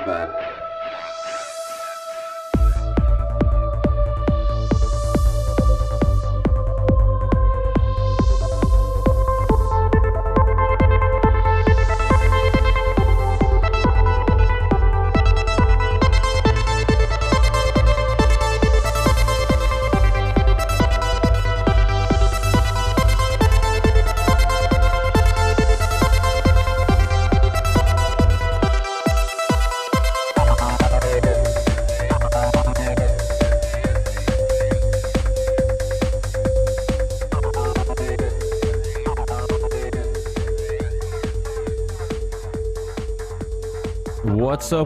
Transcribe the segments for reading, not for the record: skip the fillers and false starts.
bad.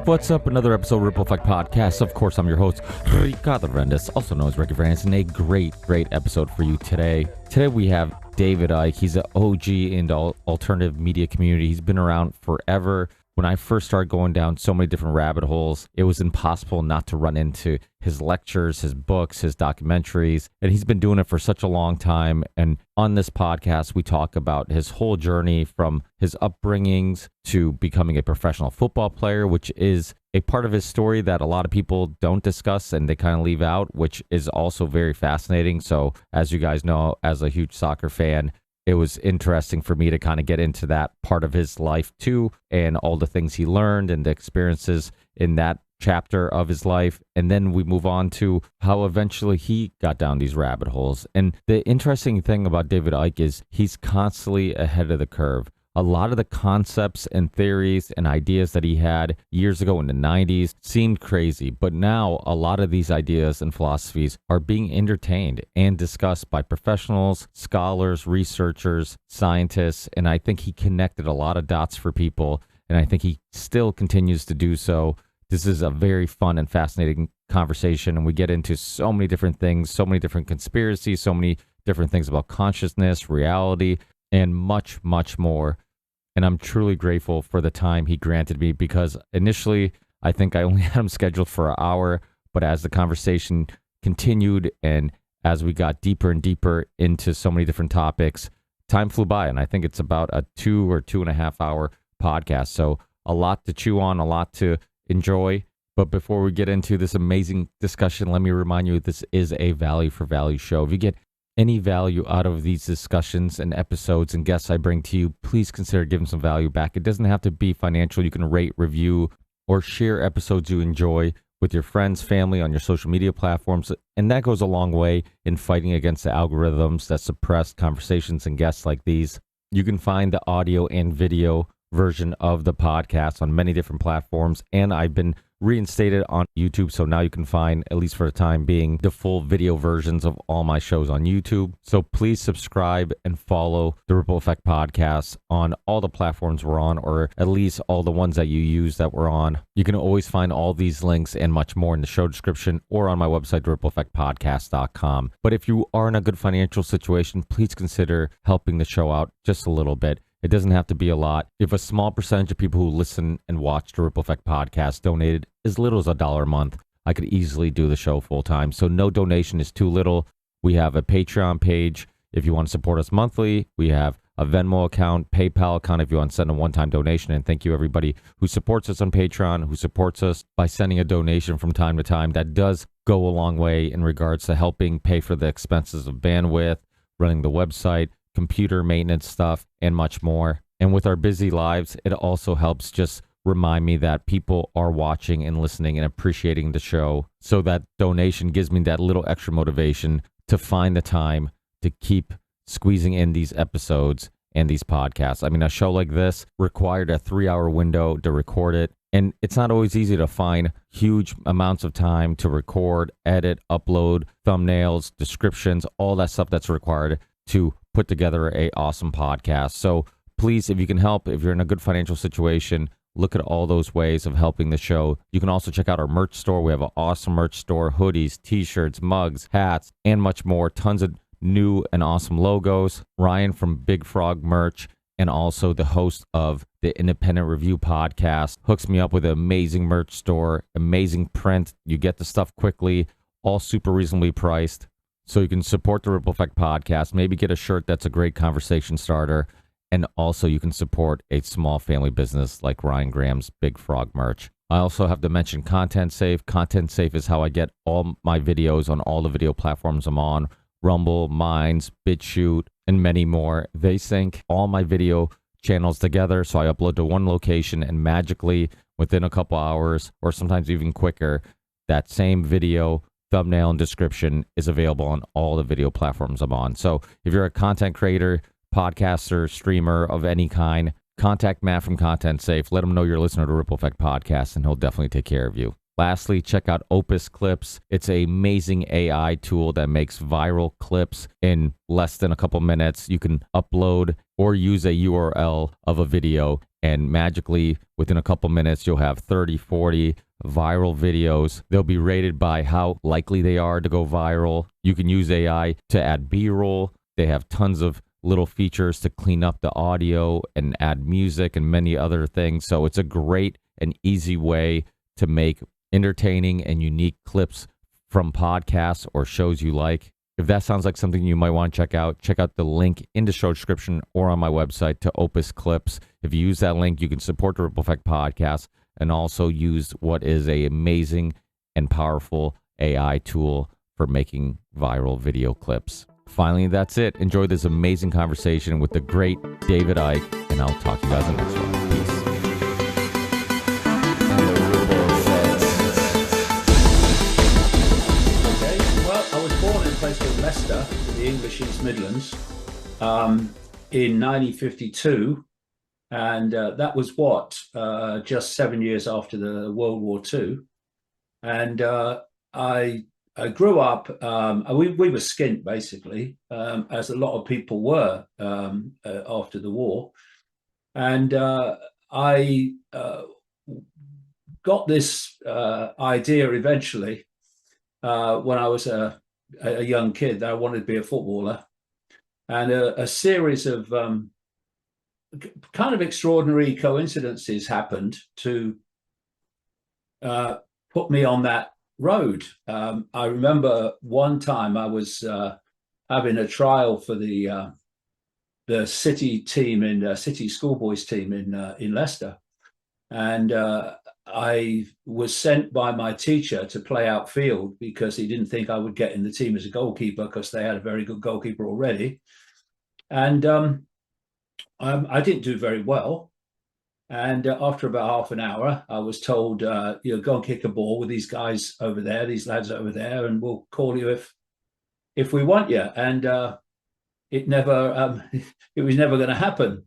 What's up? Another episode of Ripple Effect Podcast. Of course, I'm your host, Ricardo Rendes, also known as Ricky Francis, and a great episode for you today. Today we have David Icke. He's an OG in the alternative media community. He's been around forever. When I first started going down so many different rabbit holes, it was impossible not to run into his lectures, his books, his documentaries, and he's been doing it for such a long time. And on this podcast, we talk about his whole journey from his upbringings to becoming a professional football player, which is a part of his story that a lot of people don't discuss and they kind of leave out, which is also very fascinating. So as you guys know, as a huge soccer fan, it was interesting for me to kind of get into that part of his life too, and all the things he learned and the experiences in that chapter of his life. And then we move on to how eventually he got down these rabbit holes. And the interesting thing about David Icke is he's constantly ahead of the curve. A lot of the concepts and theories and ideas that he had years ago in the 90s seemed crazy, but now a lot of these ideas and philosophies are being entertained and discussed by professionals, scholars, researchers, scientists, and I think he connected a lot of dots for people, and I think he still continues to do so. This is a very fun and fascinating conversation, and we get into so many different things, so many different conspiracies, so many different things about consciousness, reality, and much, much more. And I'm truly grateful for the time he granted me, because initially I think I only had him scheduled for an hour, but as the conversation continued and as we got deeper and deeper into so many different topics, time flew by. And I think it's about a 2 or 2.5 hour podcast. So a lot to chew on, a lot to enjoy. But before we get into this amazing discussion, let me remind you, this is a value for value show. If you get any value out of these discussions and episodes and guests I bring to you, please consider giving some value back. It doesn't have to be financial. You can rate, review, or share episodes you enjoy with your friends, family, on your social media platforms. And that goes a long way in fighting against the algorithms that suppress conversations and guests like these. You can find the audio and video version of the podcast on many different platforms, and I've been reinstated on YouTube, so now you can find, at least for the time being, the full video versions of all my shows on YouTube. So please subscribe and follow the Ripple Effect Podcast on all the platforms we're on, or at least all the ones that you use that we're on. You can always find all these links and much more in the show description or on my website, rippleeffectpodcast.com. But if you are in a good financial situation, please consider helping the show out just a little bit. It doesn't have to be a lot. If a small percentage of people who listen and watch the Ripple Effect Podcast donated as little as $1 a month, I could easily do the show full time. So no donation is too little. We have a Patreon page if you want to support us monthly. We have a Venmo account, PayPal account if you want to send a one-time donation. And thank you everybody who supports us on Patreon, who supports us by sending a donation from time to time. That does go a long way in regards to helping pay for the expenses of bandwidth, running the website, computer maintenance stuff, and much more. And with our busy lives, it also helps just remind me that people are watching and listening and appreciating the show. So that donation gives me that little extra motivation to find the time to keep squeezing in these episodes and these podcasts. I mean, a show like this required a 3-hour window to record it. And it's not always easy to find huge amounts of time to record, edit, upload, thumbnails, descriptions, all that stuff that's required to put together a awesome podcast. So please, if you can help, if you're in a good financial situation, look at all those ways of helping the show. You can also check out our merch store. We have an awesome merch store, hoodies, t-shirts, mugs, hats, and much more. Tons of new and awesome logos. Ryan from Big Frog Merch, and also the host of the Independent Review podcast, hooks me up with an amazing merch store, amazing print. You get the stuff quickly, all super reasonably priced. So you can support the Ripple Effect Podcast, maybe get a shirt that's a great conversation starter, and also you can support a small family business like Ryan Graham's Big Frog Merch. I also have to mention Content Safe. Content Safe is how I get all my videos on all the video platforms I'm on: Rumble, Minds, BitChute, and many more. They sync all my video channels together, so I upload to one location, and magically within a couple hours, or sometimes even quicker, that same video, thumbnail, and description is available on all the video platforms I'm on. So if you're a content creator, podcaster, streamer of any kind, contact Matt from Content Safe. Let him know you're listening to Ripple Effect Podcast, and he'll definitely take care of you. Lastly, check out Opus Clips. It's an amazing AI tool that makes viral clips in less than a couple minutes. You can upload or use a URL of a video, and magically within a couple minutes, you'll have 30, 40 viral videos. They'll be rated by how likely they are to go viral. You can use AI to add B-roll. They have tons of little features to clean up the audio and add music and many other things. So it's a great and easy way to make entertaining and unique clips from podcasts or shows you like. If that sounds like something you might want to check out the link in the show description or on my website to Opus Clips. If you use that link, you can support the Ripple Effect Podcast and also use what is a amazing and powerful AI tool for making viral video clips. Finally, that's it. Enjoy this amazing conversation with the great David Icke, and I'll talk to you guys in the next one. Peace. Okay, well, I was born in a place called Leicester, in the English East Midlands, in 1952, and that was just 7 years after the World War II, and I grew up, we were skint basically, as a lot of people were after the war. And I got this idea eventually when I was a young kid that I wanted to be a footballer. And a series of kind of extraordinary coincidences happened to put me on that road. I remember one time I was having a trial for the city team city schoolboys team in Leicester, and I was sent by my teacher to play outfield because he didn't think I would get in the team as a goalkeeper because they had a very good goalkeeper already, and I didn't do very well. And after about half an hour, I was told, go and kick a ball with these guys over there, these lads over there, and we'll call you if we want you. And it was never going to happen.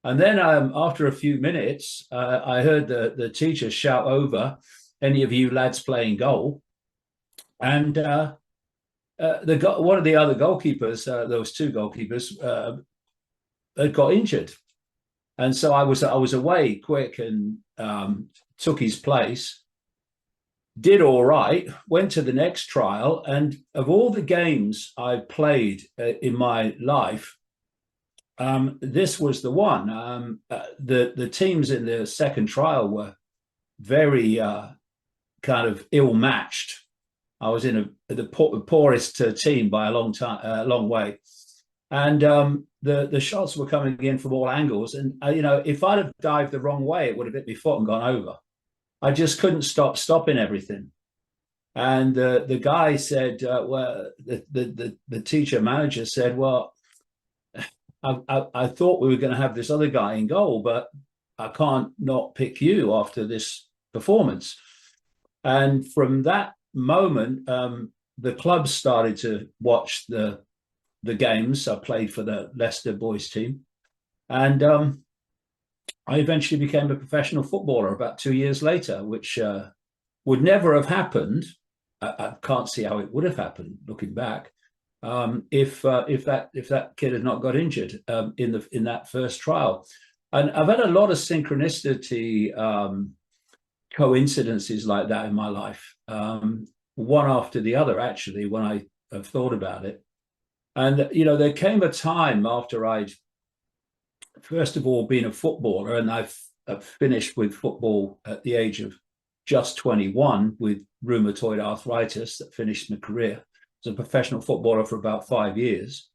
And then after a few minutes, I heard the teacher shout over, "Any of you lads playing goal?" And one of the other goalkeepers, there was two goalkeepers, had got injured. And so I was away quick and took his place, did all right, went to the next trial. And of all the games I played in my life, this was the one. The teams in the second trial were very kind of ill-matched. I was in the poorest team by a long way. And the shots were coming in from all angles. And, if I'd have dived the wrong way, it would have hit my foot and gone over. I just couldn't stop stopping everything. And the guy said, the teacher manager said, well, I thought we were going to have this other guy in goal, but I can't not pick you after this performance. And from that moment, the club started to watch the games. I played for the Leicester boys team, and I eventually became a professional footballer about 2 years later, which would never have happened. I can't see how it would have happened looking back, if that kid had not got injured in that first trial. And I've had a lot of synchronicity coincidences like that in my life, one after the other, actually, when I have thought about it. And, there came a time after I'd, first of all, been a footballer, and I've finished with football at the age of just 21 with rheumatoid arthritis that finished my career. I was a professional footballer for about 5 years.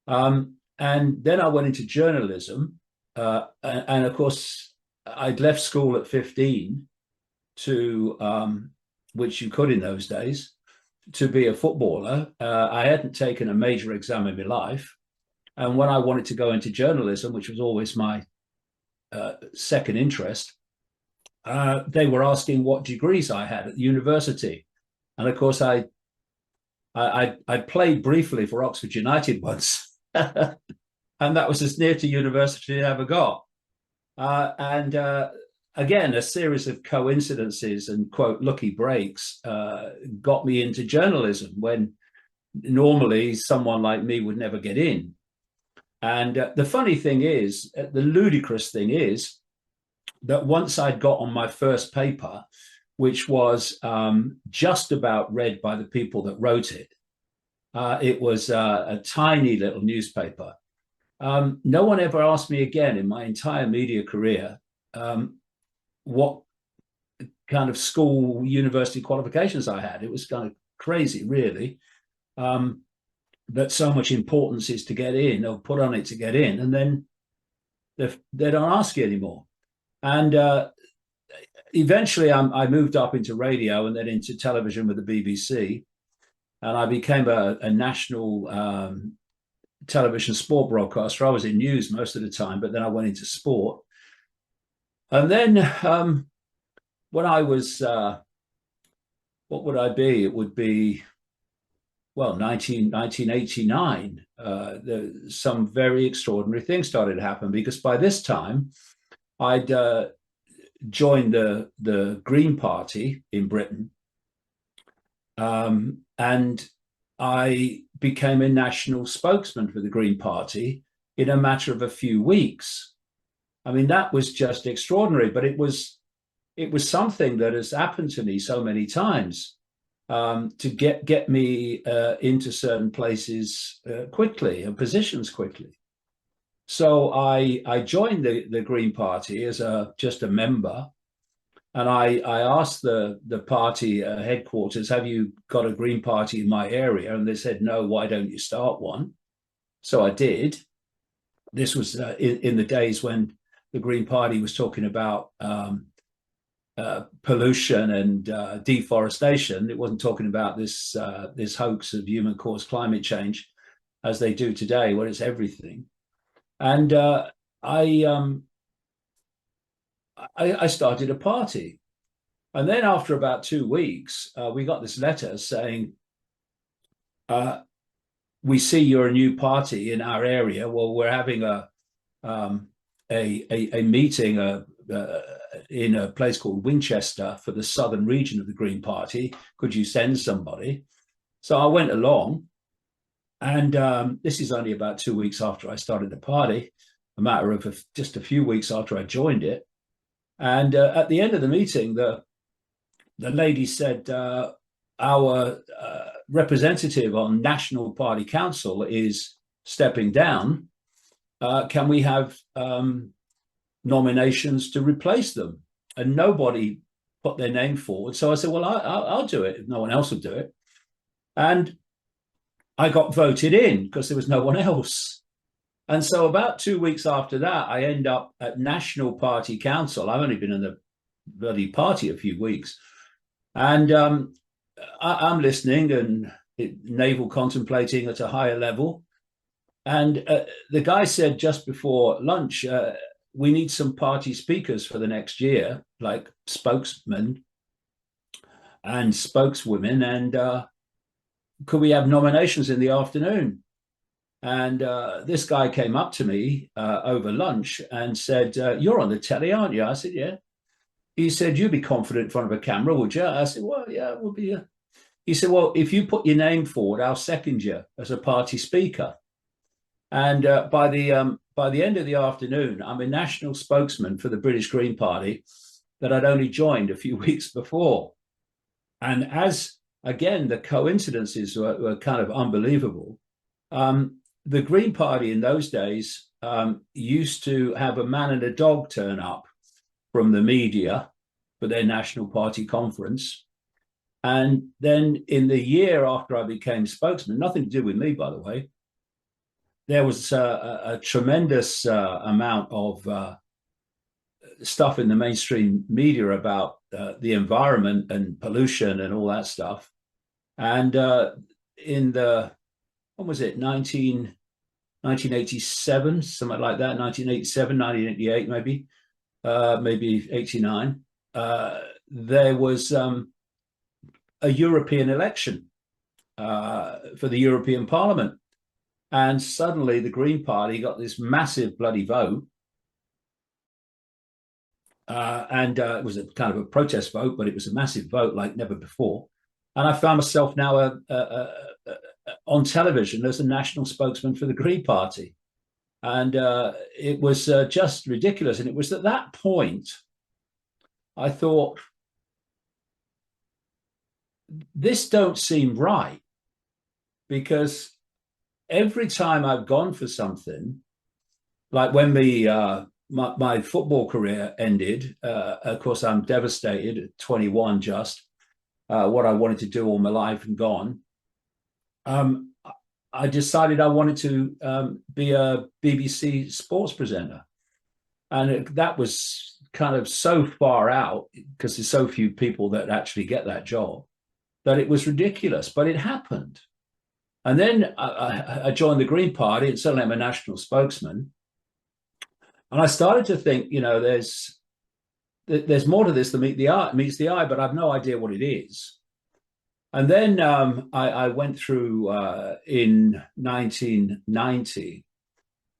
And then I went into journalism. And of course, I'd left school at 15 to, which you could in those days, to be a footballer. I hadn't taken a major exam in my life. And when I wanted to go into journalism, which was always my second interest, they were asking what degrees I had at the university. And of course, I played briefly for Oxford United once, and that was as near to university as I ever got. Again, a series of coincidences and, quote, lucky breaks got me into journalism when normally someone like me would never get in. And the funny thing is, the ludicrous thing is that once I'd got on my first paper, which was just about read by the people that wrote it, it was a tiny little newspaper. No one ever asked me again in my entire media career what kind of school, university qualifications I had. It was kind of crazy, really, that so much importance is to get in or put on it to get in, and then they don't ask you anymore. And eventually I moved up into radio and then into television with the BBC, and I became a national television sport broadcaster. I was in news most of the time, but then I went into sport. And then when I was, what would I be? It would be, well, 1989, some very extraordinary things started to happen, because by this time I'd joined the Green Party in Britain, and I became a national spokesman for the Green Party in a matter of a few weeks. I mean, that was just extraordinary, but it was something that has happened to me so many times. To get me into certain places quickly and positions quickly. So I joined the Green Party as just a member, and I asked the party headquarters, "Have you got a Green Party in my area?" And they said, "No. Why don't you start one?" So I did. This was in the days when the Green Party was talking about pollution and deforestation. It wasn't talking about this hoax of human-caused climate change as they do today, where it's everything. And I started a party, and then after about 2 weeks, we got this letter saying, "We see you're a new party in our area. Well, we're having a meeting." In a place called Winchester for the southern region of the Green Party. Could you send somebody? So I went along, and this is only about 2 weeks after I started the party, a matter of just a few weeks after I joined it. And at the end of the meeting, the lady said, "Our representative on National Party Council is stepping down. Can we have nominations to replace them?" And nobody put their name forward. So I said, "Well, I'll do it if no one else will do it." And I got voted in because there was no one else. And so about 2 weeks after that, I end up at National Party Council. I've only been in the bloody party a few weeks. And I'm listening and navel contemplating at a higher level. And the guy said just before lunch, "We need some party speakers for the next year, like spokesmen and spokeswomen, and could we have nominations in the afternoon?" And this guy came up to me over lunch and said, "You're on the telly, aren't you?" I said, "Yeah." He said, "You'd be confident in front of a camera, would you?" I said, "Well, yeah, it would be." He said, "Well, if you put your name forward, I'll second you as a party speaker." And by the end of the afternoon, I'm a national spokesman for the British Green Party that I'd only joined a few weeks before. And as, again, the coincidences were kind of unbelievable. The Green Party in those days used to have a man and a dog turn up from the media for their national party conference. And then in the year after I became spokesman, nothing to do with me, by the way, there was a tremendous amount of stuff in the mainstream media about the environment and pollution and all that stuff. And in the, when was it, 1987, something like that, 1987, 1988, maybe 89, there was a European election for the European Parliament. And suddenly the Green Party got this massive bloody vote. And it was a kind of a protest vote, but it was a massive vote like never before. And I found myself now on television as a national spokesman for the Green Party. And it was just ridiculous. And it was at that point I thought, this don't seem right, because every time I've gone for something, like when my football career ended, of course, I'm devastated at 21 just, what I wanted to do all my life and gone. I decided I wanted to be a BBC sports presenter. And that was kind of so far out, because there's so few people that actually get that job, that it was ridiculous, but it happened. And then I joined the Green Party, and suddenly I'm a national spokesman. And I started to think, there's more to this than meets the eye, but I've no idea what it is. And then I went through in 1990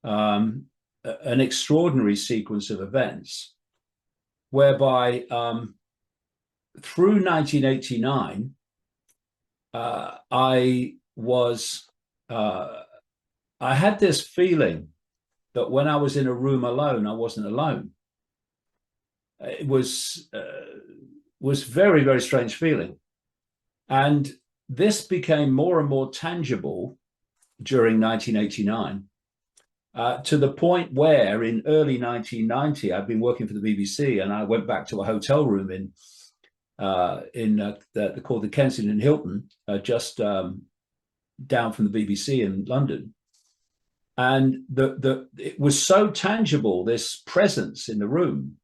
an extraordinary sequence of events, whereby through 1989 I had this feeling that when I was in a room alone, I wasn't alone. It was very, very strange feeling. And this became more and more tangible during 1989, to the point where in early 1990, I'd been working for the BBC, and I went back to a hotel room called the Kensington Hilton, just down from the BBC in London. And it was so tangible, this presence in the room,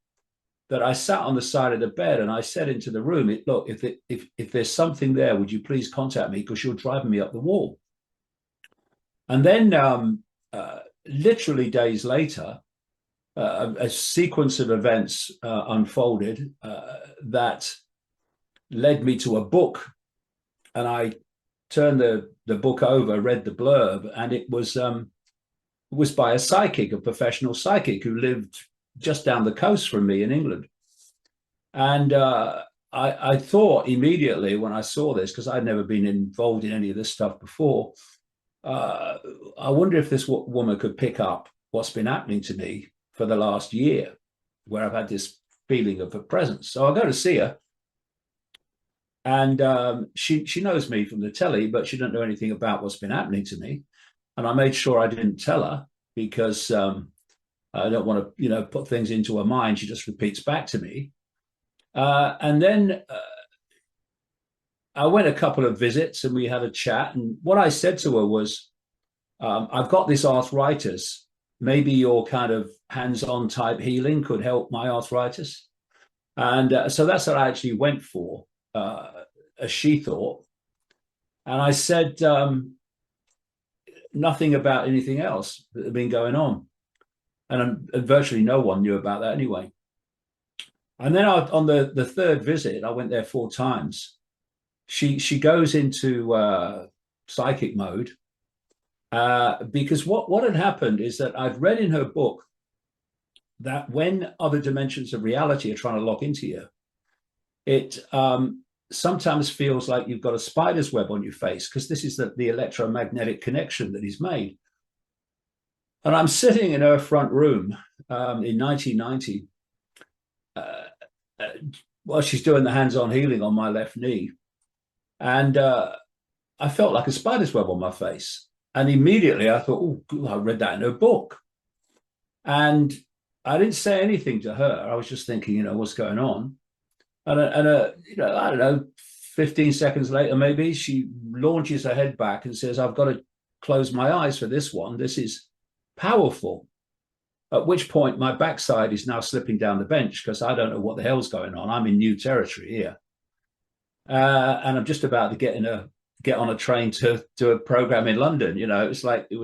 that I sat on the side of the bed and I said into the room, look, if there's something there, would you please contact me, because you're driving me up the wall. And then literally days later, a sequence of events unfolded that led me to a book. And I turned the book over, read the blurb, and it was by a psychic, a professional psychic who lived just down the coast from me in England. And I thought immediately when I saw this, because I'd never been involved in any of this stuff before, I wonder if this woman could pick up what's been happening to me for the last year, where I've had this feeling of a presence. So I go to see her, and she knows me from the telly, but she doesn't know anything about what's been happening to me. And I made sure I didn't tell her, because I don't want to, put things into her mind. She just repeats back to me. And then I went a couple of visits and we had a chat. And what I said to her was, I've got this arthritis. Maybe your kind of hands-on type healing could help my arthritis. And so that's what I actually went for, as she thought. And I said nothing about anything else that had been going on. And virtually no one knew about that anyway. And then on the third visit, I went there 4 times. She goes into psychic mode, because what had happened is that I'd read in her book that when other dimensions of reality are trying to lock into you, it sometimes feels like you've got a spider's web on your face, because this is the electromagnetic connection that is made. And I'm sitting in her front room in 1990 while she's doing the hands-on healing on my left knee. And I felt like a spider's web on my face. And immediately I thought, oh, I read that in her book. And I didn't say anything to her. I was just thinking, what's going on? And I don't know, 15 seconds later, maybe, she launches her head back and says, I've got to close my eyes for this one. This is powerful. At which point my backside is now slipping down the bench because I don't know what the hell's going on. I'm in new territory here. And I'm just about to get on a train to do a program in London. You know, it's like it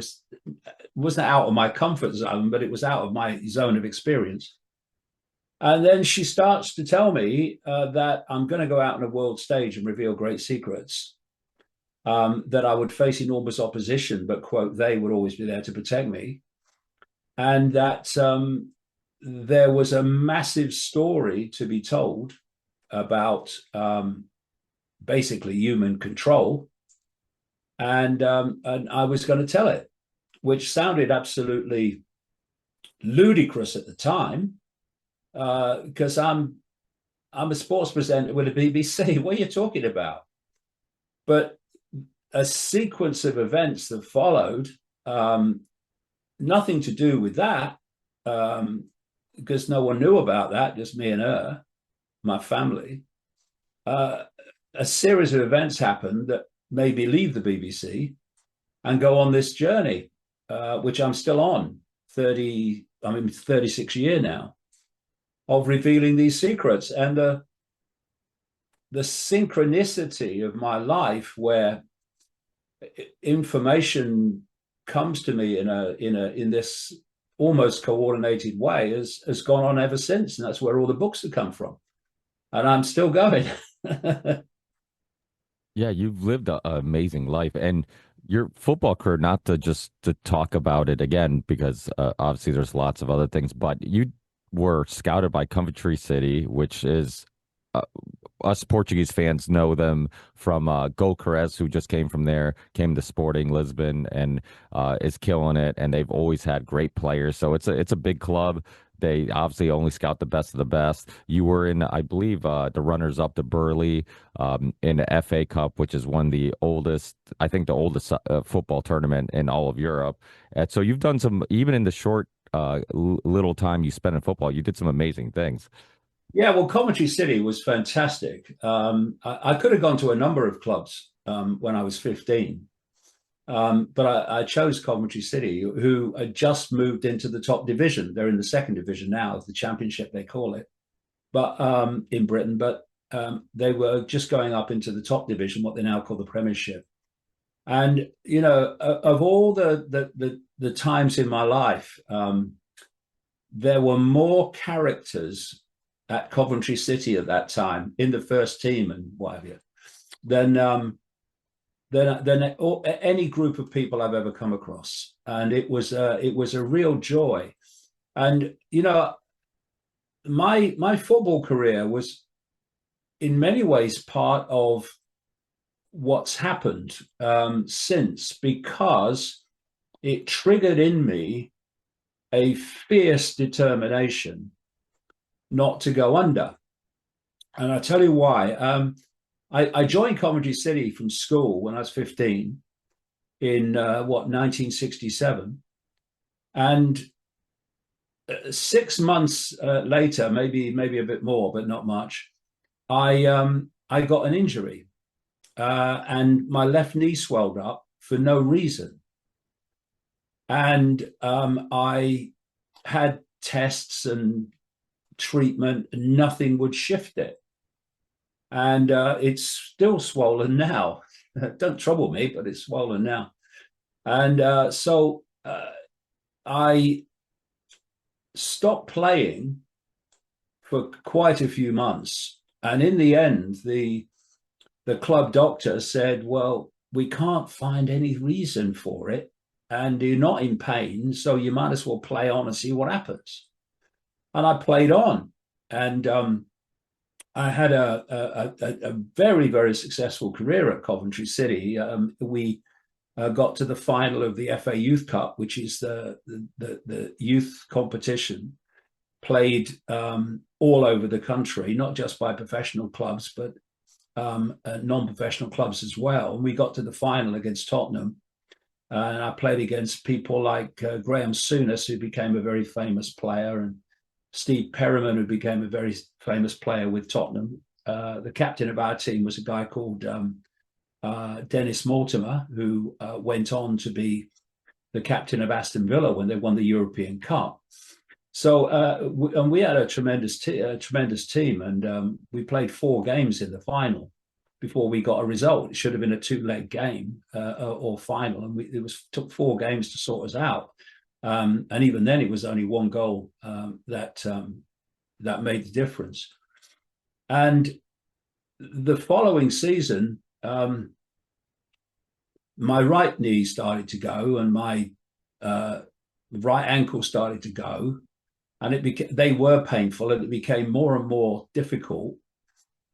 wasn't out of my comfort zone, but it was out of my zone of experience. And then she starts to tell me that I'm going to go out on a world stage and reveal great secrets, that I would face enormous opposition, but, quote, they would always be there to protect me. And that there was a massive story to be told about basically human control. And I was going to tell it, which sounded absolutely ludicrous at the time, because I'm a sports presenter with the BBC. What are you talking about? But a sequence of events that followed, nothing to do with that, because no one knew about that, just me and her, my family. A series of events happened that made me leave the BBC and go on this journey, which I'm still on, 36 years now, of revealing these secrets. And the synchronicity of my life, where information comes to me in this almost coordinated way, has gone on ever since. And that's where all the books have come from. And I'm still going. Yeah, you've lived an amazing life, and your football career, not to talk about it again, because obviously there's lots of other things, but you were scouted by Coventry City, which is us Portuguese fans know them from Golcarez, who just came from there, came to Sporting Lisbon, and is killing it. And they've always had great players, so it's a big club. They obviously only scout the best of the best. You were in, I believe, the runners-up to Burley in the FA Cup, which is one of the oldest, I think, the oldest football tournament in all of Europe. And so you've done some, even in the short little time you spent in football, you did some amazing things. Yeah, well, Coventry City was fantastic. I could have gone to a number of clubs when I was 15. But I chose Coventry City, who had just moved into the top division. They're in the second division now, of the Championship, they call it, but in Britain. But they were just going up into the top division, what they now call the Premiership. And you know, of all the times in my life, there were more characters at Coventry City at that time in the first team and what have you than any group of people I've ever come across. And it was a real joy. And you know, my football career was in many ways part of what's happened since, because it triggered in me a fierce determination not to go under. And I'll tell you why. I joined Coventry City from school when I was 15 in 1967. And 6 months later, maybe a bit more, but not much, I got an injury, and my left knee swelled up for no reason. And I had tests and treatment, and nothing would shift it. And it's still swollen now. Don't trouble me, but it's swollen now. And so I stopped playing for quite a few months. And in the end, the club doctor said, well, we can't find any reason for it, and you're not in pain, so you might as well play on and see what happens. And I played on, and I had a very, very successful career at Coventry City. We got to the final of the FA Youth Cup, which is the youth competition played all over the country, not just by professional clubs, but non-professional clubs as well. And we got to the final against Tottenham. And I played against people like Graham Souness, who became a very famous player, and Steve Perryman, who became a very famous player with Tottenham. The captain of our team was a guy called Dennis Mortimer, who went on to be the captain of Aston Villa when they won the European Cup. And we had a tremendous team, and we played 4 games in the final before we got a result. It should have been a 2-leg game or final, and took 4 games to sort us out. And even then, it was only 1 goal that made the difference. And the following season, my right knee started to go, and my right ankle started to go, and they were painful, and it became more and more difficult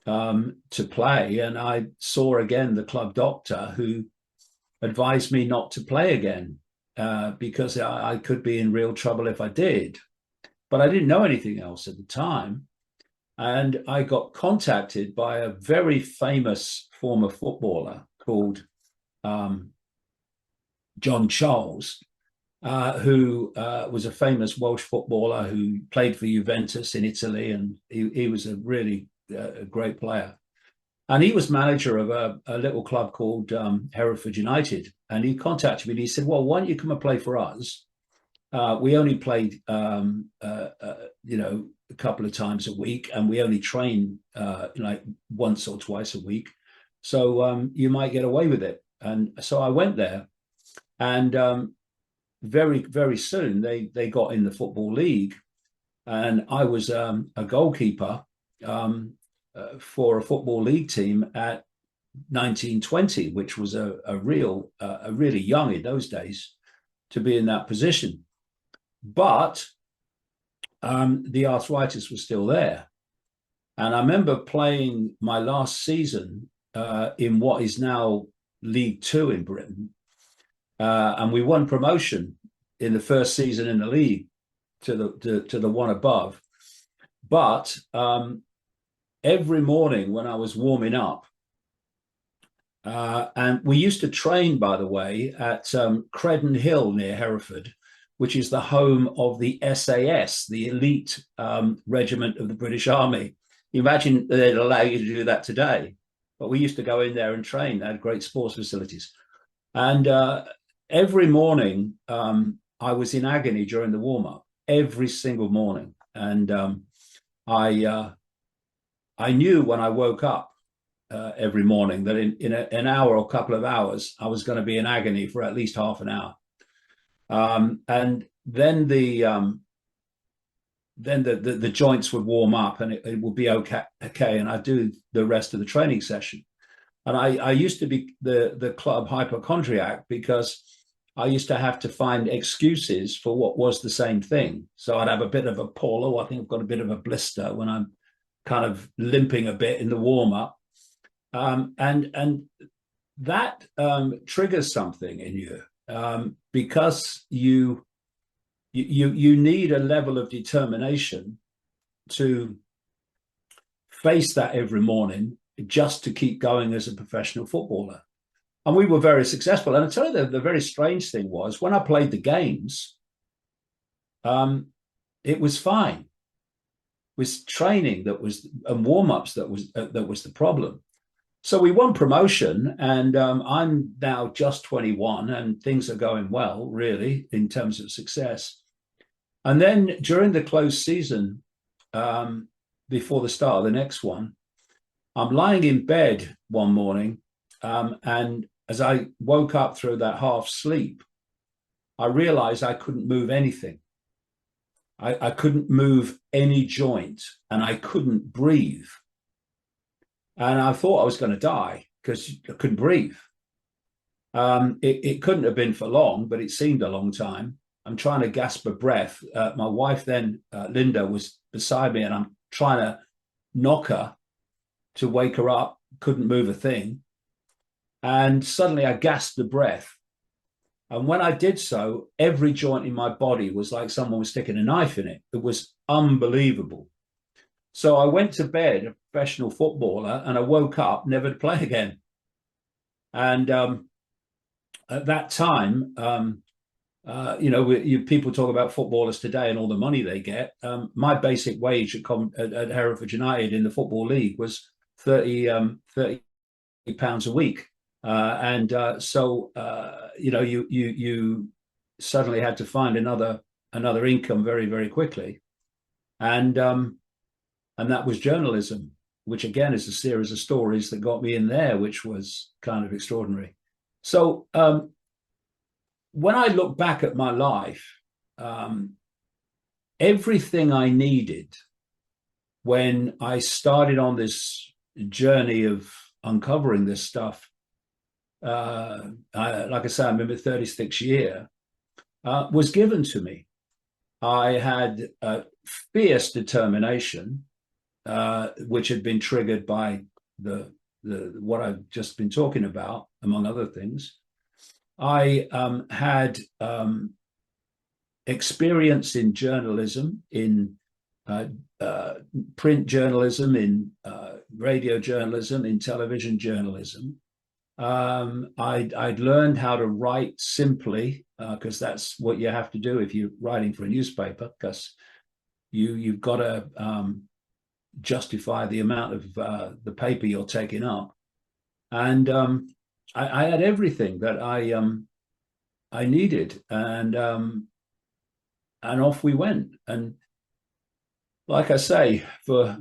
to play. And I saw again the club doctor, who advised me not to play again because I could be in real trouble if I did. But I didn't know anything else at the time. And I got contacted by a very famous former footballer called John Charles, who was a famous Welsh footballer who played for Juventus in Italy, and he was a really great player. And he was manager of a little club called Hereford United. And he contacted me and he said, well, why don't you come and play for us? We only played, a couple of times a week, and we only train like once or twice a week. So you might get away with it. And so I went there, and very, very soon they got in the Football League, and I was a goalkeeper for a Football League team at 1920, which was a really young in those days to be in that position. But the arthritis was still there. And I remember playing my last season in what is now League Two in Britain. And we won promotion in the first season in the league to the one above. But every morning when I was warming up, and we used to train, by the way, at Credden Hill near Hereford, which is the home of the SAS, the elite regiment of the British Army. Imagine they'd allow you to do that today. But we used to go in there and train. They had great sports facilities. And every morning, I was in agony during the warm-up, every single morning. And I knew when I woke up every morning that in an hour or a couple of hours, I was going to be in agony for at least half an hour. And then the joints would warm up, and it would be okay. And I'd do the rest of the training session. And I used to be the club hypochondriac, because I used to have to find excuses for what was the same thing. So I'd have a bit of a polo. I think I've got a bit of a blister when I'm kind of limping a bit in the warm up. And that triggers something in you. Because you need a level of determination to face that every morning, just to keep going as a professional footballer. And we were very successful. And I tell you, the very strange thing was, when I played the games, it was fine. It was training and warm-ups that was the problem. So we won promotion, and I'm now just 21, and things are going well, really, in terms of success. And then during the close season, before the start of the next one, I'm lying in bed one morning, and as I woke up through that half sleep, I realized I couldn't move anything. I couldn't move any joint, and I couldn't breathe. And I thought I was going to die because I couldn't breathe. It couldn't have been for long, but it seemed a long time. I'm trying to gasp a breath. My wife then, Linda, was beside me, and I'm trying to knock her to wake her up. Couldn't move a thing. And suddenly I gasped a breath. And when I did so, every joint in my body was like someone was sticking a knife in it. It was unbelievable. So I went to bed, a professional footballer, and I woke up never to play again. And at that time, people talk about footballers today and all the money they get. My basic wage at Hereford United in the Football League was £30 a week. So you suddenly had to find another another income very, very quickly. And that was journalism, which again is a series of stories that got me in there, which was kind of extraordinary. So when I look back at my life, everything I needed when I started on this journey of uncovering this stuff, like I say, I'm in my 36th year, was given to me. I had fierce determination, which had been triggered by the what I've just been talking about, among other things. I had experience in journalism, in print journalism, in radio journalism, in television journalism. I'd learned how to write simply, because that's what you have to do if you're writing for a newspaper, because you've got to justify the amount of the paper you're taking up. And I had everything that I needed, and off we went. And like I say, for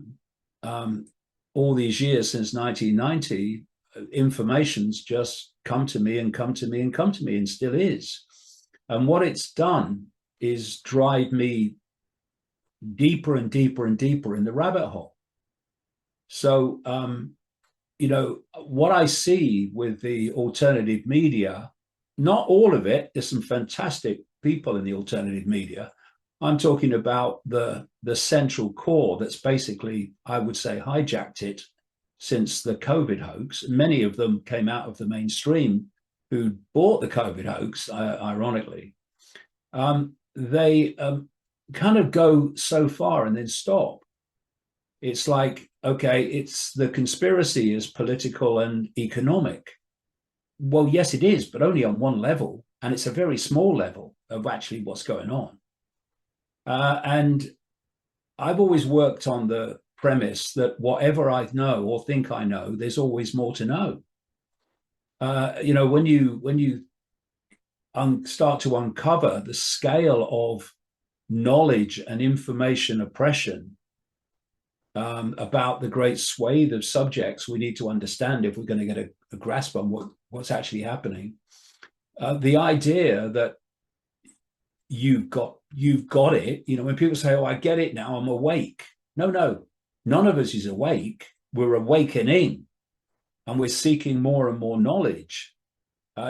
all these years since 1990, information's just come to me and come to me and come to me, and still is. And what it's done is drive me deeper and deeper and deeper in the rabbit hole. So, you know, what I see with the alternative media, not all of it, there's some fantastic people in the alternative media. I'm talking about the central core that's basically, I would say, hijacked it since the COVID hoax. Many of them came out of the mainstream who bought the COVID hoax, ironically. They kind of go so far and then stop. It's like, okay, it's the conspiracy is political and economic. Well, yes, it is, but only on one level. And it's a very small level of actually what's going on. And I've always worked on the premise that whatever I know or think I know, there's always more to know. You know, when you start to uncover the scale of knowledge and information oppression about the great swathe of subjects we need to understand if we're going to get a grasp on what's actually happening, the idea that you've got it, you know, when people say, oh, I get it now, I'm awake. No, none of us is awake. We're awakening, and we're seeking more and more knowledge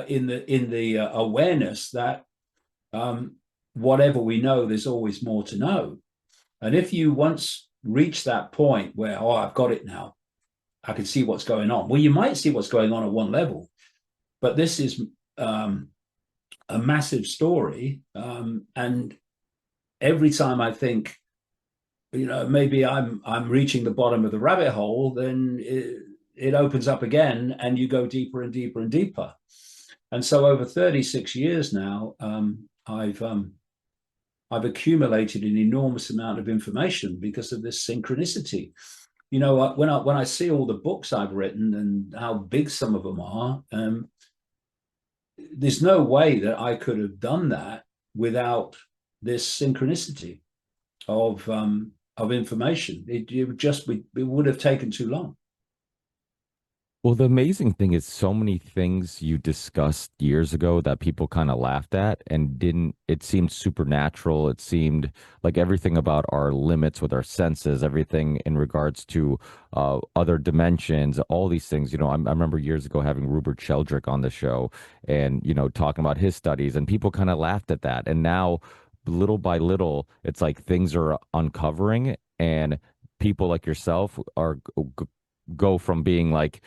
in the awareness that whatever we know, there's always more to know. And if you once reach that point where, oh, I've got it now, I can see what's going on. Well, you might see what's going on at one level, but this is a massive story. And every time I think, you know, maybe I'm reaching the bottom of the rabbit hole, then it opens up again, and you go deeper and deeper and deeper. And so over 36 years now, I've accumulated an enormous amount of information because of this synchronicity. You know, when I see all the books I've written and how big some of them are, there's no way that I could have done that without this synchronicity of information. It would have taken too long. Well, the amazing thing is so many things you discussed years ago that people kind of laughed at and didn't, it seemed supernatural. It seemed like everything about our limits with our senses, everything in regards to other dimensions, all these things. You know, I remember years ago having Rupert Sheldrake on the show and, you know, talking about his studies, and people kind of laughed at that. And now, little by little, it's like things are uncovering, and people like yourself are go from being like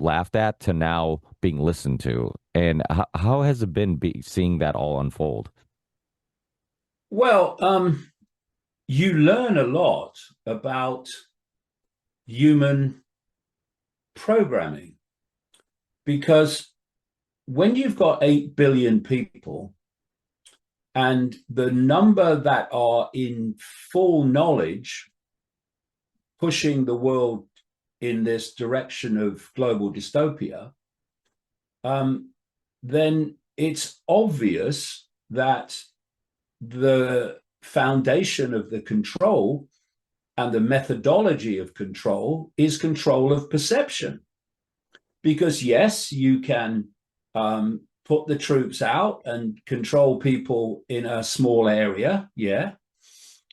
laughed at to now being listened to. And how has it been seeing that all unfold? Well, you learn a lot about human programming, because when you've got 8 billion people and the number that are in full knowledge pushing the world in this direction of global dystopia, then it's obvious that the foundation of the control and the methodology of control is control of perception. Because yes, you can put the troops out and control people in a small area, yeah.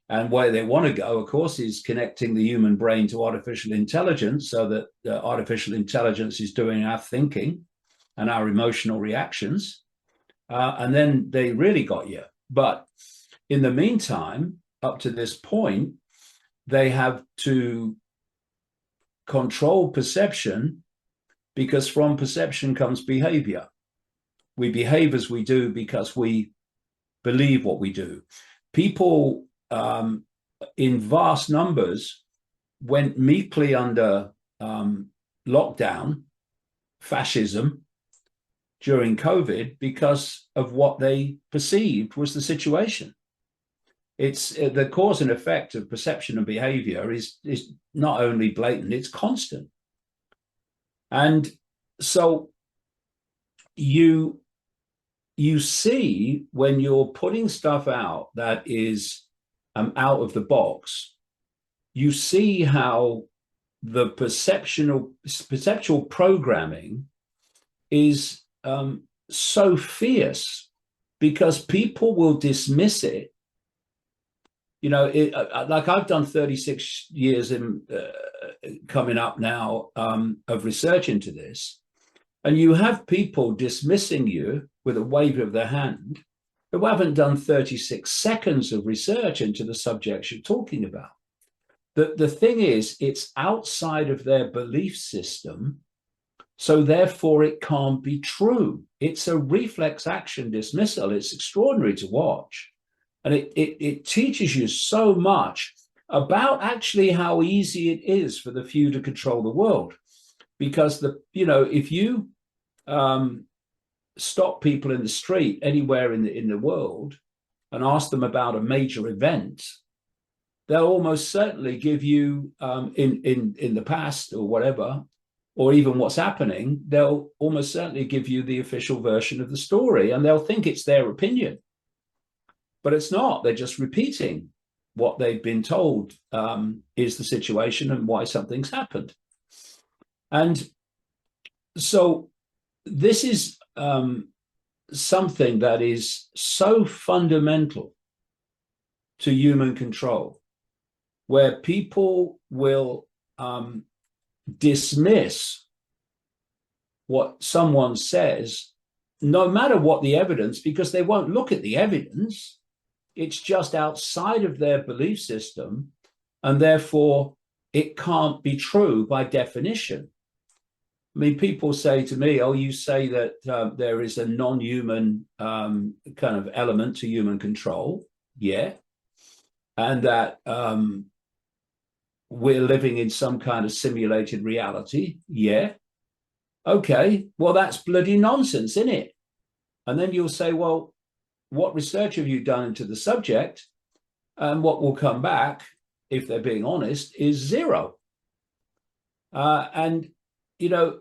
And where they want to go, of course, is connecting the human brain to artificial intelligence so that the artificial intelligence is doing our thinking and our emotional reactions. And then they really got you. But in the meantime, up to this point, they have to control perception, because from perception comes behavior. We behave as we do because we believe what we do. People in vast numbers went meekly under lockdown, fascism, during COVID because of what they perceived was the situation. It's the cause and effect of perception and behavior is not only blatant, it's constant. And so you see when you're putting stuff out that is out of the box, you see how the perceptual programming is so fierce, because people will dismiss it. You know, like I've done 36 years in coming up now of research into this, and you have people dismissing you with a wave of their hand who haven't done 36 seconds of research into the subjects you're talking about. The thing is, it's outside of their belief system, so therefore it can't be true. It's a reflex action dismissal. It's extraordinary to watch. And it teaches you so much about actually how easy it is for the few to control the world. Because if you stop people in the street anywhere in the world and ask them about a major event, they'll almost certainly give you in the past or whatever, or even what's happening, they'll almost certainly give you the official version of the story, and they'll think it's their opinion. But it's not. They're just repeating what they've been told is the situation and why something's happened. And so this is something that is so fundamental to human control, where people will dismiss what someone says, no matter what the evidence, because they won't look at the evidence. It's just outside of their belief system, and therefore it can't be true by definition. I mean, people say to me, oh, you say that there is a non-human kind of element to human control. Yeah. And that we're living in some kind of simulated reality. Yeah. Okay. Well, that's bloody nonsense, isn't it? And then you'll say, well, what research have you done into the subject? And what will come back, if they're being honest, is zero. And, you know,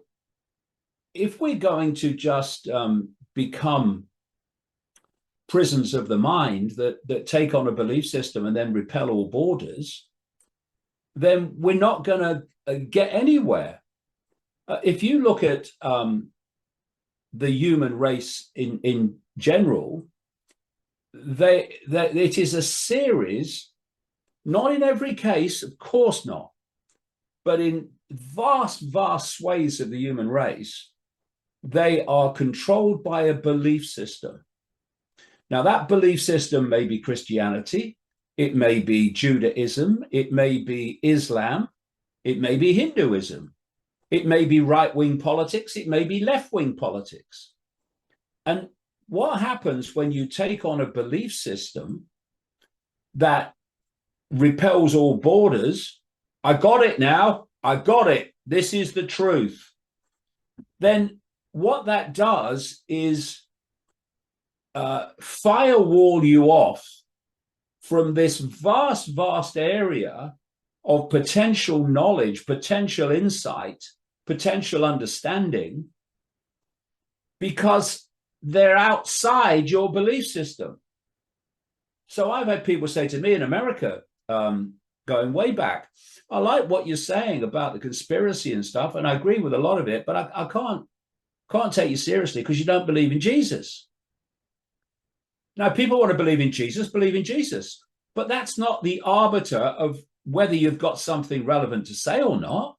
if we're going to just become prisons of the mind that take on a belief system and then repel all borders, then we're not going to get anywhere. If you look at the human race in general, it is a series, not in every case, of course not, but in vast swathes of the human race, they are controlled by a belief system. Now, that belief system may be Christianity, it may be Judaism, it may be Islam, it may be Hinduism, it may be right-wing politics, it may be left-wing politics. And what happens when you take on a belief system that repels all borders? I got it now. I got it. This is the truth. Then what that does is firewall you off from this vast area of potential knowledge, potential insight, potential understanding, because they're outside your belief system. So I've had people say to me in America, going way back, I like what you're saying about the conspiracy and stuff, and I agree with a lot of it, but I can't take you seriously because you don't believe in Jesus. Now, people want to believe in Jesus, but that's not the arbiter of whether you've got something relevant to say or not.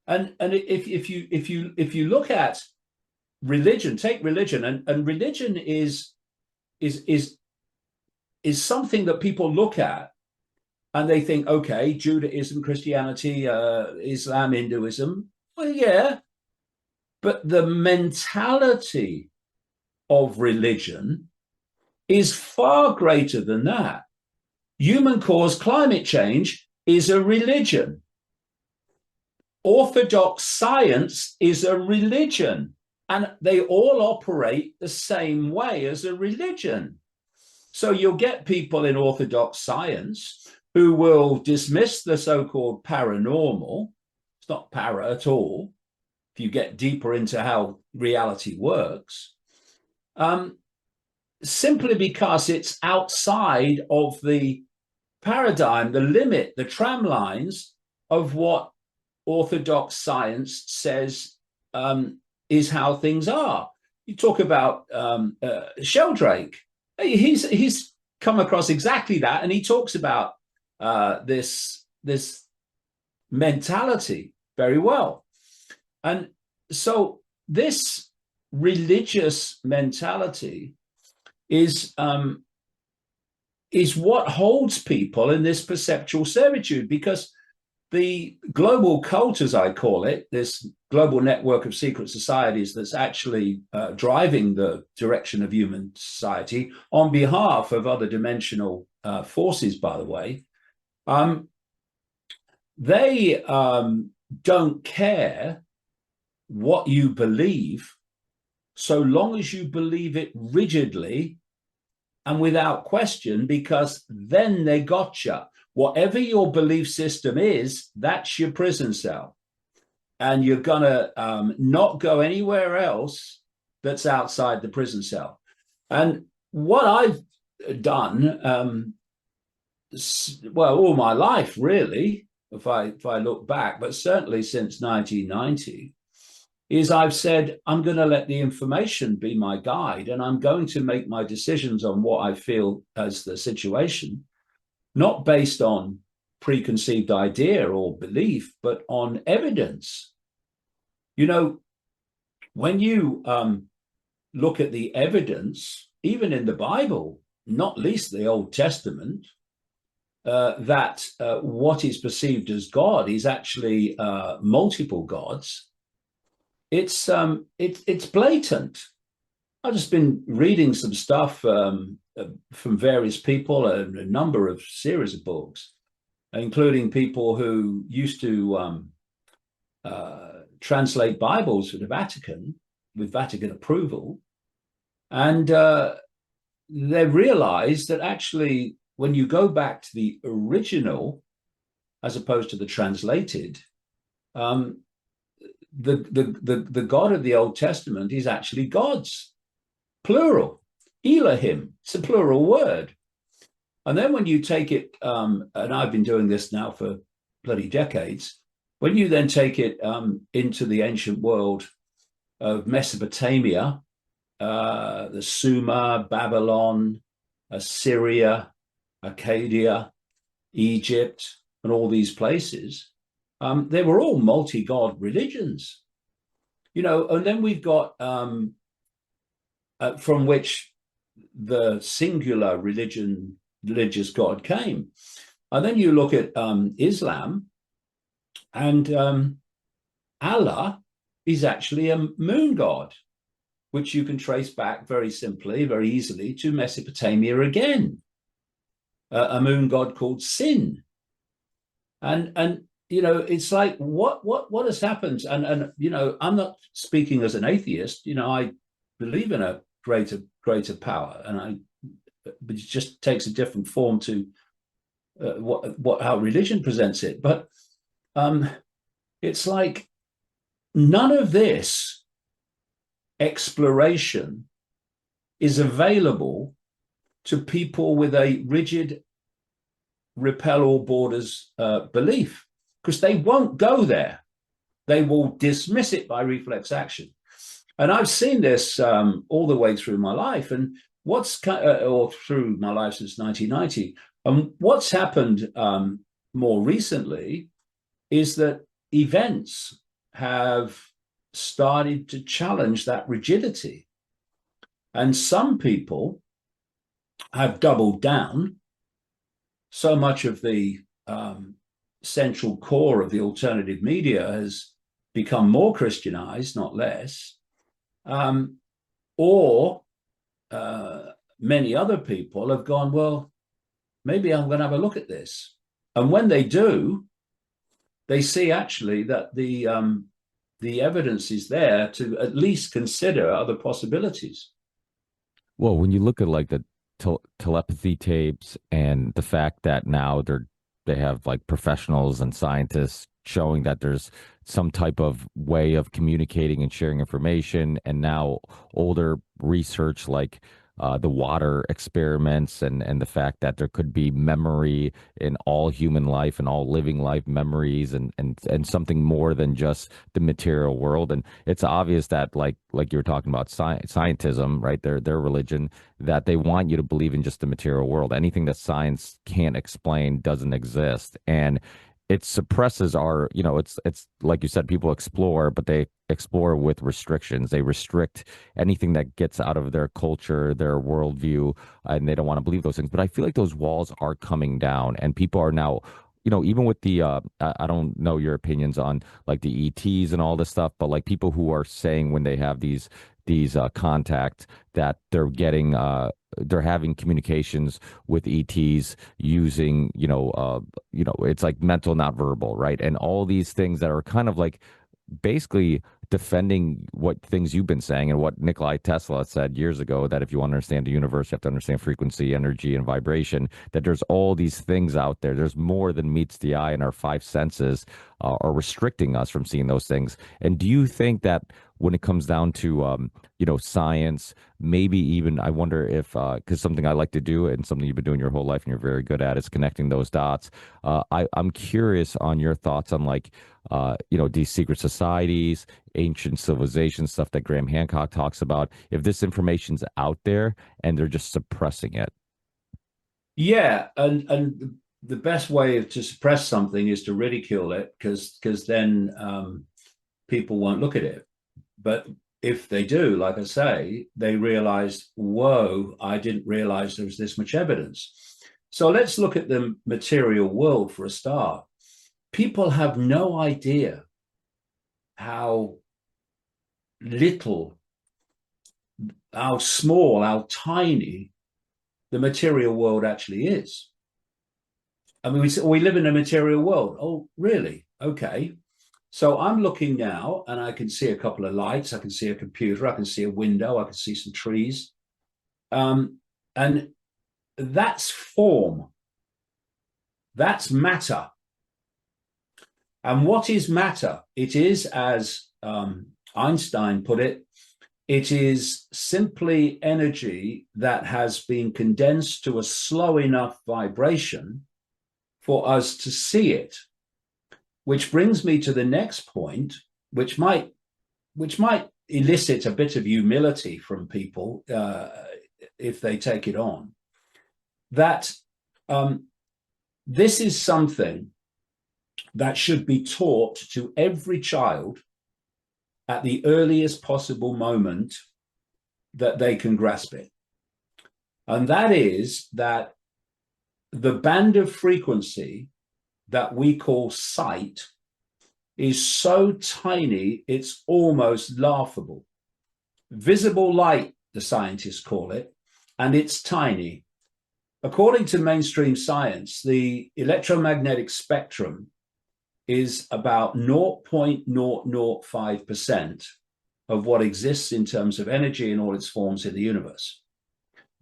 And if you look at religion, take religion, and religion is something that people look at and they think, okay, Judaism, Christianity, Islam, Hinduism, well, yeah, but the mentality of religion is far greater than that. Human caused climate change is a religion. Orthodox science is a religion, and they all operate the same way as a religion. So you'll get people in orthodox science who will dismiss the so-called paranormal. It's not para at all, if you get deeper into how reality works, simply because it's outside of the paradigm, the limit, the tram lines of what orthodox science says is how things are. You talk about Sheldrake. He's come across exactly that, and he talks about this mentality very well. And so this religious mentality is what holds people in this perceptual servitude, because the global cult, as I call it, this global network of secret societies that's actually driving the direction of human society on behalf of other dimensional forces, by the way, they don't care what you believe, so long as you believe it rigidly and without question, because then they gotcha. Whatever your belief system is, that's your prison cell. And you're going to not go anywhere else that's outside the prison cell. And what I've done, well, all my life, really, if I look back, but certainly since 1990, is I've said, I'm going to let the information be my guide, and I'm going to make my decisions on what I feel as the situation, not based on preconceived idea or belief, but on evidence. You know, when you look at the evidence, even in the Bible, not least the Old Testament, that what is perceived as God is actually multiple gods. It's blatant. I've just been reading some stuff from various people, a number of series of books, including people who used to translate Bibles for the Vatican with Vatican approval. And they realized that actually, when you go back to the original, as opposed to the translated, the God of the Old Testament is actually gods, plural. Elohim, it's a plural word. And then when you take it, and I've been doing this now for bloody decades, when you then take it into the ancient world of Mesopotamia, the Sumer, Babylon, Assyria, Acadia, Egypt, and all these places, they were all multi-god religions, you know. And then we've got from which the singular religious god came. And then you look at Islam, and Allah is actually a moon god, which you can trace back very simply, very easily, to Mesopotamia again, a moon god called Sin. And you know, it's like what has happened? And you know, I'm not speaking as an atheist. You know, I believe in a greater power, but it just takes a different form to how religion presents it. But it's like none of this exploration is available to people with a rigid repel all borders belief, because they won't go there. They will dismiss it by reflex action. And I've seen this all the way through my life, and or through my life since 1990. And what's happened more recently is that events have started to challenge that rigidity. And some people have doubled down. So much of the central core of the alternative media has become more Christianized, not less. Or many other people have gone, well, maybe I'm going to have a look at this. And when they do, they see actually that the evidence is there to at least consider other possibilities. Well, when you look at like the telepathy tapes and the fact that now they have like professionals and scientists showing that there's some type of way of communicating and sharing information, and now older research like the water experiments and the fact that there could be memory in all human life and all living life, memories and something more than just the material world. And it's obvious that like you were talking about scientism, right? Their religion, that they want you to believe in just the material world. Anything that science can't explain doesn't exist. And it suppresses our, it's like you said, people explore, but they explore with restrictions. They restrict anything that gets out of their culture, their worldview, and they don't want to believe those things. But I feel like those walls are coming down, and people are now, even with the, I don't know your opinions on like the ETs and all this stuff, but like people who are saying when they have these contacts that they're having communications with ETs using, it's like mental, not verbal, right? And all these things that are kind of like basically defending what things you've been saying and what Nikolai Tesla said years ago, that if you want to understand the universe, you have to understand frequency, energy, and vibration, that there's all these things out there. There's more than meets the eye, and our five senses are restricting us from seeing those things. And do you think that when it comes down to, science, maybe even, I wonder if, because something I like to do and something you've been doing your whole life and you're very good at is connecting those dots. I'm curious on your thoughts on like, these secret societies, ancient civilization stuff that Graham Hancock talks about, if this information's out there and they're just suppressing it. Yeah, and the best way to suppress something is to ridicule it, because then people won't look at it. But if they do, like I say, they realize, whoa, I didn't realize there was this much evidence. So let's look at the material world for a start. People have no idea how little, how small, how tiny the material world actually is. I mean, we live in a material world. Oh, really? Okay. So I'm looking now and I can see a couple of lights. I can see a computer. I can see a window. I can see some trees. And that's form. That's matter. And what is matter? It is, as Einstein put it, it is simply energy that has been condensed to a slow enough vibration for us to see it. Which brings me to the next point, which might elicit a bit of humility from people if they take it on. That this is something that should be taught to every child at the earliest possible moment that they can grasp it. And that is that the band of frequency that we call sight is so tiny, it's almost laughable. Visible light, the scientists call it, and it's tiny. According to mainstream science, the electromagnetic spectrum is about 0.005% of what exists in terms of energy in all its forms in the universe.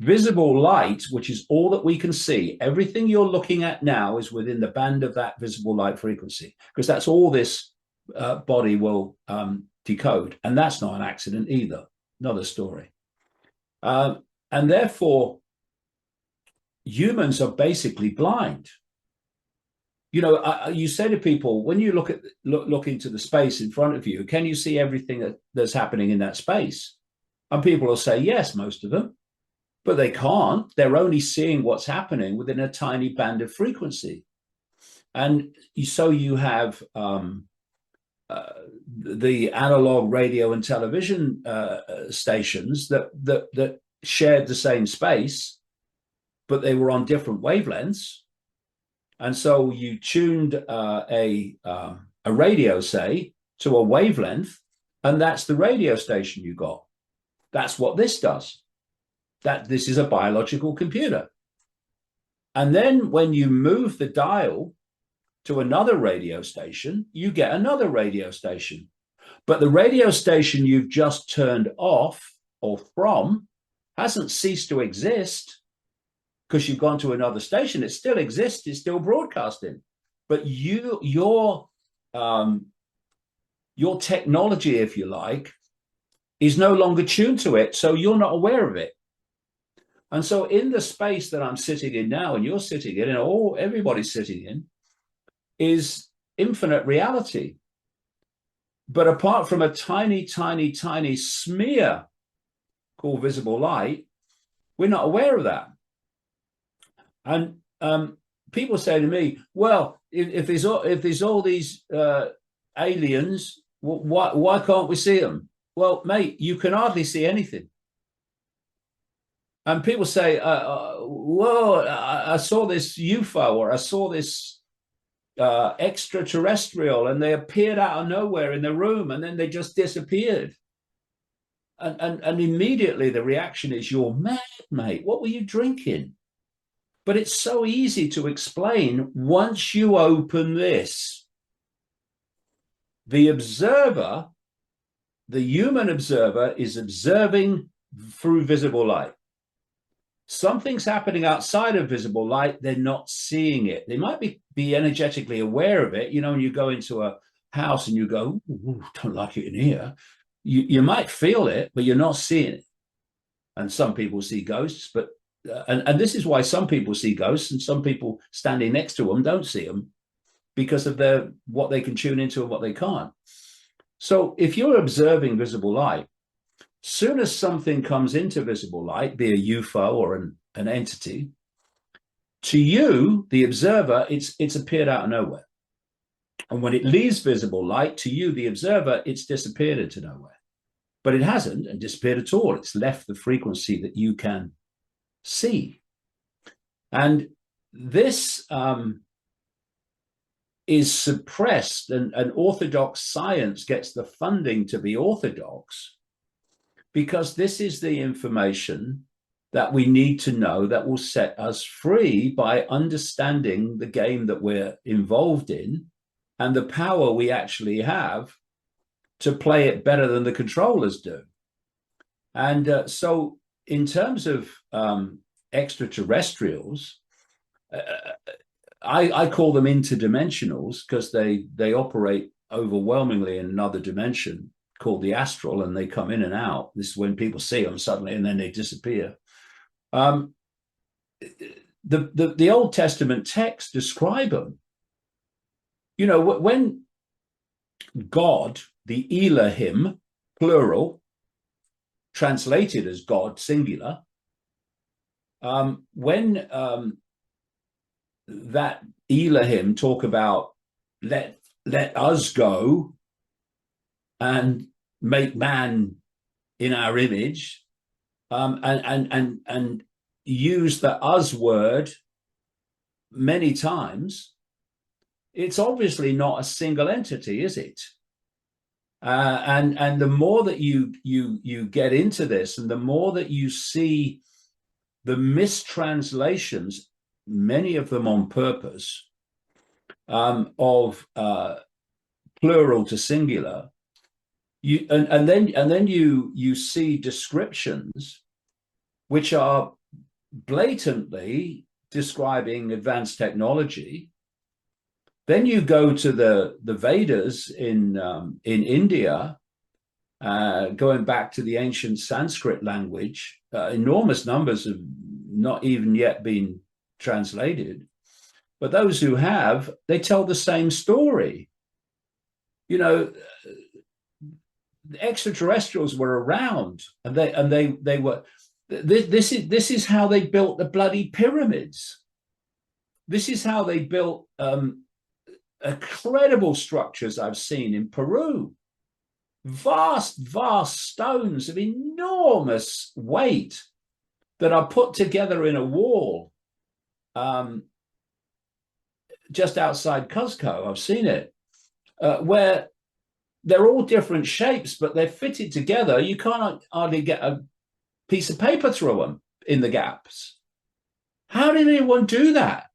Visible light, which is all that we can see, everything you're looking at now is within the band of that visible light frequency, because that's all this body will decode. And that's not an accident either, another story. And therefore, humans are basically blind. You know, you say to people, when you look into the space in front of you, can you see everything that's happening in that space? And people will say yes, most of them, but they can't. They're only seeing what's happening within a tiny band of frequency. And so you have the analog radio and television stations that shared the same space, but they were on different wavelengths. And so you tuned a radio, say, to a wavelength, and that's the radio station you got. That's what this does. This is a biological computer. And then when you move the dial to another radio station, you get another radio station. But the radio station you've just turned off or from hasn't ceased to exist because you've gone to another station. It still exists. It's still broadcasting. But your technology, if you like, is no longer tuned to it. So you're not aware of it. And so in the space that I'm sitting in now, and you're sitting in, and everybody's sitting in, is infinite reality. But apart from a tiny, tiny, tiny smear called visible light, we're not aware of that. And people say to me, well, if there's all these aliens, why can't we see them? Well, mate, you can hardly see anything. And people say, whoa, I saw this UFO, or I saw this extraterrestrial, and they appeared out of nowhere in the room, and then they just disappeared. And immediately the reaction is, you're mad, mate. What were you drinking? But it's so easy to explain once you open this. The observer, the human observer, is observing through visible light. Something's happening outside of visible light. They're not seeing it. They might be energetically aware of it. You know, when you go into a house and you go, ooh, don't like it in here. You might feel it, but you're not seeing it. And some people see ghosts, but and this is why some people see ghosts and some people standing next to them don't see them, because of what they can tune into and what they can't. So if you're observing visible light, soon as something comes into visible light, be a UFO or an entity, to you, the observer, it's appeared out of nowhere. And when it leaves visible light, to you, the observer, it's disappeared into nowhere. But it hasn't and disappeared at all. It's left the frequency that you can see. And this is suppressed, and orthodox science gets the funding to be orthodox, because this is the information that we need to know that will set us free by understanding the game that we're involved in and the power we actually have to play it better than the controllers do. And so in terms of extraterrestrials, I call them interdimensionals because they operate overwhelmingly in another dimension called the astral, and they come in and out. This is when people see them suddenly and then they disappear. The Old Testament texts describe them. You know, when God, the Elohim, plural, translated as God, singular, when that Elohim talk about let us go and make man in our image, and use the us word many times, it's obviously not a single entity, is it? And the more that you get into this, and the more that you see the mistranslations, many of them on purpose, of plural to singular, and then you see descriptions which are blatantly describing advanced technology. Then you go to the Vedas in India, going back to the ancient Sanskrit language. Enormous numbers have not even yet been translated. But those who have, they tell the same story. You know, the extraterrestrials were around, and they were. This is how they built the bloody pyramids. This is how they built incredible structures I've seen in Peru. Vast stones of enormous weight that are put together in a wall just outside Cuzco. I've seen it, where they're all different shapes, but they're fitted together. You can't hardly get a piece of paper through them in the gaps. How did anyone do that?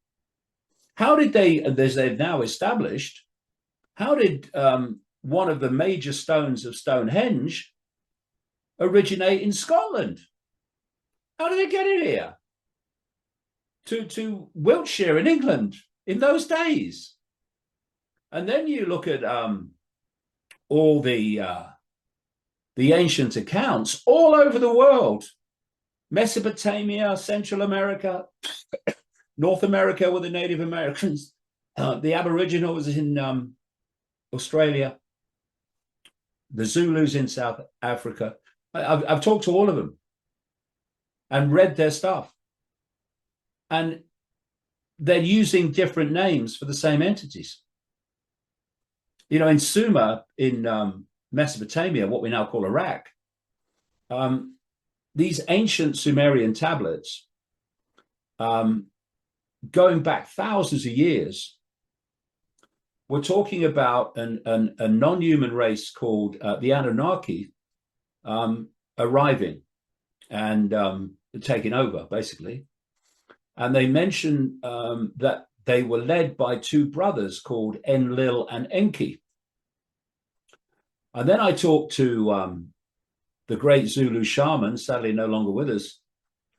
How did they, as they've now established, how did one of the major stones of Stonehenge originate in Scotland? How did they get it here? To Wiltshire in England in those days. And then you look at all the ancient accounts all over the world. Mesopotamia, Central America, North America with the Native Americans, the Aboriginals in Australia, the Zulus in South Africa. I've talked to all of them and read their stuff. And they're using different names for the same entities. You know, in Sumer, in Mesopotamia, what we now call Iraq, these ancient Sumerian tablets, going back thousands of years, we're talking about a non-human race called the Anunnaki arriving and taking over, basically. And they mention that they were led by two brothers called Enlil and Enki. And then I talked to the great Zulu shaman, sadly no longer with us,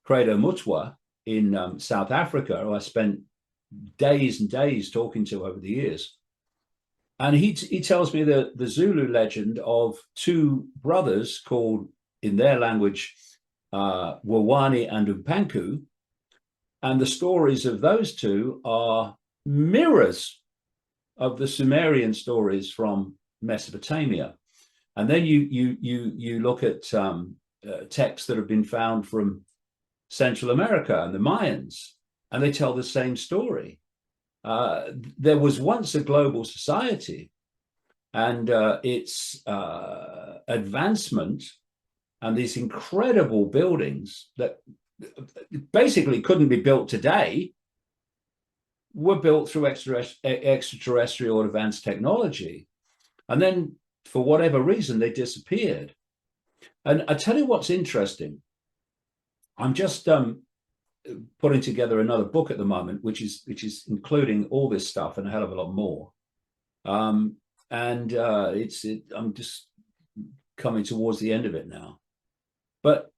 Credo Mutwa in South Africa, who I spent days and days talking to over the years. And he tells me the Zulu legend of two brothers called, in their language, Wawani and Umpanku. And the stories of those two are mirrors of the Sumerian stories from Mesopotamia. And then you look at texts that have been found from Central America and the Mayans, and they tell the same story. There was once a global society, and its advancement and these incredible buildings that basically couldn't be built today were built through extraterrestrial advanced technology. And then, for whatever reason, they disappeared. And I tell you what's interesting. I'm just putting together another book at the moment, which is including all this stuff and a hell of a lot more. I'm just coming towards the end of it now. But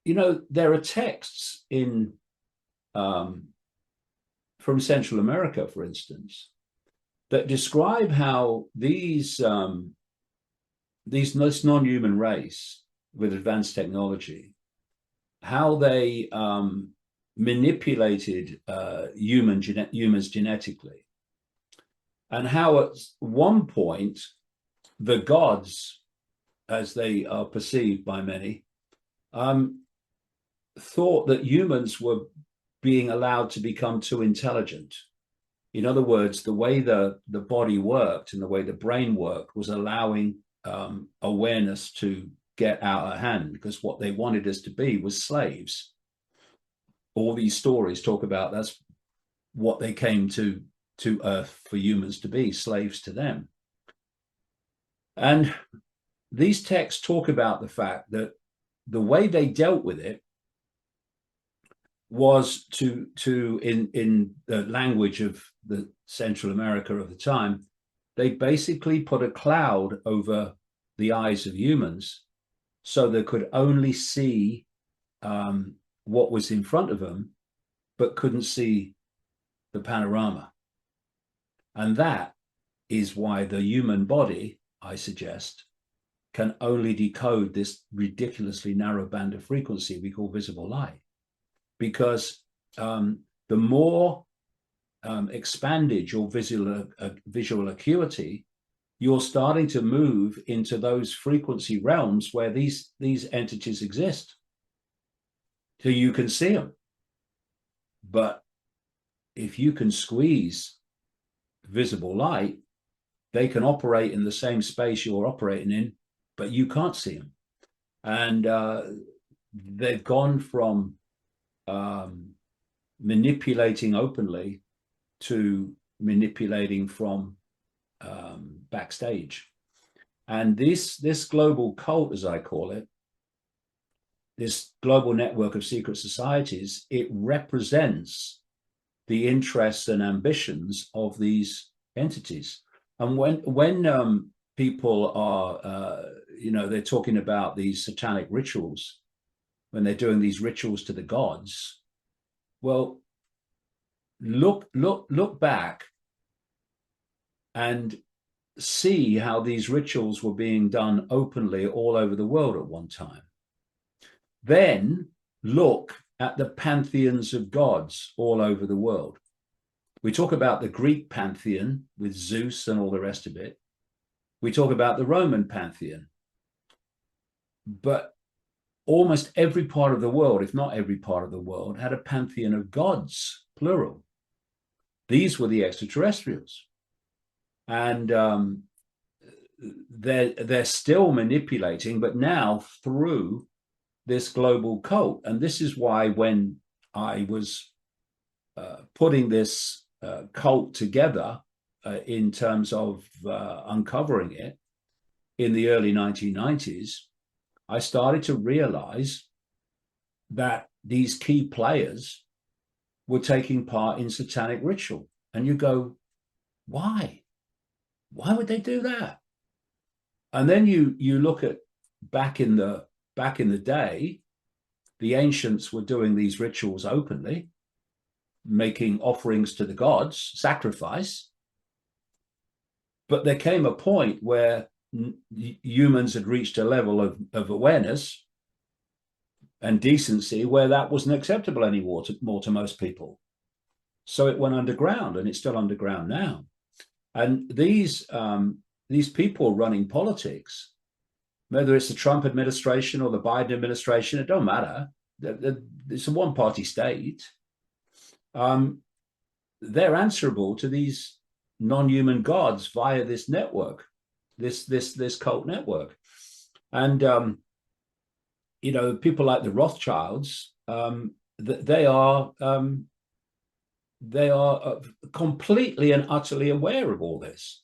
you know, there are texts in from Central America, for instance, that describe how this non-human race with advanced technology, how they manipulated humans genetically, and how at one point the gods, as they are perceived by many, thought that humans were being allowed to become too intelligent. In other words, the way the body worked and the way the brain worked was allowing awareness to get out of hand, because what they wanted us to be was slaves. All these stories talk about that's what they came to Earth for humans to be, slaves to them. And these texts talk about the fact that the way they dealt with it was to in the language of the Central America of the time, they basically put a cloud over the eyes of humans so they could only see what was in front of them, but couldn't see the panorama. And that is why the human body, I suggest, can only decode this ridiculously narrow band of frequency we call visible light. Because the more expanded your visual acuity, you're starting to move into those frequency realms where these entities exist. So you can see them. But if you can squeeze visible light, they can operate in the same space you're operating in, but you can't see them. And they've gone from manipulating openly to manipulating from backstage. And this global cult, as I call it, this global network of secret societies, it represents the interests and ambitions of these entities. And when people are, they're talking about these satanic rituals, when they're doing these rituals to the gods, well, look back and see how these rituals were being done openly all over the world at one time. Then look at the pantheons of gods all over the world. We talk about the Greek pantheon with Zeus and all the rest of it. We talk about the Roman pantheon. But almost every part of the world, if not every part of the world, had a pantheon of gods, plural. These were the extraterrestrials. And they're still manipulating, but now through this global cult. And this is why when I was putting this cult together in terms of uncovering it in the early 1990s, I started to realize that these key players were taking part in satanic ritual. And you go, why? Why would they do that? And then you look at back in the day, the ancients were doing these rituals openly, making offerings to the gods, sacrifice. But there came a point where humans had reached a level of awareness and decency where that wasn't acceptable anymore to most people. So it went underground, and it's still underground now. And these people running politics, whether it's the Trump administration or the Biden administration, it don't matter. It's a one-party state. They're answerable to these non-human gods via this network, this cult network. And people like the Rothschilds, they are completely and utterly aware of all this,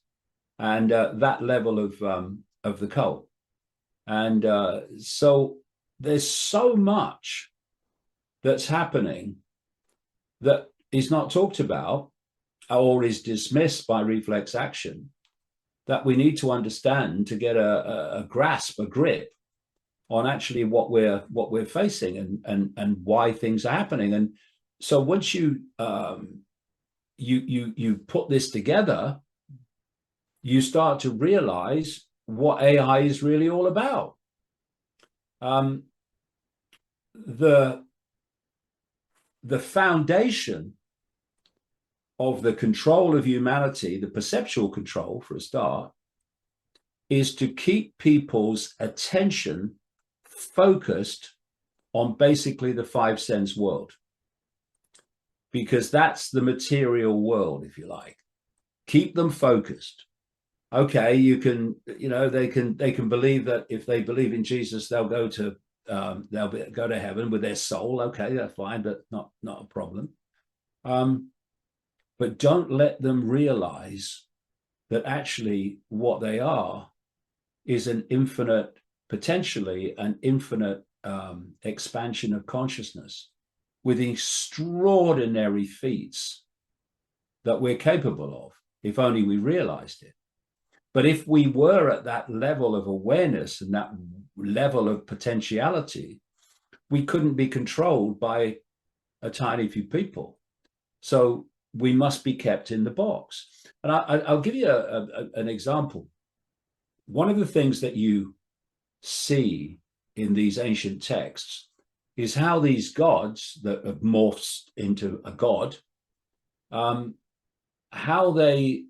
and that level of the cult. And so there's so much that's happening that is not talked about or is dismissed by reflex action, that we need to understand to get a grasp, a grip on actually what we're facing and why things are happening. And so once you put this together, you start to realize what AI is really all about. The foundation of the control of humanity, the perceptual control for a start, is to keep people's attention focused on basically the five sense world, because that's the material world, if you like. Keep them focused. Okay, you can, they can believe that if they believe in Jesus, they'll go to heaven with their soul. Okay, that's fine, but not a problem. But don't let them realize that actually what they are is potentially an infinite expansion of consciousness with extraordinary feats that we're capable of, if only we realized it. But if we were at that level of awareness and that level of potentiality, we couldn't be controlled by a tiny few people. So we must be kept in the box. And I'll give you an example. One of the things that you see in these ancient texts is how these gods that have morphed into a god, how they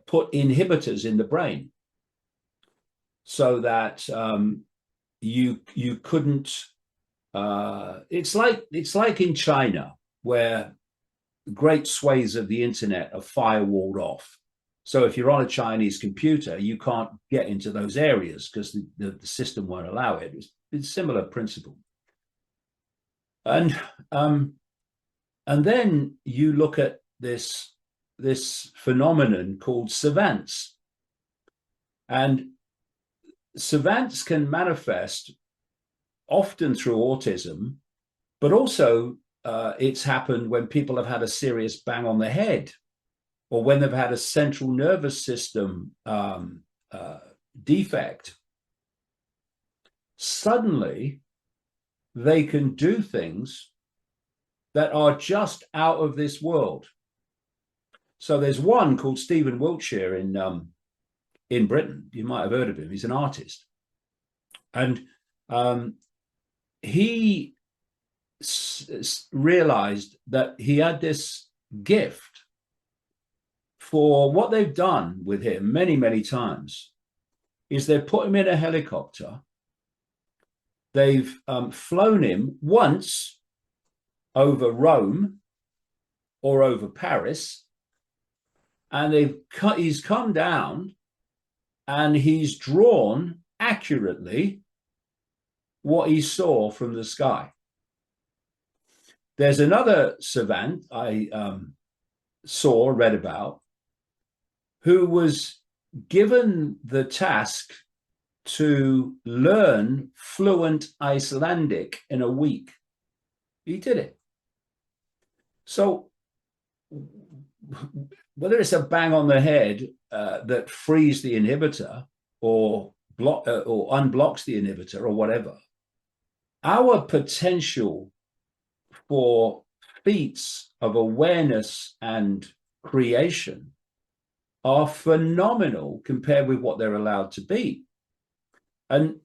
put inhibitors in the brain so that you couldn't. It's like in China, where great swathes of the internet are firewalled off. So if you're on a Chinese computer, you can't get into those areas because the system won't allow it. It's a similar principle. And then you look at this phenomenon called savants. And savants can manifest often through autism, but also it's happened when people have had a serious bang on the head, or when they've had a central nervous system defect. Suddenly, they can do things that are just out of this world. So there's one called Stephen Wiltshire in Britain. You might have heard of him. He's an artist. And he realized that he had this gift. For what they've done with him many, many times is they've put him in a helicopter. They've flown him once over Rome or over Paris, and he's come down and he's drawn accurately what he saw from the sky. There's another savant I read about, who was given the task to learn fluent Icelandic in a week. He did it. So whether it's a bang on the head that frees the inhibitor or unblocks the inhibitor or whatever, our potential for feats of awareness and creation are phenomenal compared with what they're allowed to be. And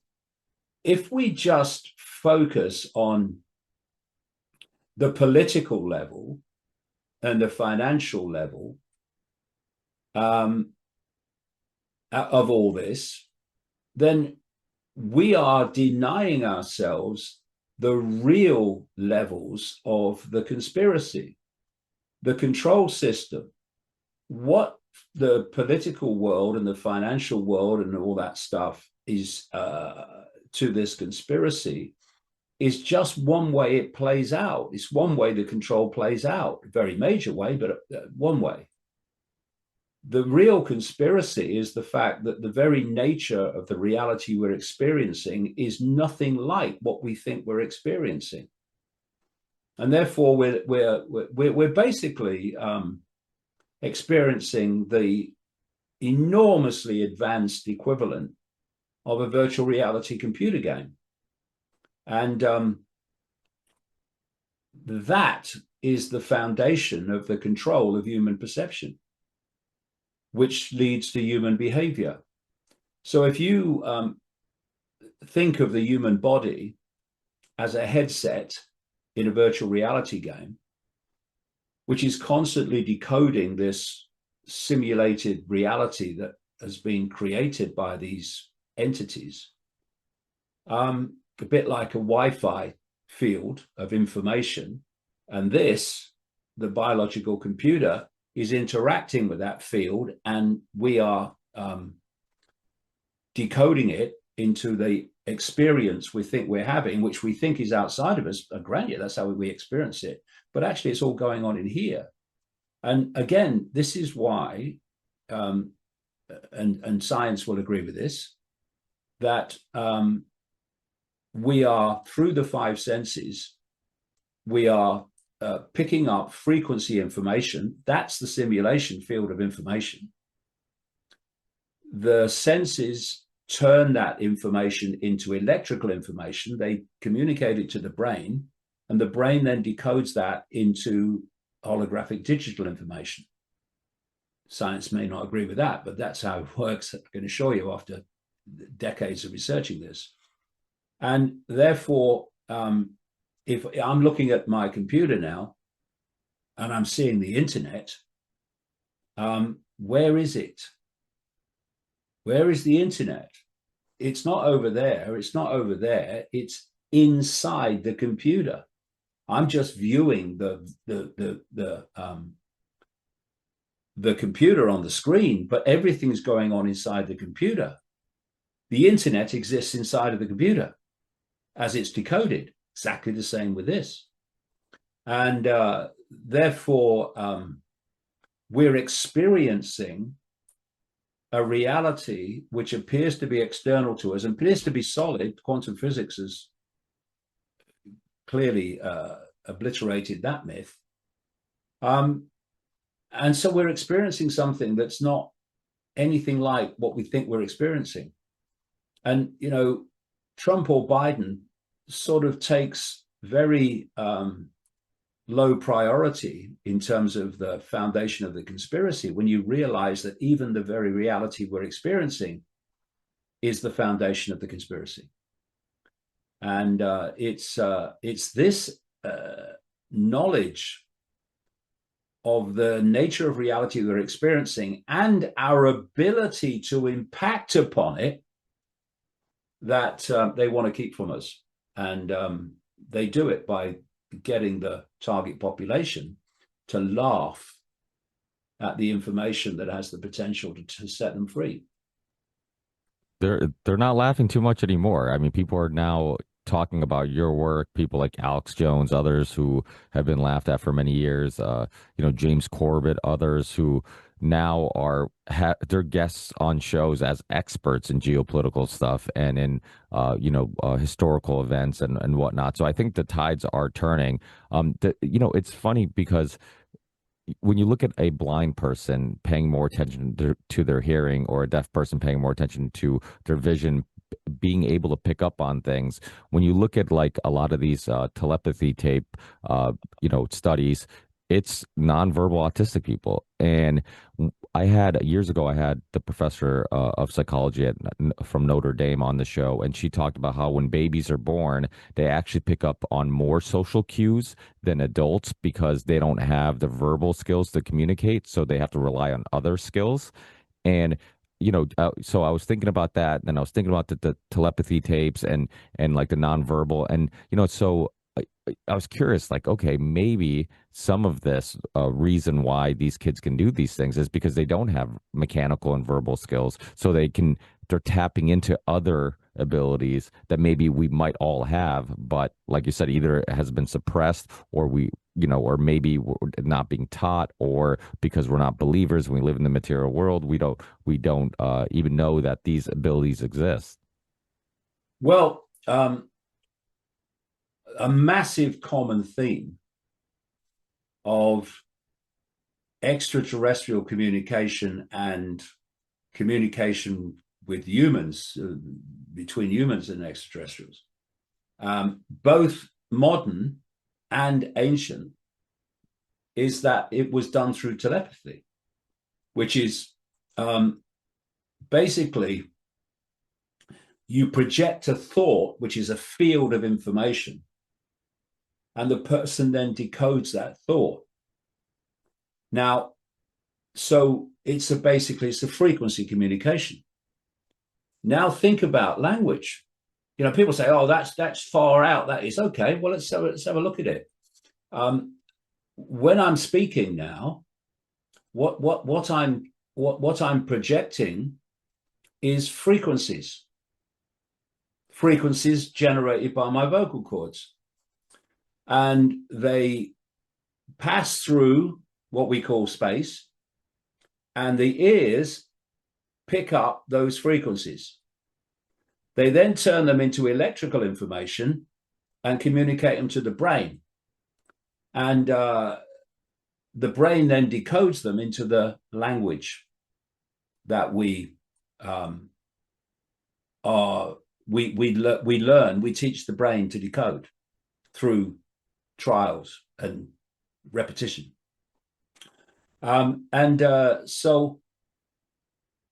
if we just focus on the political level and the financial level of all this, then we are denying ourselves the real levels of the conspiracy, the control system, what the political world and the financial world and all that stuff is to this conspiracy is just one way it plays out. It's one way the control plays out, a very major way, but one way. The real conspiracy is the fact that the very nature of the reality we're experiencing is nothing like what we think we're experiencing. And therefore, we're basically experiencing the enormously advanced equivalent of a virtual reality computer game. And that is the foundation of the control of human perception, which leads to human behavior. So if you think of the human body as a headset in a virtual reality game, which is constantly decoding this simulated reality that has been created by these entities, a bit like a Wi-Fi field of information, and this, the biological computer, is interacting with that field, and we are decoding it into the experience we think we're having, which we think is outside of us. Granted, that's how we experience it, but actually it's all going on in here. And again, this is why, and science will agree with this, that we are, through the five senses, we are picking up frequency information. That's the simulation field of information. The senses turn that information into electrical information. They communicate it to the brain, and the brain then decodes that into holographic digital information. Science may not agree with that, but that's how it works. I'm going to show you after decades of researching this. And therefore, if I'm looking at my computer now and I'm seeing the internet, where is it? Where is the internet? It's not over there. It's not over there. It's inside the computer. I'm just viewing the computer on the screen, but everything's going on inside the computer. The internet exists inside of the computer as it's decoded. Exactly the same with this. And therefore, we're experiencing a reality which appears to be external to us and appears to be solid. Quantum physics has clearly obliterated that myth. And so we're experiencing something that's not anything like what we think we're experiencing. And, you know, Trump or Biden sort of takes very low priority in terms of the foundation of the conspiracy when you realize that even the very reality we're experiencing is the foundation of the conspiracy. And it's this knowledge of the nature of reality we're experiencing and our ability to impact upon it that they want to keep from us. And they do it by getting the target population to laugh at the information that has the potential to set them free. They're not laughing too much anymore. I mean, people are now talking about your work, people like Alex Jones, others who have been laughed at for many years, James Corbett, others who now are they're guests on shows as experts in geopolitical stuff and in historical events and whatnot. So I think the tides are turning. It's funny because when you look at a blind person paying more attention to their hearing, or a deaf person paying more attention to their vision, being able to pick up on things, when you look at like a lot of these telepathy tape studies, it's nonverbal autistic people. And years ago, I had the professor of psychology from Notre Dame on the show, and she talked about how when babies are born, they actually pick up on more social cues than adults because they don't have the verbal skills to communicate, so they have to rely on other skills. And so I was thinking about that, and I was thinking about the telepathy tapes and like the nonverbal, and so I was curious, like, okay, maybe some of this reason why these kids can do these things is because they don't have mechanical and verbal skills, so they're tapping into other abilities that maybe we might all have, but like you said, either it has been suppressed, or or maybe we're not being taught, or because we're not believers and we live in the material world, we don't even know that these abilities exist. Well, a massive common theme of extraterrestrial communication and communication with humans, between humans and extraterrestrials, both modern and ancient, is that it was done through telepathy, which is basically you project a thought, which is a field of information, and the person then decodes that thought. Now, so it's basically a frequency communication. Now think about language. People say, "Oh, that's far out." That is okay. Well, let's have a look at it. When I'm speaking now, what I'm projecting is frequencies generated by my vocal cords. And they pass through what we call space, and the ears pick up those frequencies. They then turn them into electrical information and communicate them to the brain. And the brain then decodes them into the language that we learn. We teach the brain to decode through trials and repetition. So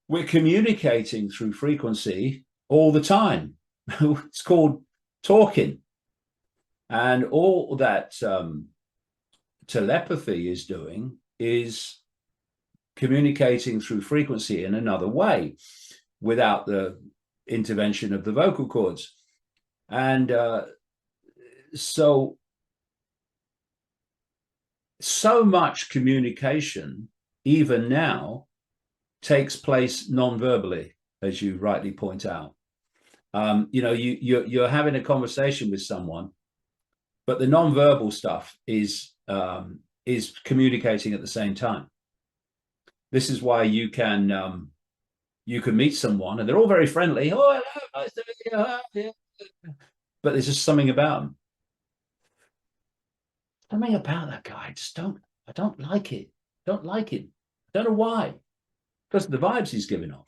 we're communicating through frequency all the time. It's called talking. And all that telepathy is doing is communicating through frequency in another way without the intervention of the vocal cords. And so much communication, even now, takes place non-verbally, as you rightly point out. You're having a conversation with someone, but the non-verbal stuff is communicating at the same time. This is why you can meet someone and they're all very friendly. Oh, hello, nice to meet you. But there's just something about them. Something about that guy. I don't like it. Don't like it. Don't know why. Because of the vibes he's giving off.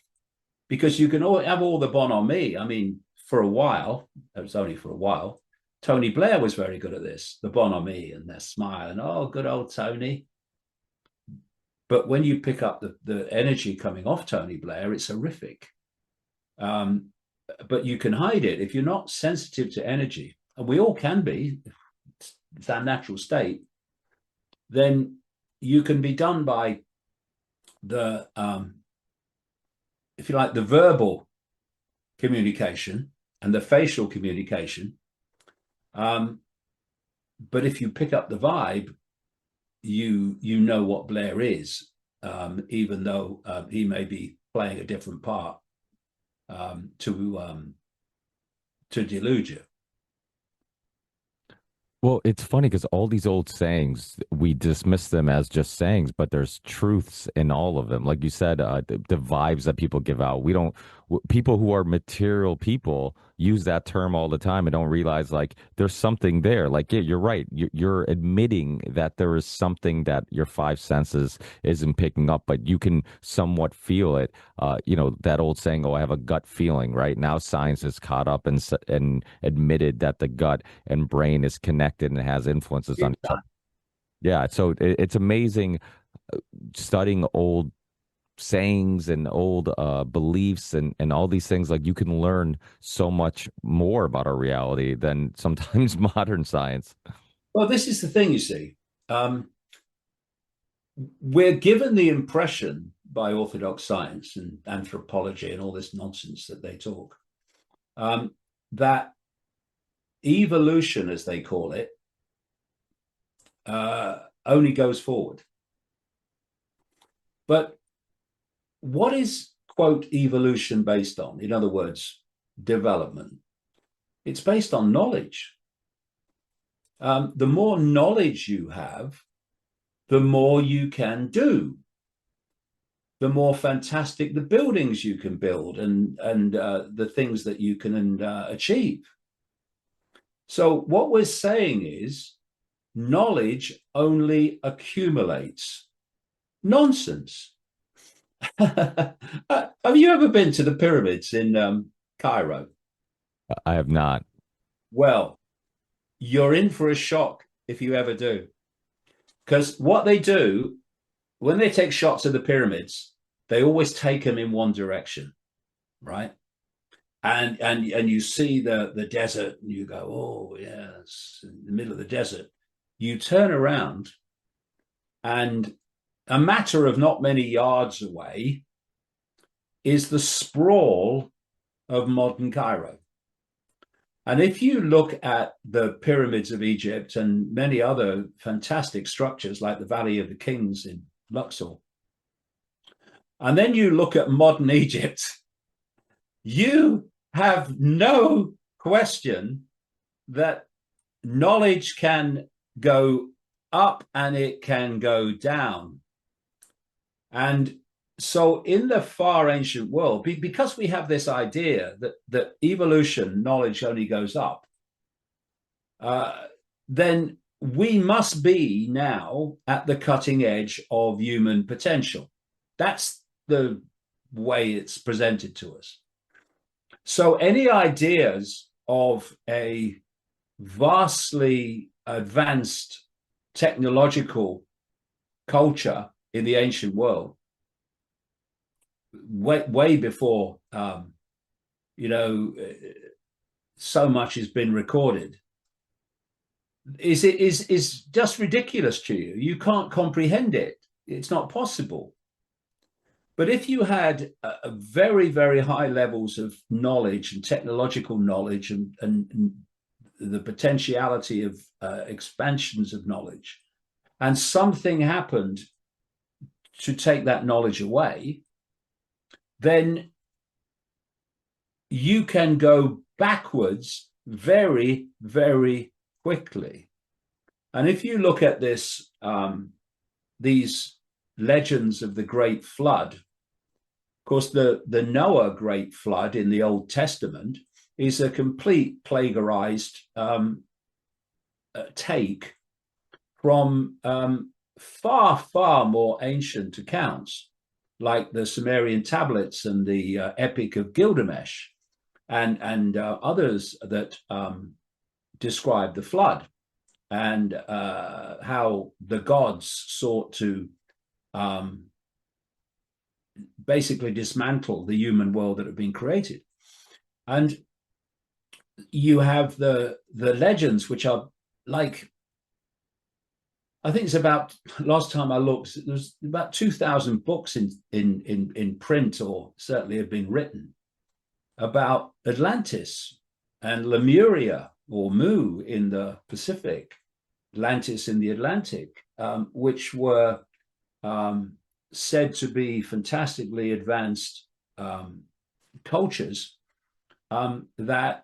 Because you can have all the bonhomie. I mean, for a while, it was only for a while, Tony Blair was very good at this, the bonhomie and their smile and, oh, good old Tony. But when you pick up the energy coming off Tony Blair, it's horrific. But you can hide it if you're not sensitive to energy, and we all can be, it's our natural state, then you can be done by the, if you like, the verbal communication and the facial communication. But if you pick up the vibe, you know what Blair is, even though he may be playing a different part to delude you. Well, it's funny because all these old sayings, we dismiss them as just sayings, but there's truths in all of them. Like you said, the vibes that people give out. We don't, people who are material people use that term all the time and don't realize like there's something there. Like, yeah, you're right. You're admitting that there is something that your five senses isn't picking up, but you can somewhat feel it. That old saying, "Oh, I have a gut feeling." Right now, science has caught up and admitted that the gut and brain is connected and has influences on each other. Yeah, so it's amazing studying old sayings and old beliefs and all these things. Like you can learn so much more about our reality than sometimes modern science. Well, this is the thing, you see. We're given the impression by orthodox science and anthropology and all this nonsense that they talk, that evolution, as they call it, only goes forward. But what is, quote, evolution based on? In other words, development. It's based on knowledge. The more knowledge you have, the more you can do. The more fantastic the buildings you can build and the things that you can achieve. So what we're saying is knowledge only accumulates. Nonsense. Have you ever been to the pyramids in Cairo? I have not. Well, you're in for a shock if you ever do. Because what they do, when they take shots of the pyramids, they always take them in one direction, right? And you see the desert and you go, oh, yeah, it's in the middle of the desert. You turn around and a matter of not many yards away is the sprawl of modern Cairo. And if you look at the pyramids of Egypt and many other fantastic structures like the Valley of the Kings in Luxor, and then you look at modern Egypt, you have no question that knowledge can go up and it can go down. And so in the far ancient world, because we have this idea that evolution, knowledge only goes up, then we must be now at the cutting edge of human potential. That's the way it's presented to us. So any ideas of a vastly advanced technological culture in the ancient world, way before so much has been recorded, is just ridiculous to you. You can't comprehend it. It's not possible. But if you had a very, very high levels of knowledge and technological knowledge and the potentiality of expansions of knowledge, and something happened to take that knowledge away, then you can go backwards very, very quickly. And if you look at this, these legends of the Great Flood, of course, the Noah Great Flood in the Old Testament is a complete plagiarized take from far, far more ancient accounts, like the Sumerian tablets and the Epic of Gilgamesh, and others that describe the flood and how the gods sought to basically dismantle the human world that had been created. And you have the legends, which are like, I think it's about, last time I looked, there's about 2,000 books in print, or certainly have been written, about Atlantis and Lemuria, or Mu in the Pacific, Atlantis in the Atlantic, which were said to be fantastically advanced cultures that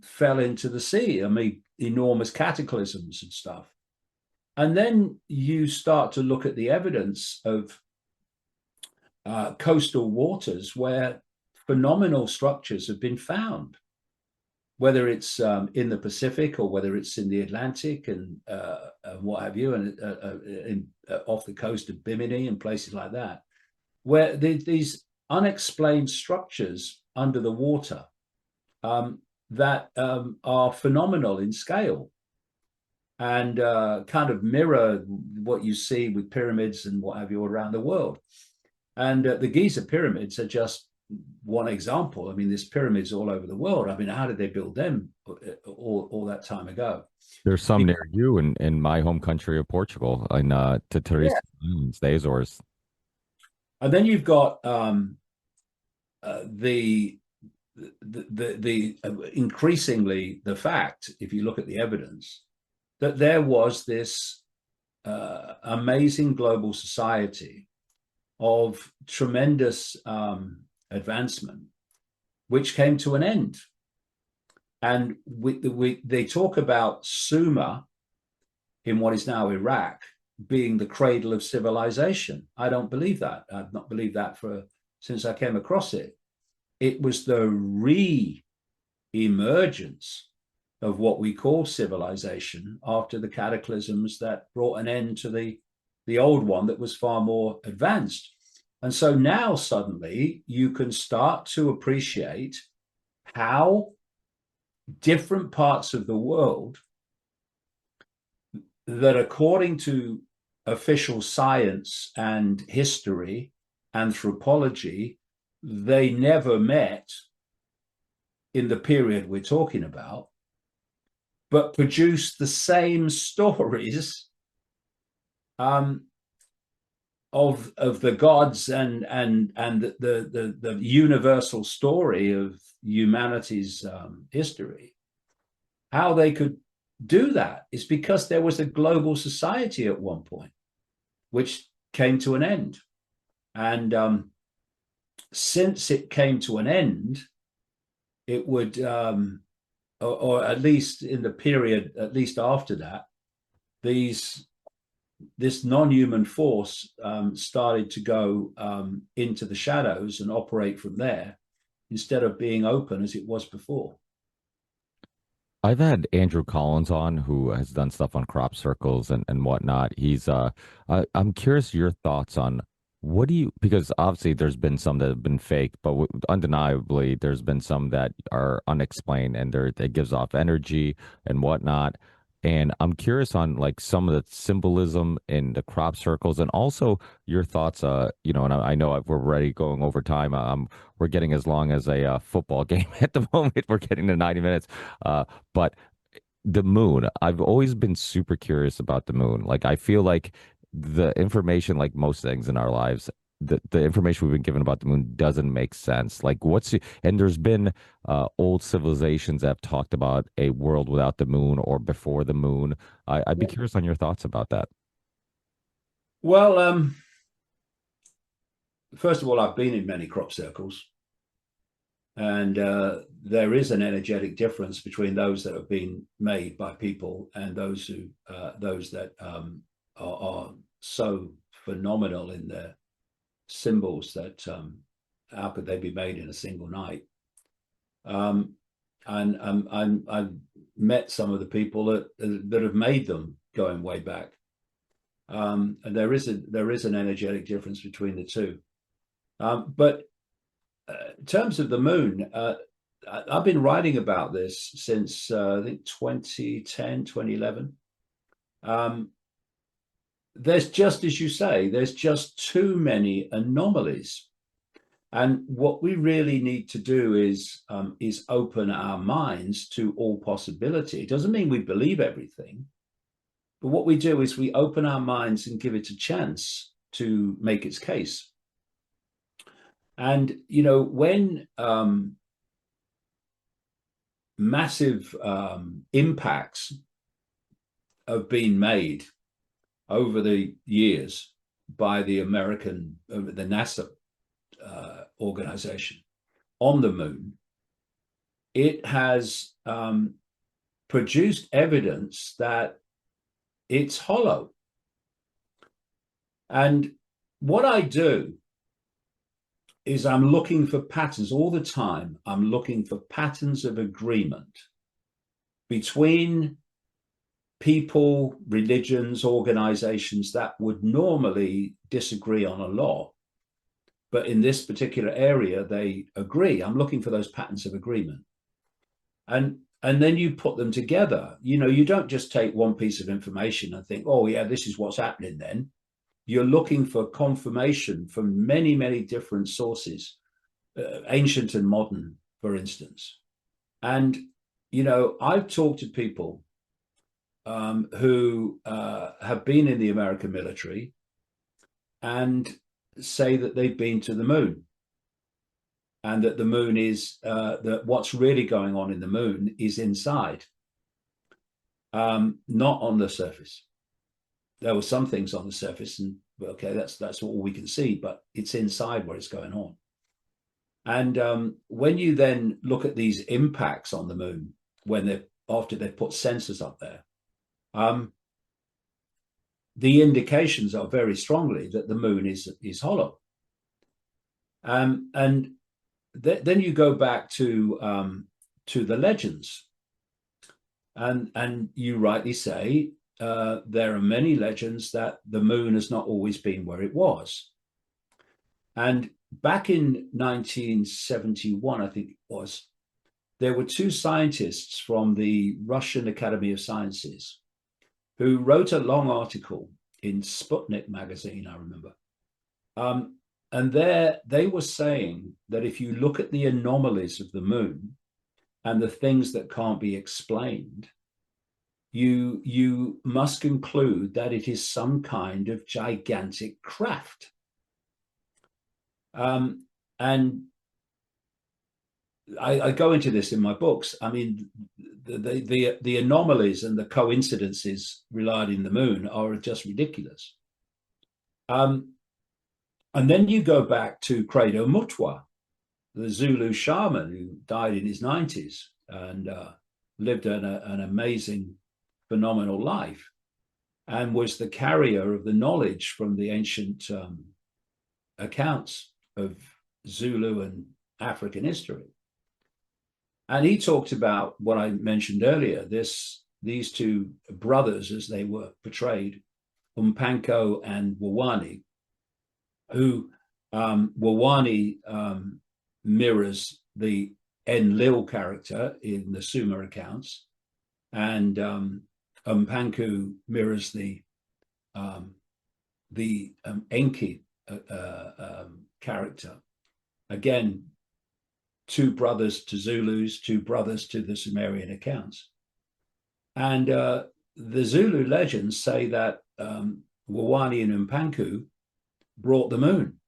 fell into the sea. I mean, enormous cataclysms and stuff. And then you start to look at the evidence of coastal waters where phenomenal structures have been found, whether it's in the Pacific or whether it's in the Atlantic and what have you, and off the coast of Bimini and places like that, where these unexplained structures under the water that are phenomenal in scale and kind of mirror what you see with pyramids and what have you around the world. And the Giza pyramids are just one example. I mean, there's pyramids all over the world. I mean, how did they build them all that time ago? There's some near you in my home country of Portugal, in TRE Islands, the Azores. And then you've got the increasingly the fact, if you look at the evidence, that there was this amazing global society of tremendous advancement, which came to an end. And they talk about Sumer in what is now Iraq being the cradle of civilization. I don't believe that. I've not believed that since I came across it. It was the re-emergence of what we call civilization after the cataclysms that brought an end to the old one that was far more advanced. And so now suddenly you can start to appreciate how different parts of the world that, according to official science and history, anthropology, they never met in the period we're talking about, but produced the same stories of the gods and the universal story of humanity's history. How they could do that is because there was a global society at one point, which came to an end. And since it came to an end, it would, or at least in the period, at least after that, this non-human force started to go into the shadows and operate from there instead of being open as it was before. I've had Andrew Collins on, who has done stuff on crop circles and whatnot. I'm curious your thoughts on because obviously there's been some that have been fake, but undeniably there's been some that are unexplained and it gives off energy and whatnot. And I'm curious on like some of the symbolism in the crop circles, and also your thoughts. And I know we're already going over time. We're getting as long as a football game at the moment. We're getting to 90 minutes. But the moon. I've always been super curious about the moon. Like I feel like the information, like most things in our lives, the information we've been given about the moon doesn't make sense. Like and there's been old civilizations that have talked about a world without the moon or before the moon. I'd be Yeah. curious on your thoughts about that. Well, first of all, I've been in many crop circles, and there is an energetic difference between those that have been made by people and those that are so phenomenal in their symbols that how could they be made in a single night? Um, and I've met some of the people that have made them going way back, and there is an energetic difference between the two. But in terms of the moon, I've been writing about this since I think 2010, 2011. There's just, as you say, there's just too many anomalies. And what we really need to do is open our minds to all possibility. It doesn't mean we believe everything, but what we do is we open our minds and give it a chance to make its case. And when massive impacts have been made over the years by the NASA organization on the moon, it has produced evidence that it's hollow. And what I do is I'm looking for patterns all the time. I'm looking for patterns of agreement between people, religions, organizations that would normally disagree on a law. But in this particular area, they agree. I'm looking for those patterns of agreement. And then you put them together. You don't just take one piece of information and think, oh, yeah, this is what's happening then. You're looking for confirmation from many, many different sources, ancient and modern, for instance. And, I've talked to people who have been in the American military and say that they've been to the moon, and that the moon is that what's really going on in the moon is inside, not on the surface. There were some things on the surface, and okay, that's all we can see, but it's inside where it's going on. And when you then look at these impacts on the moon, after they've put sensors up there, the indications are very strongly that the moon is hollow. And then you go back to the legends, and you rightly say there are many legends that the moon has not always been where it was. And back in 1971, I think it was, there were two scientists from the Russian Academy of Sciences who wrote a long article in Sputnik magazine, I remember. And there they were saying that if you look at the anomalies of the moon and the things that can't be explained, you must conclude that it is some kind of gigantic craft. And I go into this in my books. I mean, the anomalies and the coincidences regarding the moon are just ridiculous. And then you go back to Credo Mutwa, the Zulu shaman who died in his 90s and lived an amazing, phenomenal life, and was the carrier of the knowledge from the ancient accounts of Zulu and African history. And he talked about what I mentioned earlier, these two brothers, as they were portrayed, Umpanko and Wawani, who Wawani mirrors the Enlil character in the Sumer accounts, and Umpanku mirrors the Enki character. Again, two brothers to Zulus, two brothers to the Sumerian accounts. And the Zulu legends say that Wawani and Umpanku brought the moon.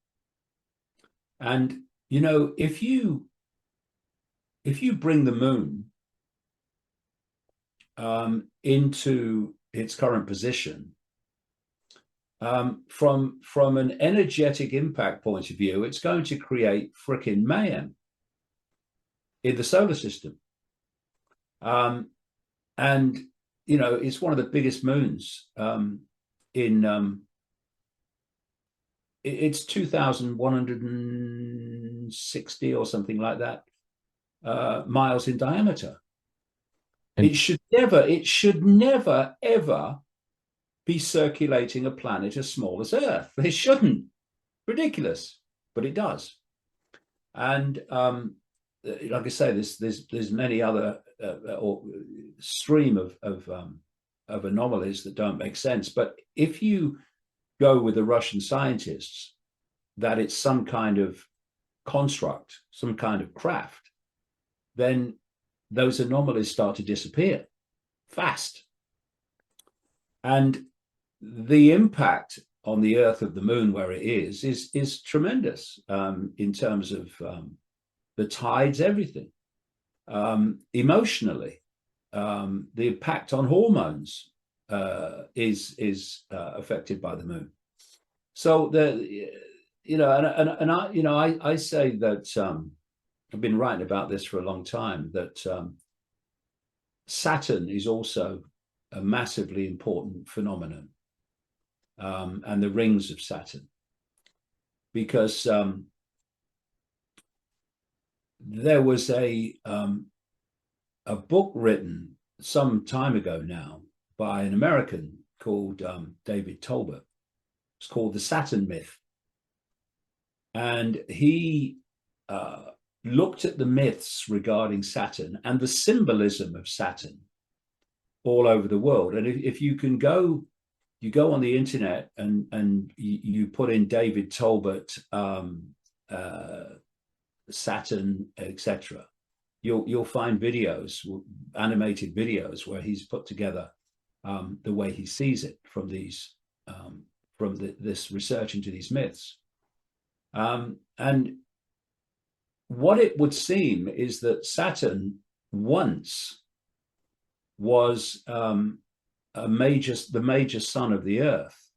And you know, if you bring the moon into its current position, from an energetic impact point of view, it's going to create frickin' mayhem in the solar system. And you know, it's one of the biggest moons in it's 2,160 or something like that miles in diameter. And it should never ever be circulating a planet as small as Earth. It shouldn't. Ridiculous, but it does. And like I say, there's many other or stream of anomalies that don't make sense. But if you go with the Russian scientists that it's some kind of construct, some kind of craft, then those anomalies start to disappear fast. And the impact on the Earth of the moon where it is tremendous in terms of the tides, everything. Emotionally, the impact on hormones is affected by the moon. So I say that I've been writing about this for a long time, that Saturn is also a massively important phenomenon, and the rings of Saturn, because there was a book written some time ago now by an American called David Tolbert. It's called The Saturn Myth. And he looked at the myths regarding Saturn and the symbolism of Saturn all over the world. And if you can go, you go on the internet and you put in David Tolbert, Saturn, etc., you'll find videos, animated videos, where he's put together the way he sees it from these this research into these myths. And what it would seem is that Saturn once was the major sun of the Earth,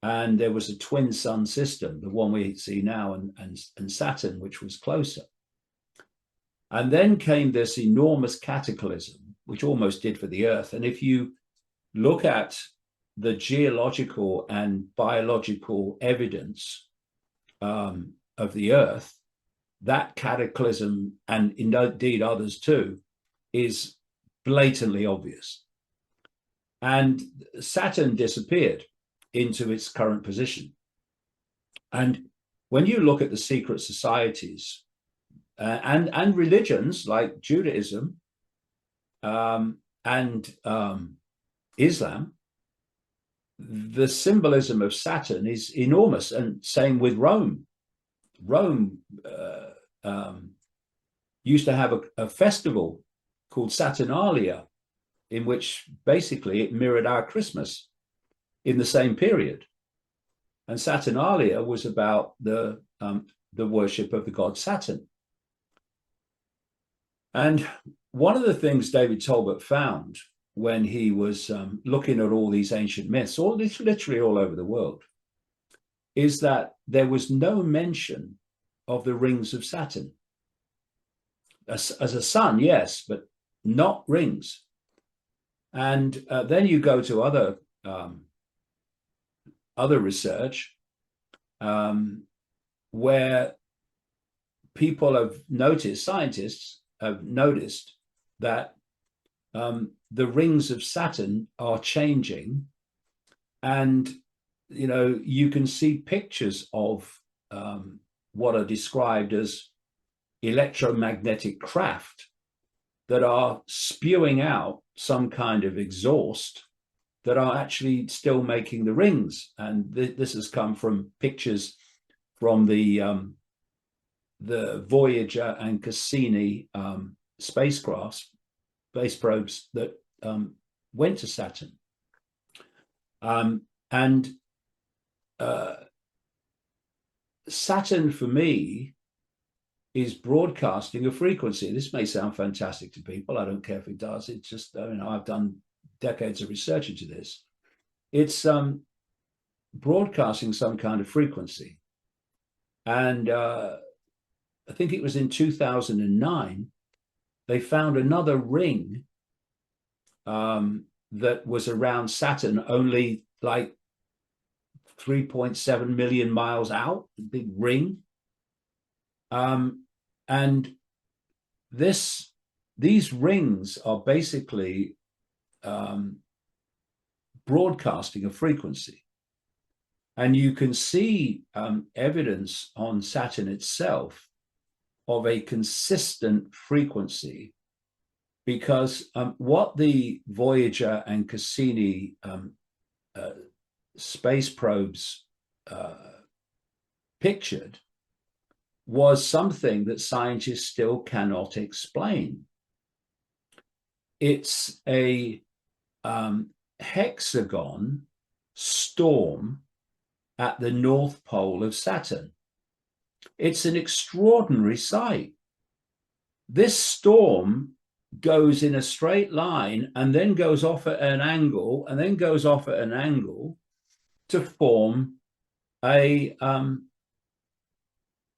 and there was a twin sun system, the one we see now, and Saturn, which was closer. And then came this enormous cataclysm, which almost did for the Earth. And if you look at the geological and biological evidence of the Earth, that cataclysm, and indeed others too, is blatantly obvious. And Saturn disappeared into its current position. And when you look at the secret societies and religions like Judaism and Islam, the symbolism of Saturn is enormous. And same with Rome. Rome used to have a festival called Saturnalia, in which basically it mirrored our Christmas in the same period. And Saturnalia was about the worship of the god Saturn. And one of the things David Tolbert found when he was looking at all these ancient myths, literally all over the world, is that there was no mention of the rings of Saturn. As a sun, yes, but not rings. And then you go to other research where people have noticed, scientists have noticed, that the rings of Saturn are changing, and you can see pictures of what are described as electromagnetic craft that are spewing out some kind of exhaust that are actually still making the rings. And this has come from pictures from the Voyager and Cassini spacecrafts, space probes that went to Saturn. And Saturn, for me, is broadcasting a frequency. This may sound fantastic to people. I don't care if it does. It's just, I've done decades of research into this. It's broadcasting some kind of frequency. And I think it was in 2009, they found another ring that was around Saturn, only like 3.7 million miles out, a big ring. And these rings are basically broadcasting a frequency. And you can see evidence on Saturn itself of a consistent frequency, because what the Voyager and Cassini space probes pictured was something that scientists still cannot explain. It's a hexagon storm at the North Pole of Saturn. It's an extraordinary sight. This storm goes in a straight line and then goes off at an angle and then goes off at an angle to form a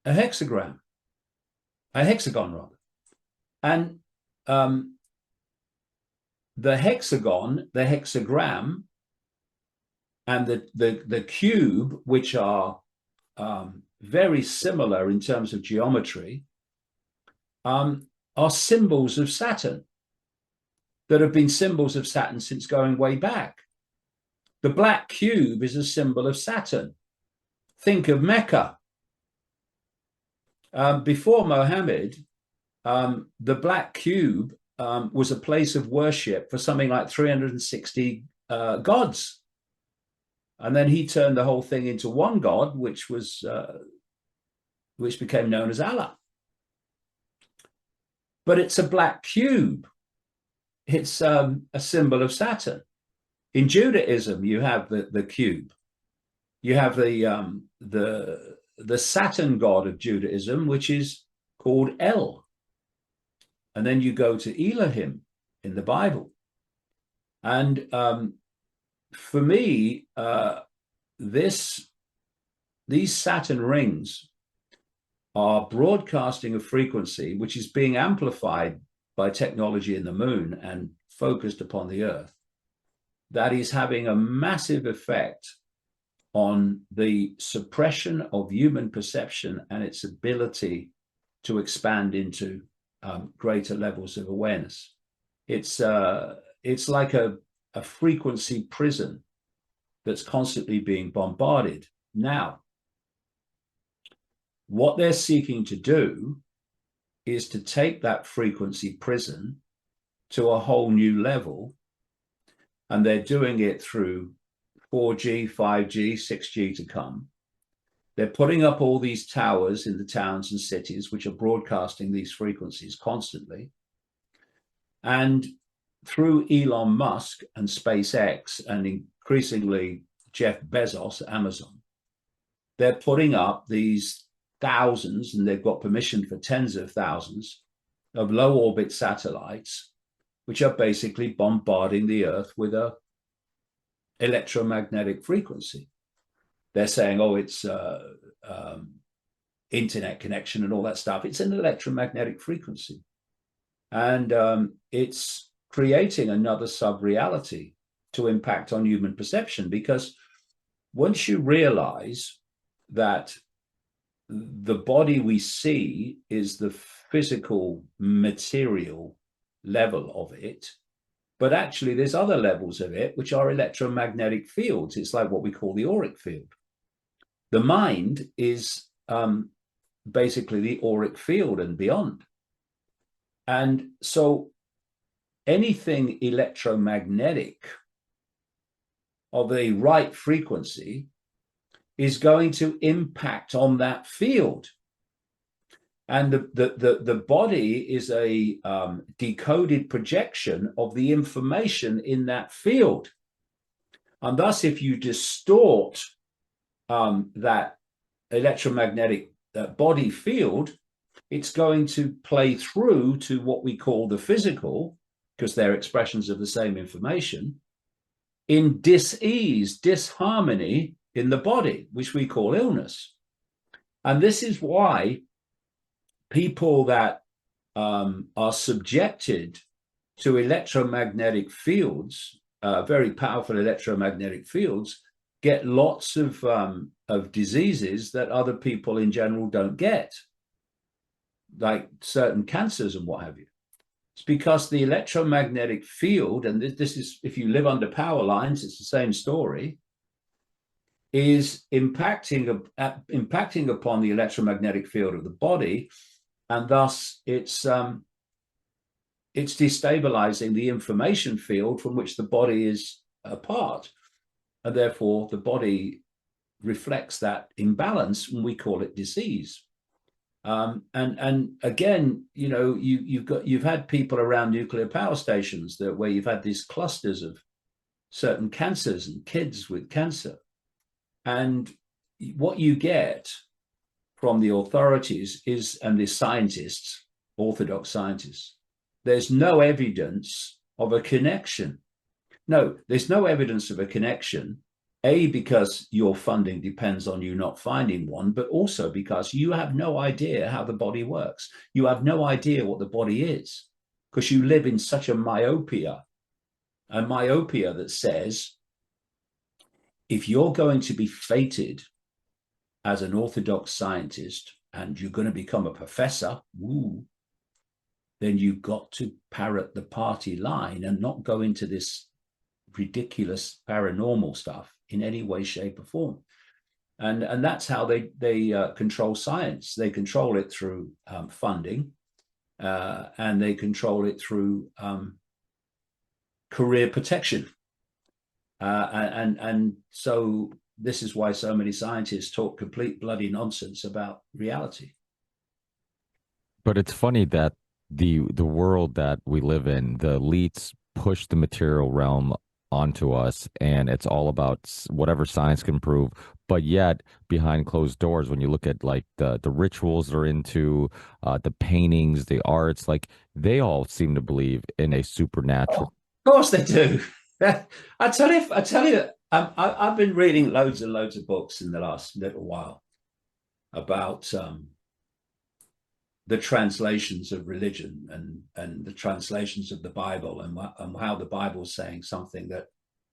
hexagon rather. And the hexagon, the hexagram, and the cube, which are very similar in terms of geometry, are symbols of Saturn that have been symbols of Saturn since going way back. The black cube is a symbol of Saturn. Think of Mecca. Before Mohammed, the black cube was a place of worship for something like 360 gods. And then he turned the whole thing into one god, which became known as Allah. But it's a black cube. It's a symbol of Saturn. In Judaism, you have the cube. You have the Saturn god of Judaism, which is called El. And then you go to Elohim in the Bible. And for me, these Saturn rings are broadcasting a frequency which is being amplified by technology in the moon and focused upon the Earth, that is having a massive effect on the suppression of human perception and its ability to expand into greater levels of awareness. It's like a frequency prison that's constantly being bombarded. Now, what they're seeking to do is to take that frequency prison to a whole new level, and they're doing it through 4G, 5G, 6G to come. They're putting up all these towers in the towns and cities which are broadcasting these frequencies constantly. And through Elon Musk and SpaceX and increasingly Jeff Bezos, Amazon, they're putting up these thousands, and they've got permission for tens of thousands of low orbit satellites, which are basically bombarding the Earth with a electromagnetic frequency. They're saying, oh, it's internet connection and all that stuff. It's an electromagnetic frequency. And it's creating another sub-reality to impact on human perception, because once you realize that the body we see is the physical material level of it, but actually there's other levels of it which are electromagnetic fields. It's like what we call the auric field. The mind is basically the auric field and beyond. And so anything electromagnetic of the right frequency is going to impact on that field. And the body is a decoded projection of the information in that field. And thus, if you distort that electromagnetic body field, it's going to play through to what we call the physical, because they're expressions of the same information, in dis-ease, disharmony in the body, which we call illness. And this is why people that are subjected to electromagnetic fields, very powerful electromagnetic fields, get lots of diseases that other people in general don't get, like certain cancers and what have you. It's because the electromagnetic field, and this is, if you live under power lines, it's the same story, is impacting upon the electromagnetic field of the body, and thus it's destabilizing the information field from which the body is a part, and therefore the body reflects that imbalance, and we call it disease. And again, you know, you've had people around nuclear power stations where you've had these clusters of certain cancers and kids with cancer, and what you get from the authorities and the scientists, orthodox scientists, there's no evidence of a connection. No, there's no evidence of a connection. A, because your funding depends on you not finding one, but also because you have no idea how the body works. You have no idea what the body is, because you live in such a myopia that says, if you're going to be fated as an orthodox scientist and you're going to become a professor, then you've got to parrot the party line and not go into this ridiculous paranormal stuff in any way, shape, or form. And that's how they control science. They control it through funding, and they control it through career protection. And so this is why so many scientists talk complete bloody nonsense about reality. But it's funny that the world that we live in, the elites push the material realm onto us, and it's all about whatever science can prove. But yet, behind closed doors, when you look at like the rituals they're into, the paintings, the arts, like they all seem to believe in a supernatural. Oh, of course they do. I tell you, I've been reading loads and loads of books in the last little while about the translations of religion and the translations of the Bible, and how the Bible is saying something that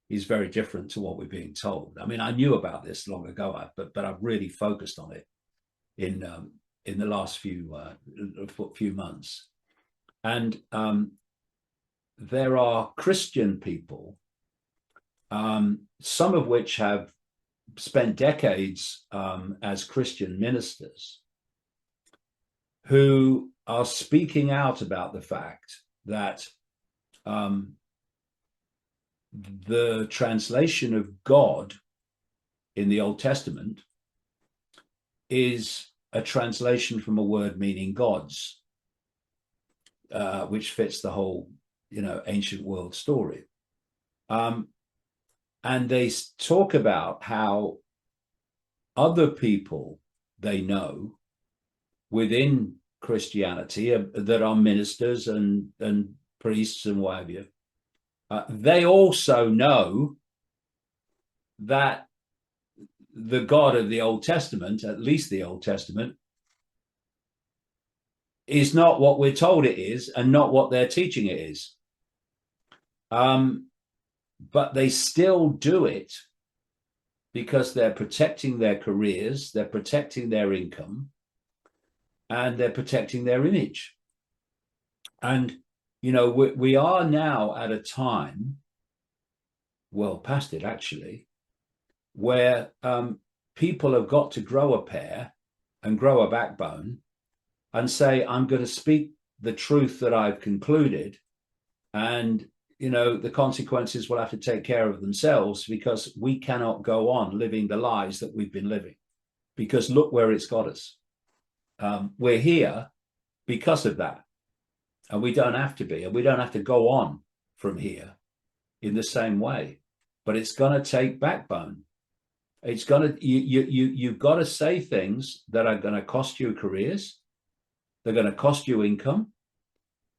is very different to what we're being told. I mean, I knew about this long ago, but I've really focused on it in the last few months. And there are Christian people, some of which have spent decades as Christian ministers, who are speaking out about the fact that the translation of God in the Old Testament is a translation from a word meaning gods, which fits the whole, ancient world story. And they talk about how other people they know within Christianity that are ministers and priests and what have you, they also know that the God of the Old Testament, at least the Old Testament, is not what we're told it is and not what they're teaching it is. But they still do it because they're protecting their careers, they're protecting their income, and they're protecting their image. And, we are now at a time, well past it actually, where people have got to grow a pair and grow a backbone and say, I'm going to speak the truth that I've concluded, and the consequences will have to take care of themselves, because we cannot go on living the lies that we've been living, because look where it's got us. we're here because of that, and we don't have to be, and we don't have to go on from here in the same way. But it's going to take backbone. It's going to you've got to say things that are going to cost you careers, they're going to cost you income,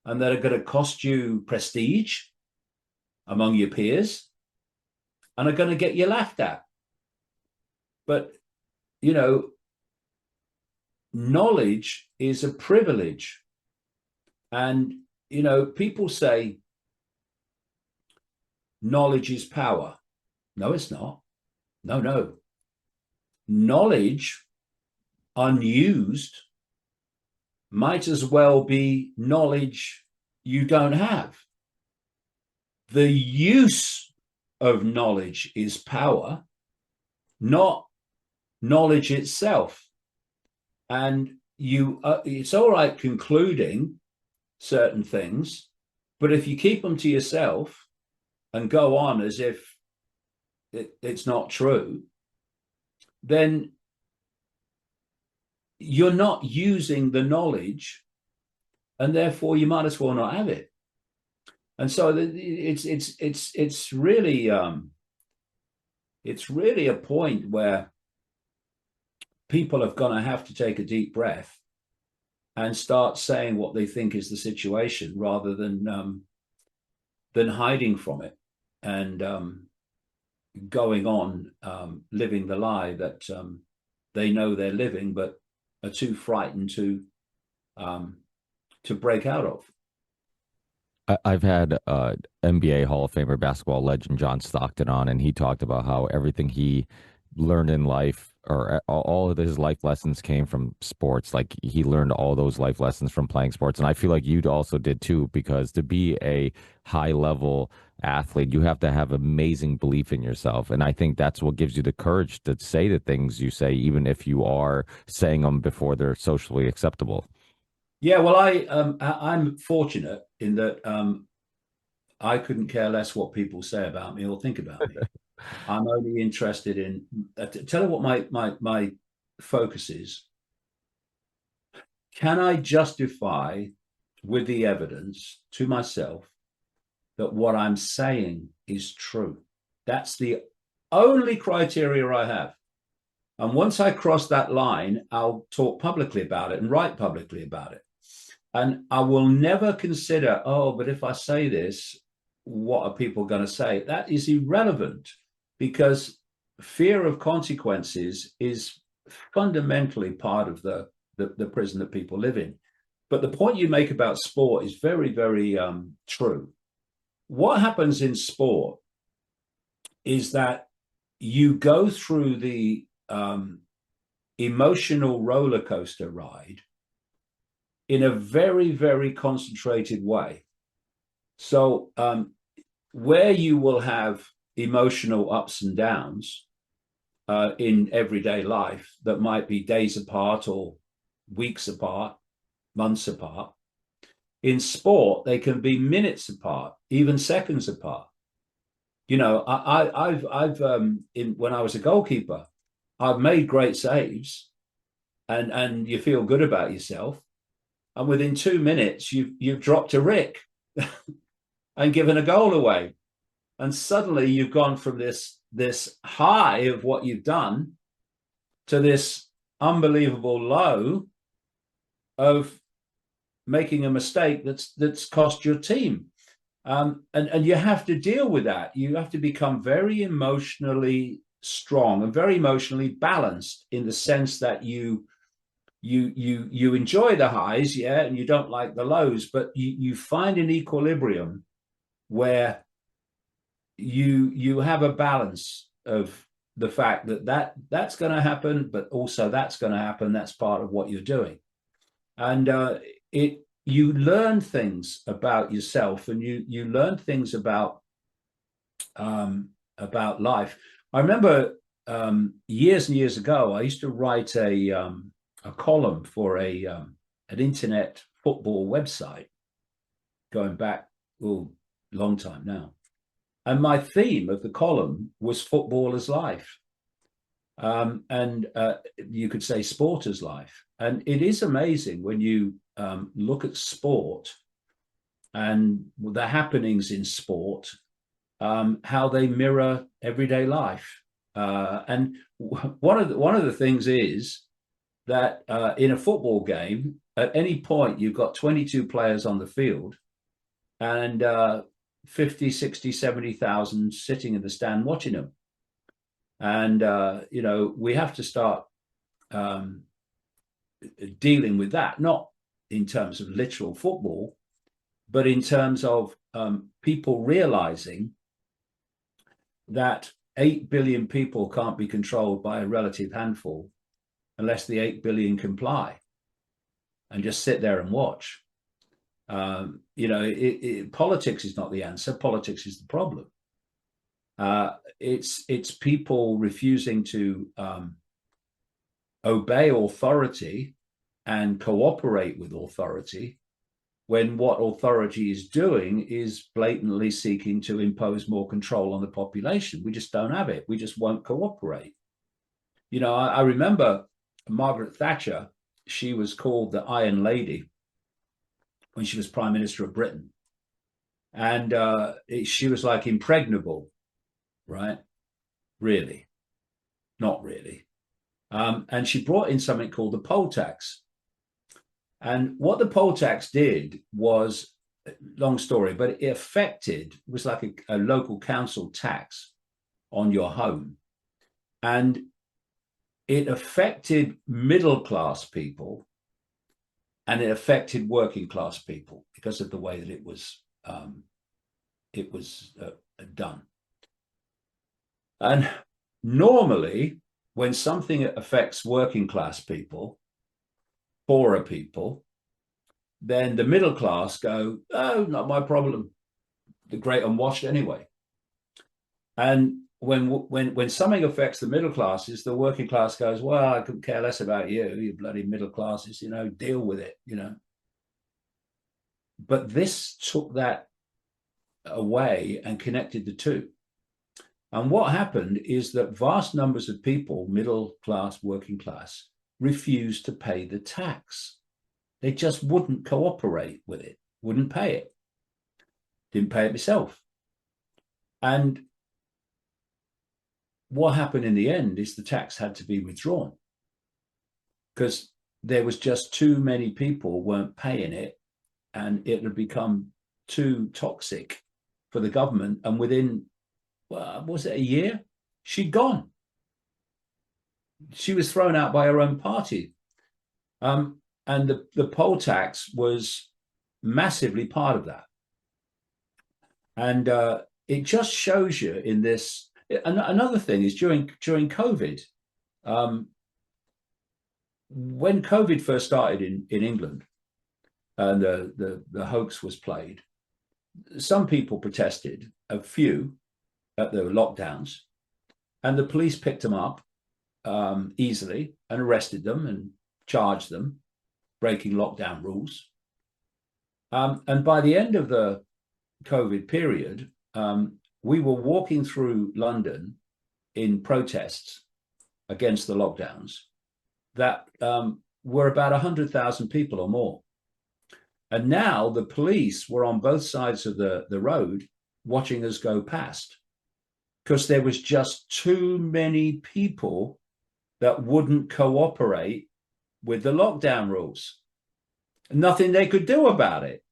and that are going to cost you prestige among your peers, and are going to get you laughed at. But you know, knowledge is a privilege. And you know, people say knowledge is power. No, it's not. No. Knowledge unused might as well be knowledge you don't have. The use of knowledge is power, not knowledge itself. And it's all right concluding certain things, but if you keep them to yourself and go on as if it's not true, then you're not using the knowledge, and therefore you might as well not have it. And so it's really a point where people are going to have to take a deep breath and start saying what they think is the situation, rather than hiding from it and going on living the lie that they know they're living, but are too frightened to break out of. I've had NBA Hall of Famer, basketball legend John Stockton on, and he talked about how everything he learned in life, or all of his life lessons, came from sports. Like, he learned all those life lessons from playing sports. And I feel like you also did too, because to be a high level athlete, you have to have amazing belief in yourself. And I think that's what gives you the courage to say the things you say, even if you are saying them before they're socially acceptable. Yeah, well, I'm fortunate in that I couldn't care less what people say about me or think about me. I'm only interested in tell you what my focus is. Can I justify with the evidence to myself that what I'm saying is true? That's the only criteria I have. And once I cross that line, I'll talk publicly about it and write publicly about it. And I will never consider, oh, but if I say this, what are people going to say? That is irrelevant, because fear of consequences is fundamentally part of the prison that people live in. But the point you make about sport is very, very true. What happens in sport is that you go through the emotional roller coaster ride in a very, very concentrated way. So where you will have emotional ups and downs in everyday life that might be days apart or weeks apart, months apart, in sport, they can be minutes apart, even seconds apart. You know, I've when I was a goalkeeper, I've made great saves, and you feel good about yourself. And within 2 minutes, you've dropped a rick and given a goal away. And suddenly you've gone from this high of what you've done to this unbelievable low of making a mistake that's cost your team. And you have to deal with that. You have to become very emotionally strong and very emotionally balanced, in the sense that you enjoy the highs, yeah, and you don't like the lows, but you find an equilibrium where you have a balance of the fact that's going to happen, but also that's going to happen. That's part of what you're doing. And you learn things about yourself, and you learn things about life. I remember years and years ago, I used to write a column for an internet football website, going back a long time now. And my theme of the column was football as life. and you could say sport as life. And it is amazing when you look at sport and the happenings in sport, how they mirror everyday life. And one of the things is that in a football game, at any point, you've got 22 players on the field and 50, 60, 70,000 sitting in the stand watching them. And, we have to start dealing with that, not in terms of literal football, but in terms of people realizing that 8 billion people can't be controlled by a relative handful unless the 8 billion comply and just sit there and watch. Politics is not the answer. Politics is the problem. It's people refusing to obey authority and cooperate with authority when what authority is doing is blatantly seeking to impose more control on the population. We just don't have it. We just won't cooperate. I remember Margaret Thatcher. She was called the Iron Lady when she was Prime Minister of Britain. And she was like impregnable, right? Really? Not really. And she brought in something called the poll tax. And what the poll tax did was, long story, but it was like a local council tax on your home. And it affected middle-class people and it affected working-class people because of the way that it was done. And normally, when something affects working-class people, poorer people, then the middle class go, oh, not my problem. The great unwashed anyway. And when something affects the middle classes, the working class goes, well, I couldn't care less about you bloody middle classes, deal with it, But this took that away and connected the two. And what happened is that vast numbers of people, middle class, working class, refused to pay the tax. They just wouldn't cooperate with it, wouldn't pay it. Didn't pay it myself. And what happened in the end is the tax had to be withdrawn because there was just too many people weren't paying it and it had become too toxic for the government. And within, was it a year? She'd gone. She was thrown out by her own party. And the poll tax was massively part of that. And it just shows you in this. Another thing is during COVID, when COVID first started in England and the hoax was played, some people protested, a few, at the lockdowns, and the police picked them up easily and arrested them and charged them breaking lockdown rules. And by the end of the COVID period, we were walking through London in protests against the lockdowns that were about 100,000 people or more. And now the police were on both sides of the road watching us go past because there was just too many people that wouldn't cooperate with the lockdown rules. Nothing they could do about it.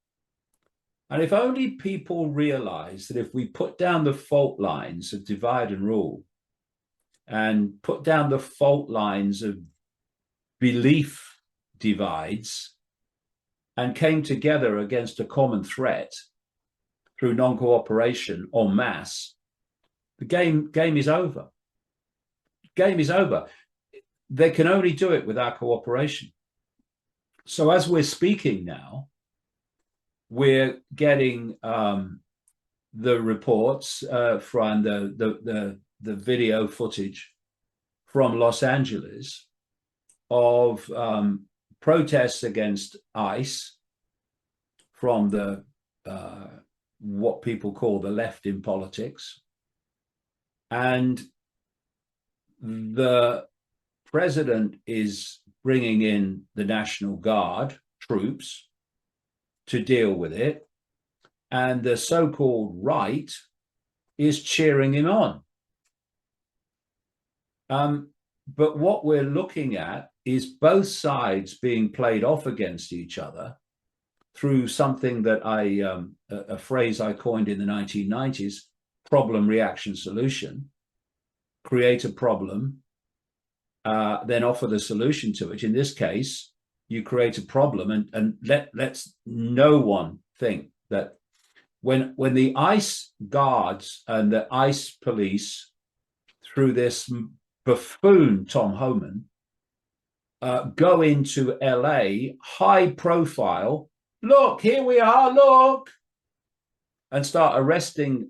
And if only people realize that if we put down the fault lines of divide and rule and put down the fault lines of belief divides and came together against a common threat through non-cooperation en masse, the game is over. Game is over. They can only do it with our cooperation. So as we're speaking now, we're getting the reports from the video footage from Los Angeles of protests against ICE from the what people call the left in politics, and the president is bringing in the National Guard troops to deal with it, and the so-called right is cheering him on. But what we're looking at is both sides being played off against each other through something that a phrase I coined in the 1990s, problem, reaction, solution. Create a problem, then offer the solution to it. In this case, you create a problem, and let's no one think that when the ICE guards and the ICE police, through this buffoon Tom Homan, go into LA, high profile, look, here we are, look, and start arresting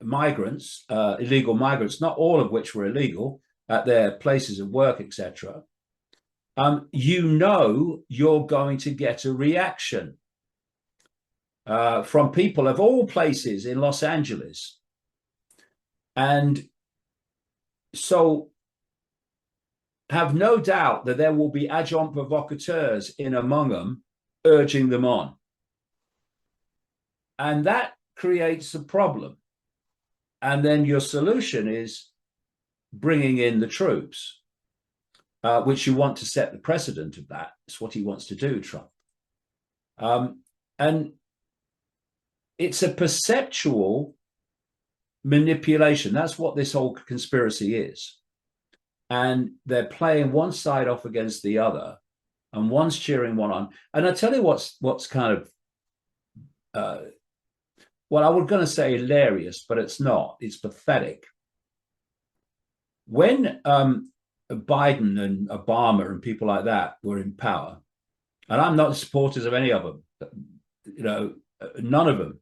migrants, illegal migrants, not all of which were illegal, at their places of work, etc. You know you're going to get a reaction from people of all places in Los Angeles. And so have no doubt that there will be agents provocateurs in among them urging them on. And that creates a problem. And then your solution is bringing in the troops, which you want to set the precedent of that. It's what he wants to do, Trump. And it's a perceptual manipulation. That's what this whole conspiracy is. And they're playing one side off against the other, and one's cheering one on. And I tell you what's kind of, well, I was going to say hilarious, but it's not. It's pathetic. When Biden and Obama and people like that were in power, and I'm not supporters of any of them, you know, none of them,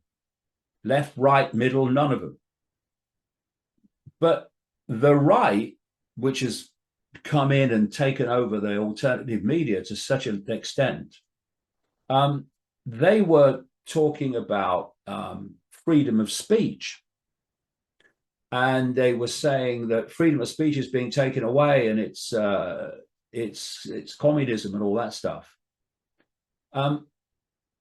left, right, middle, none of them. But the right, which has come in and taken over the alternative media to such an extent, they were talking about freedom of speech. And they were saying that freedom of speech is being taken away, and it's communism and all that stuff. And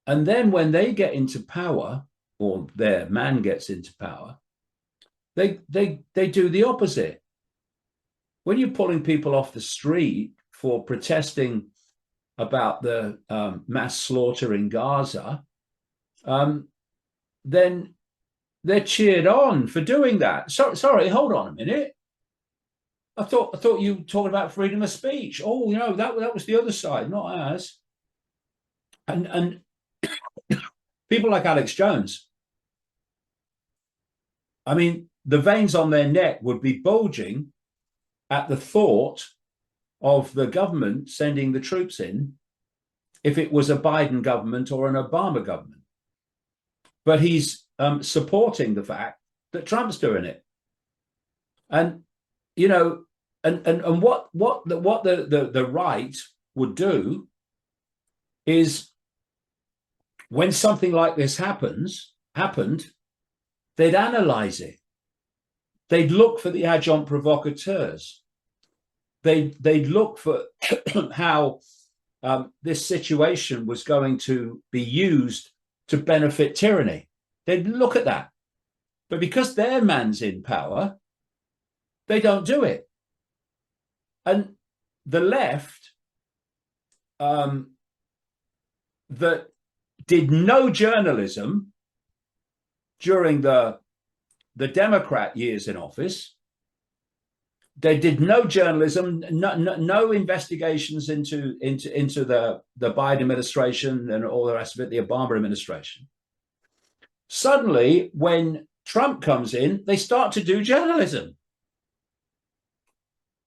then when they get into power, or their man gets into power, they do the opposite. When you're pulling people off the street for protesting about the mass slaughter in Gaza, then they're cheered on for doing that. Sorry, hold on a minute. I thought you were talking about freedom of speech. Oh, you know, that was the other side, not ours. And people like Alex Jones, I mean, the veins on their neck would be bulging at the thought of the government sending the troops in if it was a Biden government or an Obama government. But he's supporting the fact that Trump's doing it. And, you know, and what the right would do is, when something like this happened, they'd analyze it. They'd look for the agents provocateurs. They'd look for how this situation was going to be used to benefit tyranny. They'd look at that. But because their man's in power, they don't do it. And the left, that did no journalism during the Democrat years in office, they did no journalism, no investigations into the Biden administration and all the rest of it, the Obama administration. Suddenly, when Trump comes in, they start to do journalism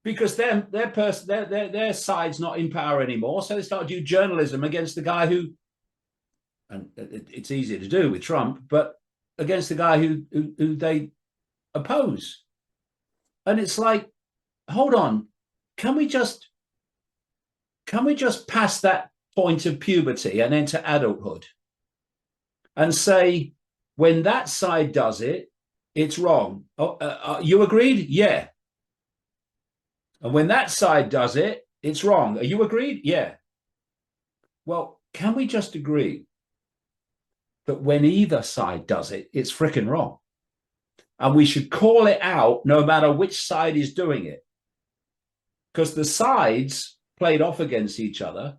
because their side's not in power anymore. So they start to do journalism against the guy who, and it's easier to do with Trump, but against the guy who they oppose. And it's like, hold on, can we just pass that point of puberty and enter adulthood and say, when that side does it, it's wrong? You agreed? Yeah. And when that side does it, it's wrong. Are you agreed? Yeah. Well, can we just agree that when either side does it, it's freaking wrong? And we should call it out no matter which side is doing it. Because the sides played off against each other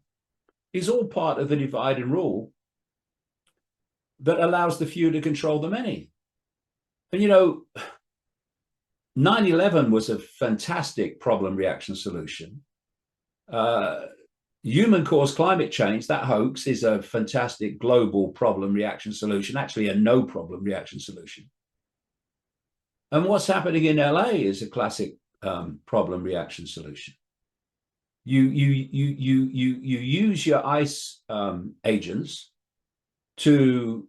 is all part of the divide and rule that allows the few to control the many. And, 9/11 was a fantastic problem reaction solution. Human-caused climate change, that hoax, is a fantastic global problem reaction solution, actually a no problem reaction solution. And what's happening in LA is a classic problem reaction solution. You use your ICE agents to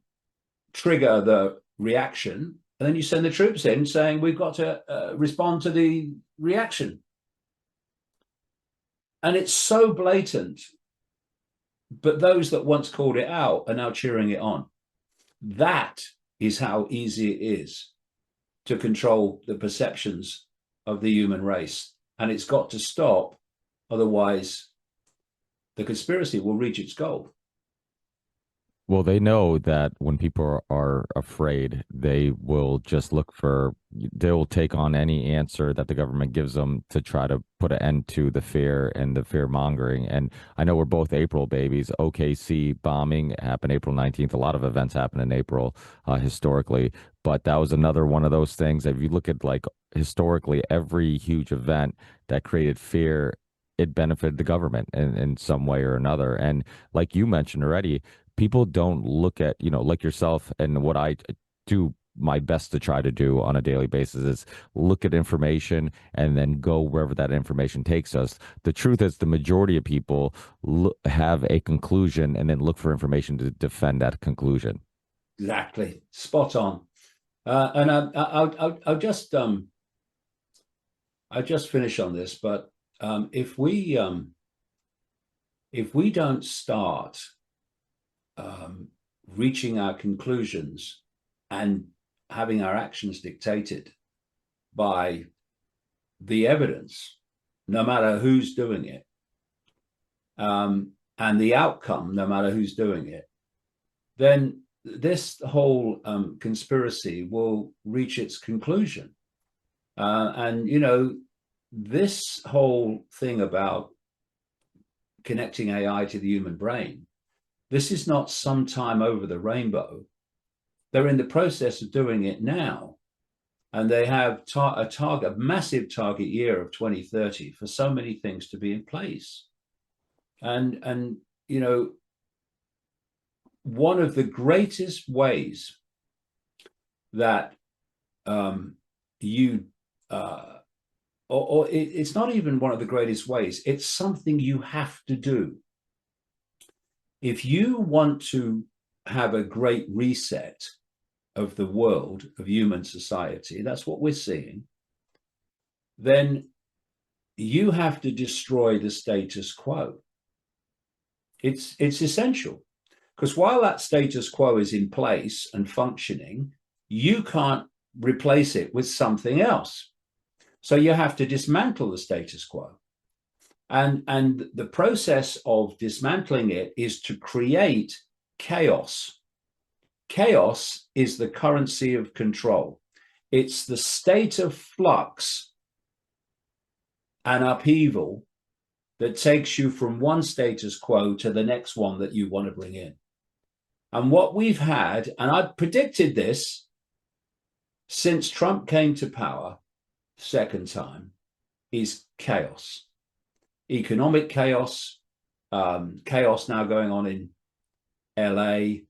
trigger the reaction, and then you send the troops in saying we've got to respond to the reaction. And it's so blatant, but those that once called it out are now cheering it on. That is how easy it is to control the perceptions of the human race. And it's got to stop. Otherwise, the conspiracy will reach its goal. Well, they know that when people are afraid, they will take on any answer that the government gives them to try to put an end to the fear and the fear mongering. And I know we're both April babies. OKC bombing happened April 19th. A lot of events happen in April historically, but that was another one of those things. If you look at historically, every huge event that created fear, it benefited the government in some way or another. And like you mentioned already, people don't look at, like yourself, and what I do my best to try to do on a daily basis is look at information and then go wherever that information takes us. The truth is the majority of people have a conclusion and then look for information to defend that conclusion. Exactly. Spot on. And I'll just finish on this, but if we don't start reaching our conclusions and having our actions dictated by the evidence, no matter who's doing it, and the outcome, no matter who's doing it, then this whole conspiracy will reach its conclusion. And, this whole thing about connecting AI to the human brain, this is not sometime over the rainbow. They're in the process of doing it now. And they have a massive target year of 2030 for so many things to be in place. And one of the greatest ways that it's not even one of the greatest ways, it's something you have to do. If you want to have a great reset of the world, of human society, that's what we're seeing, then you have to destroy the status quo. It's essential, because while that status quo is in place and functioning, you can't replace it with something else. So you have to dismantle the status quo. And the process of dismantling it is to create chaos. Chaos is the currency of control. It's the state of flux and upheaval that takes you from one status quo to the next one that you want to bring in. And what we've had, and I predicted this since Trump came to power second time, is chaos. Economic chaos, chaos now going on in LA,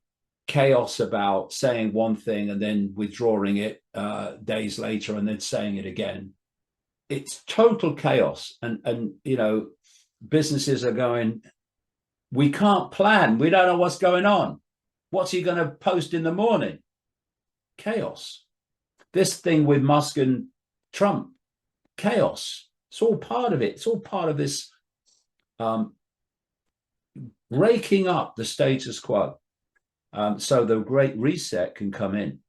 chaos about saying one thing and then withdrawing it days later and then saying it again. It's total chaos. And businesses are going, we can't plan. We don't know what's going on. What's he going to post in the morning? Chaos. This thing with Musk and Trump, chaos. It's all part of it. It's all part of this breaking up the status quo. So the great reset can come in.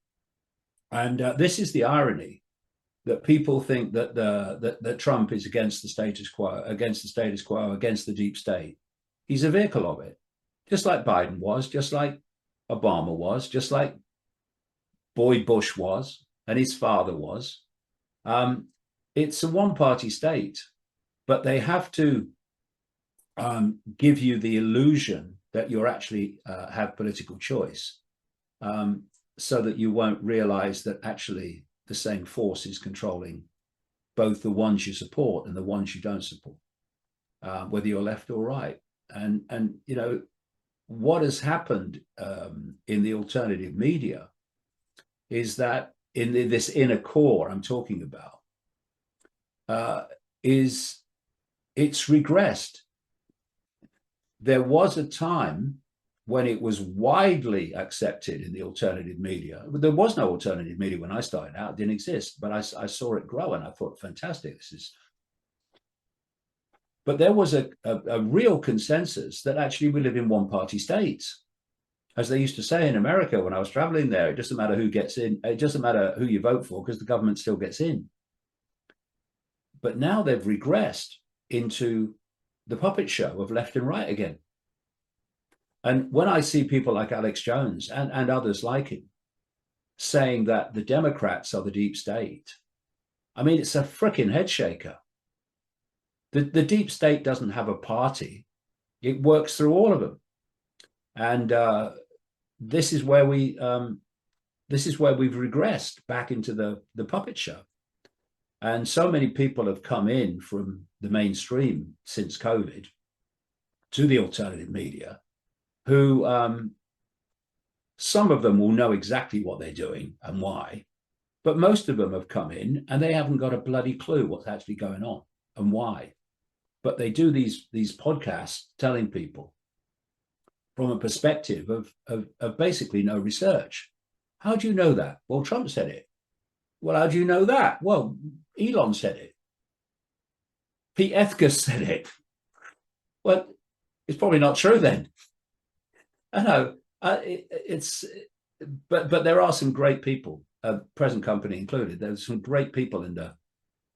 And this is the irony. that people think that that Trump is against the status quo, against the deep state. He's a vehicle of it, just like Biden was, just like Obama was, just like Boyd Bush was, and his father was. It's a one-party state, but they have to give you the illusion that you're actually have political choice, so that you won't realize that actually the same force is controlling both the ones you support and the ones you don't support, whether you're left or right. And you know what has happened in the alternative media is that in this inner core I'm talking about, is it's regressed. There was a time when it was widely accepted in the alternative media. There was no alternative media when I started out, it didn't exist, but I saw it grow and I thought, fantastic, this is. But there was a real consensus that actually we live in one-party states. As they used to say in America when I was traveling there, it doesn't matter who gets in, it doesn't matter who you vote for because the government still gets in. But now they've regressed into the puppet show of left and right again. And when I see people like Alex Jones and others like him saying that the Democrats are the deep state, I mean, it's a freaking head shaker. The deep state doesn't have a party. It works through all of them. And this is where we've regressed back into the puppet show. And so many people have come in from the mainstream since COVID to the alternative media, who some of them will know exactly what they're doing and why, but most of them have come in and they haven't got a bloody clue what's actually going on and why. But they do these podcasts telling people from a perspective of basically no research. How do you know that? Well, Trump said it. Well, how do you know that? Well, Elon said it. Pete Ethkus said it. Well, it's probably not true then. I know but there are some great people, present company included. There's some great people in the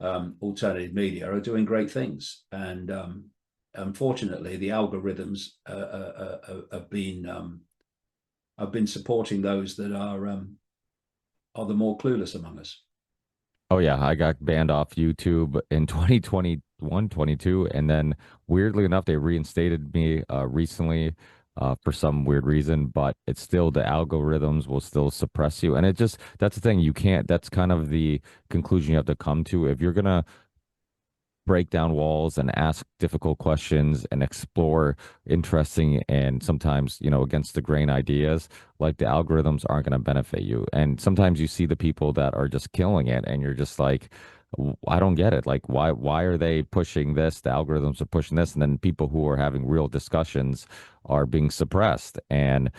alternative media are doing great things, and unfortunately, the algorithms have been supporting those that are the more clueless among us. Oh yeah, I got banned off YouTube in 2021, 22, and then weirdly enough, they reinstated me recently for some weird reason, but it's still the algorithms will still suppress you. And it just, that's the thing, you can't, that's kind of the conclusion you have to come to. If you're gonna break down walls and ask difficult questions and explore interesting and sometimes, you know, against the grain ideas, like the algorithms aren't going to benefit you. And sometimes you see the people that are just killing it and you're just like, I don't get it. Like, why are they pushing this? The algorithms are pushing this. And then people who are having real discussions are being suppressed. And,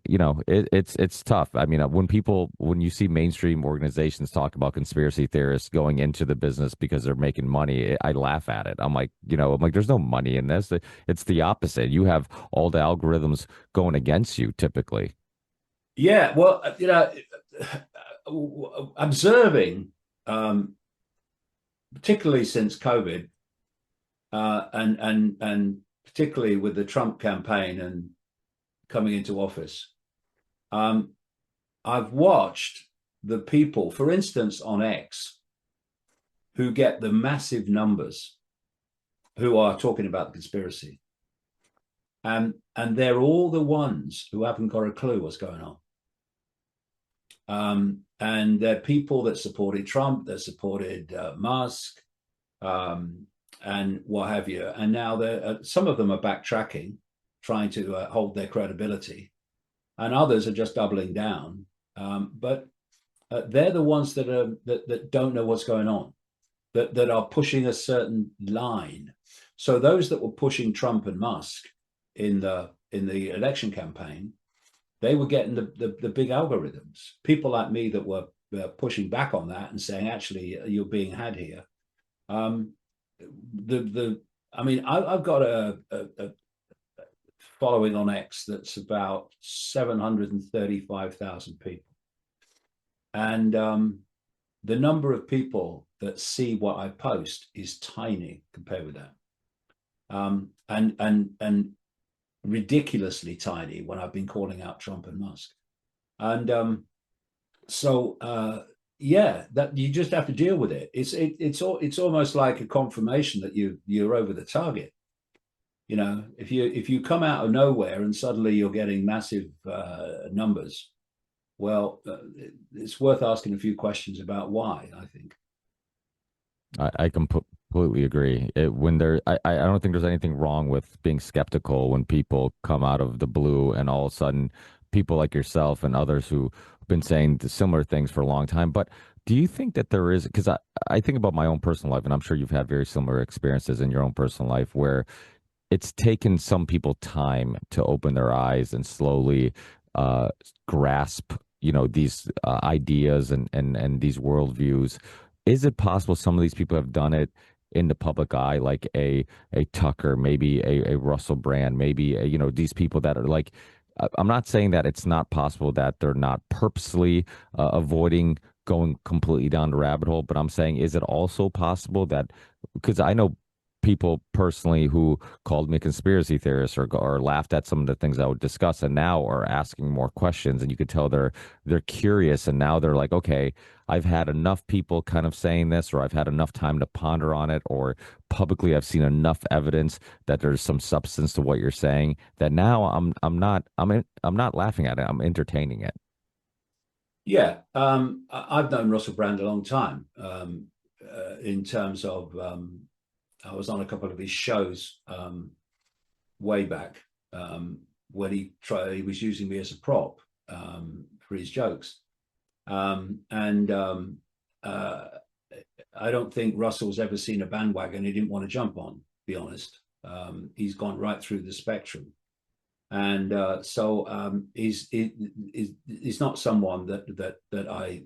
you know, it's tough. I mean, when you see mainstream organizations talk about conspiracy theorists going into the business because they're making money, I laugh at it. I'm like, there's no money in this. It's the opposite. You have all the algorithms going against you typically. Yeah, well, observing, particularly since COVID, and particularly with the Trump campaign and coming into office, I've watched the people, for instance, on X, who get the massive numbers, who are talking about the conspiracy, and they're all the ones who haven't got a clue what's going on. And they're people that supported Trump, that supported Musk, and what have you. And now some of them are backtracking, trying to hold their credibility, and others are just doubling down. But they're the ones that don't know what's going on, that are pushing a certain line. So those that were pushing Trump and Musk in the election campaign, they were getting the big algorithms. People like me that were pushing back on that and saying, actually, you're being had here. I mean, I've got a following on X that's about 735,000 people, and the number of people that see what I post is tiny compared with that. And ridiculously tiny when I've been calling out Trump and Musk. And yeah, that you just have to deal with it. It's almost like a confirmation that you're over the target. You know, if you come out of nowhere and suddenly you're getting massive numbers, well, it's worth asking a few questions about why, I think. I completely agree. I don't think there's anything wrong with being skeptical when people come out of the blue and all of a sudden people like yourself and others who've been saying similar things for a long time. But do you think that there is, because I think about my own personal life, and I'm sure you've had very similar experiences in your own personal life where it's taken some people time to open their eyes and slowly grasp, these ideas and these worldviews. Is it possible some of these people have done it in the public eye, like a Tucker, maybe a Russell Brand, maybe these people that are like, I'm not saying that it's not possible that they're not purposely avoiding going completely down the rabbit hole, but I'm saying, is it also possible that, because I know people personally who called me a conspiracy theorist or laughed at some of the things I would discuss and now are asking more questions, and you could tell they're curious, and now they're like, okay, I've had enough people kind of saying this, or I've had enough time to ponder on it, or publicly I've seen enough evidence that there's some substance to what you're saying, that now I'm not laughing at it, I'm entertaining it. Yeah, I've known Russell Brand a long time. In terms of, I was on a couple of his shows way back when he was using me as a prop for his jokes, and I don't think Russell's ever seen a bandwagon he didn't want to jump on. To be honest, he's gone right through the spectrum. And so he's not someone that I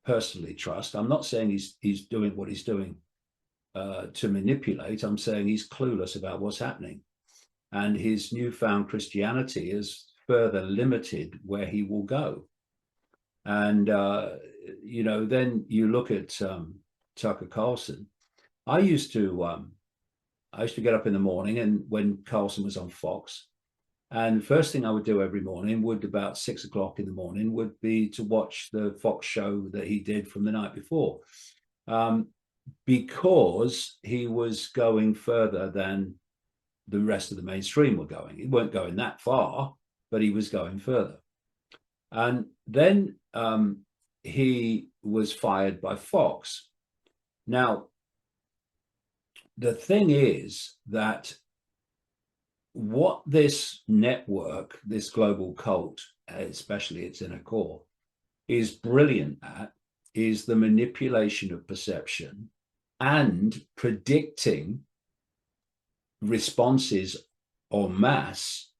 personally trust. I'm not saying he's doing what he's doing to manipulate. I'm saying he's clueless about what's happening, and his newfound Christianity has further limited where he will go. And then you look at Tucker Carlson. I used to get up in the morning, and when Carlson was on Fox. And the first thing I would do every morning would, about 6 o'clock in the morning, would be to watch the Fox show that he did from the night before, because he was going further than the rest of the mainstream were going. He weren't going that far, but he was going further. And then he was fired by Fox. Now, the thing is that what this network, this global cult, especially its inner core, is brilliant at is the manipulation of perception and predicting responses en masse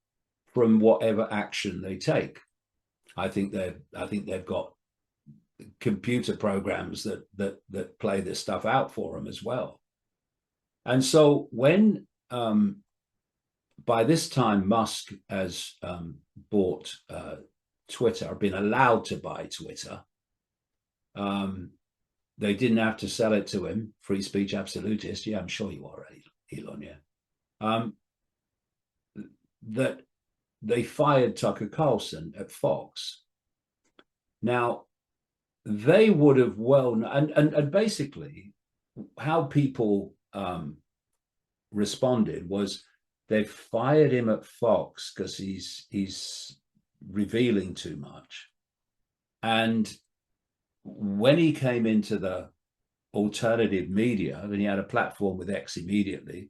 from whatever action they take. I think they've got computer programs that play this stuff out for them as well. And so when by this time, Musk has bought Twitter, or been allowed to buy Twitter. They didn't have to sell it to him. Free speech absolutist. Yeah, I'm sure you are, Elon. Yeah. That they fired Tucker Carlson at Fox. Now, they would have and basically how people responded was, they fired him at Fox because he's revealing too much. And when he came into the alternative media, and he had a platform with X immediately,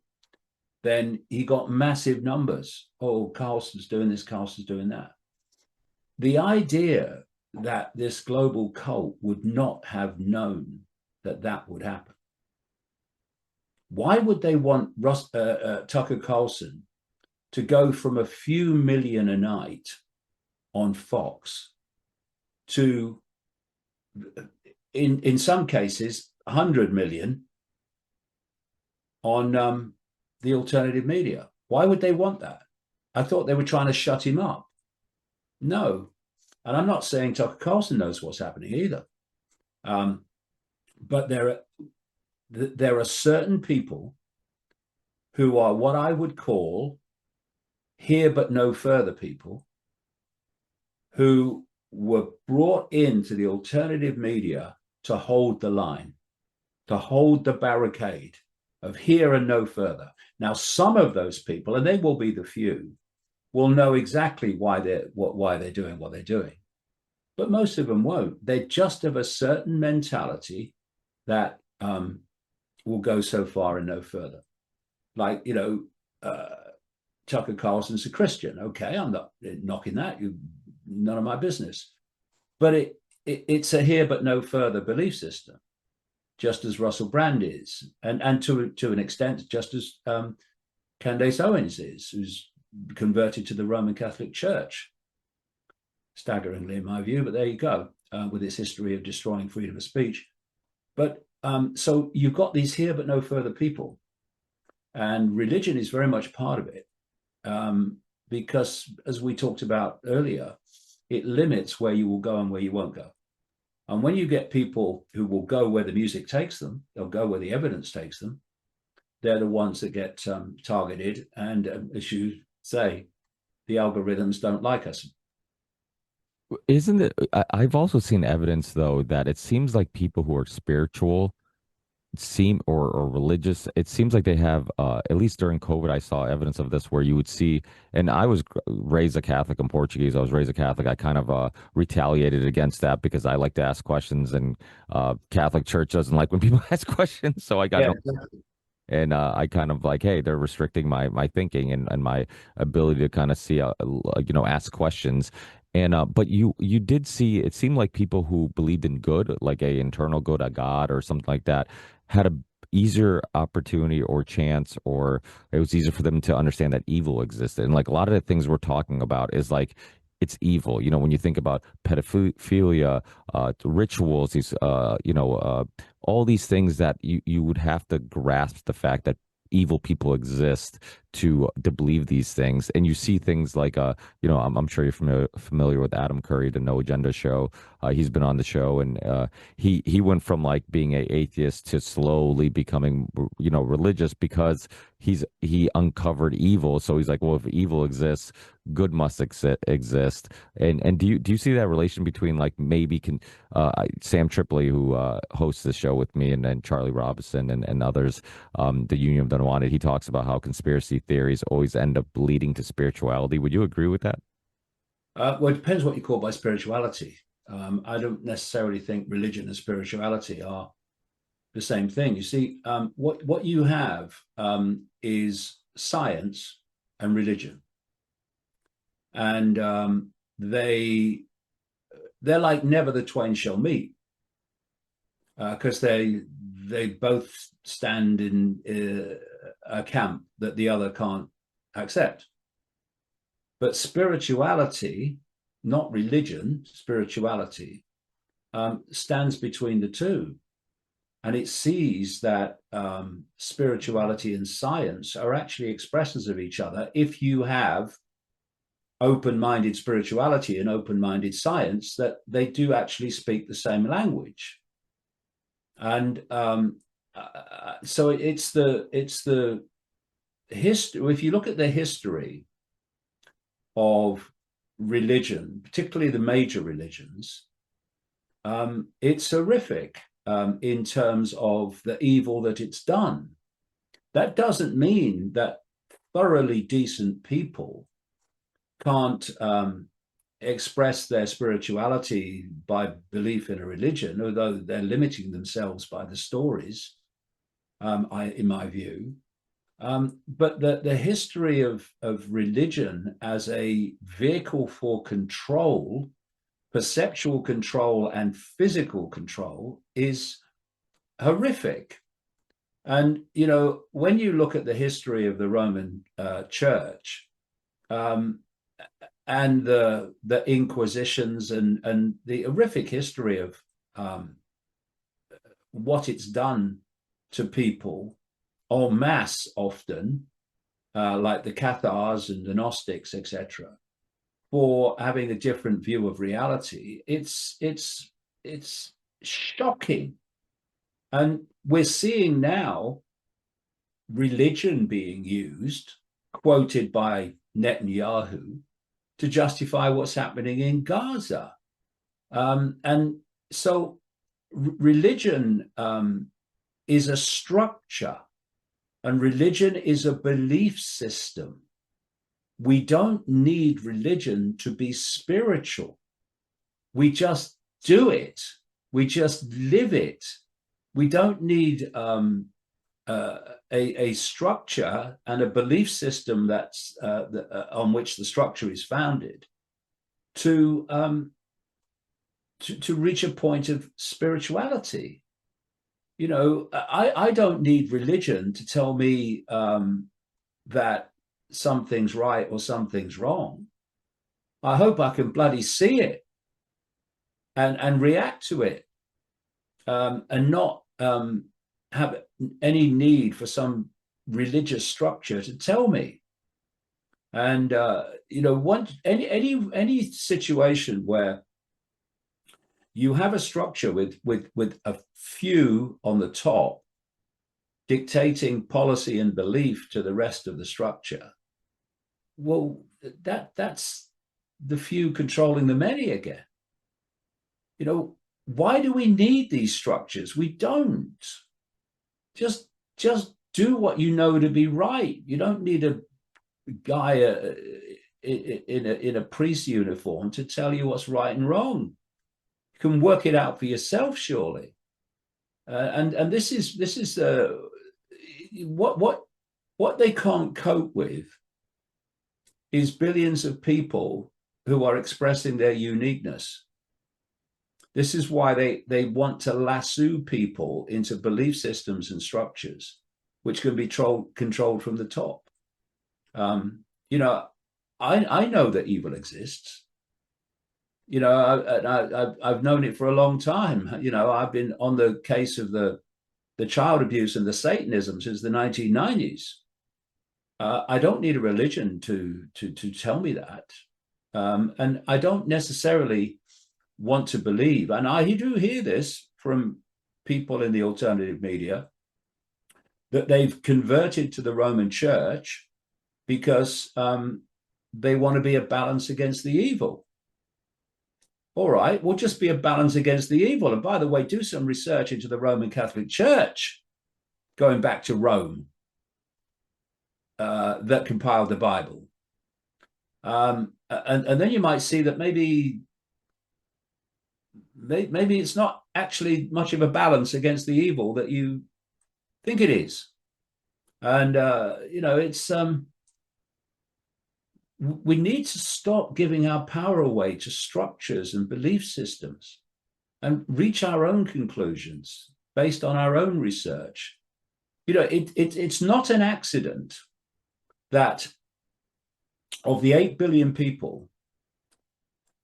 then he got massive numbers. Oh, Carlson's doing this, Carlson's doing that. The idea that this global cult would not have known that would happen. Why would they want Tucker Carlson to go from a few million a night on Fox to, in some cases, 100 million on the alternative media? Why would they want that? I thought they were trying to shut him up. No. And I'm not saying Tucker Carlson knows what's happening either. But there are certain people who are what I would call here but no further people, who were brought into the alternative media to hold the line, to hold the barricade of here and no further. Now, some of those people, and they will be the few, will know exactly why they're doing what they're doing. But most of them won't. They're just of a certain mentality that will go so far and no further. Like, Tucker Carlson's a Christian. Okay, I'm not knocking that. None of my business. But it's a here but no further belief system, just as Russell Brand is, and to an extent, just as Candace Owens is, who's converted to the Roman Catholic Church. Staggeringly, in my view, but there you go, with its history of destroying freedom of speech. But so you've got these here but no further people, and religion is very much part of it, because, as we talked about earlier, it limits where you will go and where you won't go. And when you get people who will go where the music takes them, they'll go where the evidence takes them, they're the ones that get targeted. And as you say, the algorithms don't like us. Isn't it? I've also seen evidence, though, that it seems like people who are spiritual or religious, it seems like they have, at least during COVID, I saw evidence of this where you would see, and I was raised a Catholic. I'm Portuguese. I was raised a Catholic. I kind of retaliated against that because I like to ask questions, and Catholic Church doesn't like when people ask questions. So I got no. And I kind of like, hey, they're restricting my thinking and my ability to kind of see, ask questions. And but you did see, it seemed like people who believed in good, like a internal good, a God or something like that, had a easier opportunity or chance, or it was easier for them to understand that evil existed. And like a lot of the things we're talking about is like it's evil. You know, when you think about pedophilia, rituals, these, all these things that you would have to grasp the fact that evil people exist to believe these things. And you see things like I'm sure you're familiar with Adam Curry, the No Agenda show. He's been on the show, and he went from like being an atheist to slowly becoming religious because he uncovered evil. So he's like, well, if evil exists, good must exist. And do you see that relation between like maybe Sam Tripoli, who hosts the show with me, and then Charlie Robinson and others, the Union of the Unwanted, he talks about how conspiracy theories always end up leading to spirituality. Would you agree with that? Well, it depends what you call by spirituality. I don't necessarily think religion and spirituality are the same thing. You see, what you have is science and religion, and they're like never the twain shall meet, because they both stand in a camp that the other can't accept. But spirituality, not religion, spirituality, stands between the two. And it sees that spirituality and science are actually expressions of each other if you have open-minded spirituality and open-minded science, that they do actually speak the same language. And so it's the history. If you look at the history of religion, particularly the major religions, it's horrific in terms of the evil that it's done. That doesn't mean that thoroughly decent people can't express their spirituality by belief in a religion, although they're limiting themselves by the stories, in my view. But the history of religion as a vehicle for control, perceptual control and physical control, is horrific. And, when you look at the history of the Roman Church, and the Inquisitions and the horrific history of what it's done to people en masse, often, like the Cathars and the Gnostics, etc., for having a different view of reality, it's shocking. And we're seeing now religion being used, quoted by Netanyahu, to justify what's happening in Gaza. And so religion is a structure, and religion is a belief system. We don't need religion to be spiritual. We just do it. We just live it. We don't need a structure and a belief system that's on which the structure is founded to reach a point of spirituality. You know, I don't need religion to tell me that something's right or something's wrong. I hope I can bloody see it and react to it, and not have any need for some religious structure to tell me. And you know, any situation where you have a structure with a few on the top dictating policy and belief to the rest of the structure, well, that's the few controlling the many again. You know, why do we need these structures? We don't. Just do what you know to be right. You don't need a guy in a priest uniform to tell you what's right and wrong. You can work it out for yourself, surely. And this is what they can't cope with is billions of people who are expressing their uniqueness. This is why they want to lasso people into belief systems and structures, which can be controlled from the top. You know, I know that evil exists. You know, I've known it for a long time. You know, I've been on the case of the child abuse and the Satanism since the 1990s. I don't need a religion to tell me that, and I don't necessarily want to believe, and I do hear this from people in the alternative media, that they've converted to the Roman Church because they want to be a balance against the evil. All right, we'll just be a balance against the evil. And by the way, do some research into the Roman Catholic Church, going back to Rome, that compiled the Bible. And then you might see that maybe it's not actually much of a balance against the evil that you think it is. And you know, it's we need to stop giving our power away to structures and belief systems and reach our own conclusions based on our own research. You know, it's not an accident that of the 8 billion people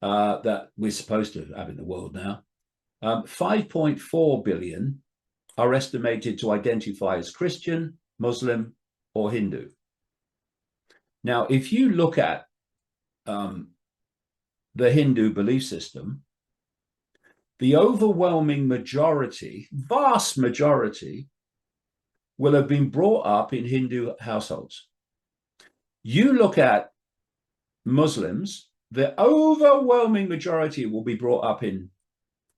that we're supposed to have in the world now, 5.4 billion are estimated to identify as Christian, Muslim, or Hindu. Now, if you look at the Hindu belief system, the overwhelming majority, vast majority, will have been brought up in Hindu households. You look at Muslims, the overwhelming majority will be brought up in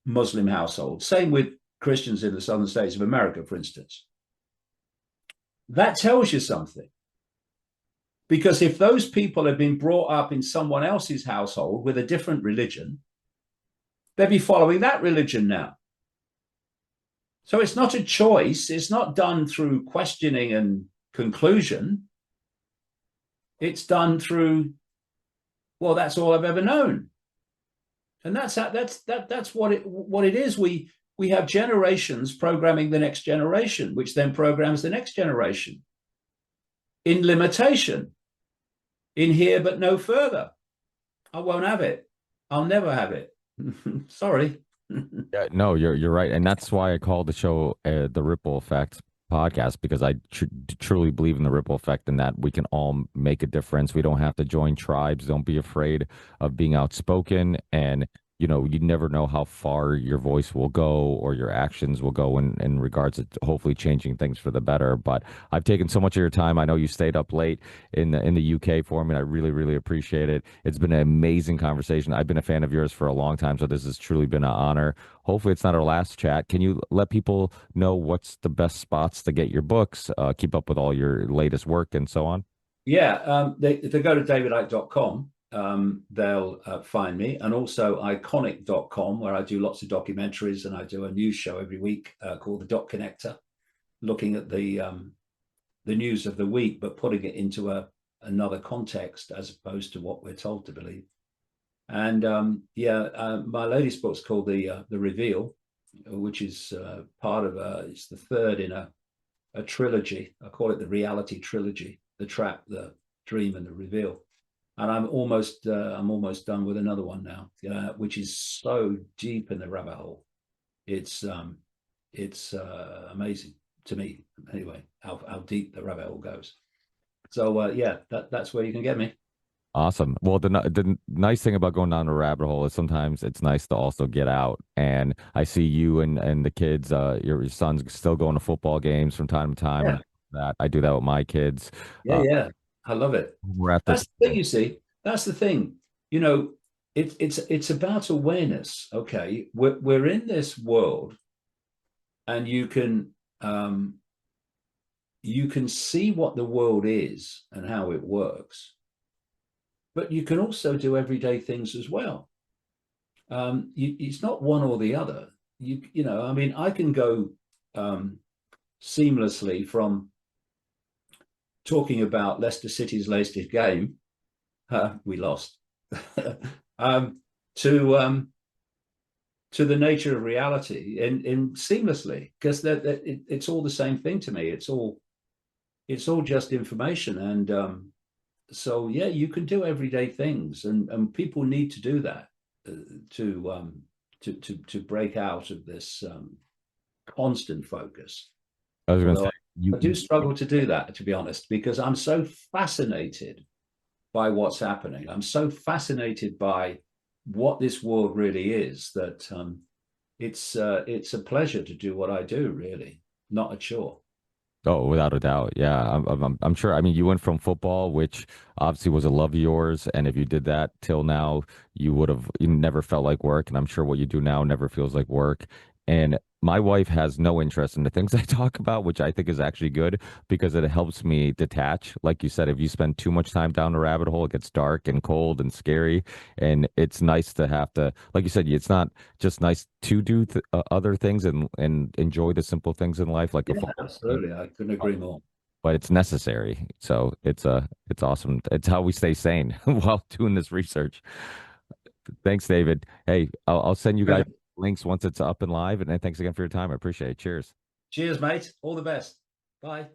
Muslim households. Same with Christians in the southern states of America, for instance. That tells you something. Because if those people have been brought up in someone else's household with a different religion, they'll be following that religion now. So it's not a choice. It's not done through questioning and conclusion. It's done through, well, that's all I've ever known. And that's what it is. We have generations programming the next generation, which then programs the next generation in limitation, in here but no further. I won't have it. I'll never have it. Sorry. Yeah, no, you're right, and that's why I call the show the Ripple Effect podcast, because I truly believe in the ripple effect and that we can all make a difference. We don't have to join tribes. Don't be afraid of being outspoken and you know, you never know how far your voice will go or your actions will go in regards to hopefully changing things for the better. But I've taken so much of your time. I know you stayed up late in the UK for me, and I really, really appreciate it. It's been an amazing conversation. I've been a fan of yours for a long time, so this has truly been an honor. Hopefully, it's not our last chat. Can you let people know what's the best spots to get your books, keep up with all your latest work, and so on? Yeah, if they go to davidicke.com, they'll find me, and also iconic.com, where I do lots of documentaries, and I do a news show every week called the Dot Connector, looking at the news of the week, but putting it into another context as opposed to what we're told to believe. And my latest book's called the Reveal, which is part of it's the third in a trilogy. I call it the reality trilogy: the trap, the dream, and the reveal. And I'm almost done with another one now, which is so deep in the rabbit hole. It's amazing to me anyway how deep the rabbit hole goes. So that's where you can get me. Awesome. Well, the nice thing about going down a rabbit hole is sometimes it's nice to also get out. And I see you and the kids, your son's still going to football games from time to time, Yeah, and that I do that with my kids. yeah. I love it. We're at the That's the thing, you see. That's the thing. You know, it's about awareness. Okay, we're in this world, and you can see what the world is and how it works, but you can also do everyday things as well. It's not one or the other. You know, I mean, I can go seamlessly from talking about Leicester City's latest game, we lost, um, to to the nature of reality in seamlessly, because it's all the same thing to me. It's all just information, and so yeah, you can do everyday things, and people need to do that to break out of this constant focus. I was going to Although say you, I do struggle to do that, to be honest, because I'm so fascinated by what's happening. I'm so fascinated by what this world really is that it's a pleasure to do what I do, really, not a chore. Oh, without a doubt. Yeah, I'm sure. I mean, you went from football, which obviously was a love of yours, and if you did that till now, you never felt like work, and I'm sure what you do now never feels like work. And my wife has no interest in the things I talk about, which I think is actually good because it helps me detach. Like you said, if you spend too much time down the rabbit hole, it gets dark and cold and scary, and it's nice to have to, like you said, it's not just nice to do other things and enjoy the simple things in life, like a Yeah, football game, absolutely. I couldn't agree more. but it's necessary. So it's awesome. It's how we stay sane while doing this research. Thanks, David. Hey, I'll send you guys links once it's up and live. And thanks again for your time. I appreciate it. Cheers. Cheers, mate. All the best. Bye.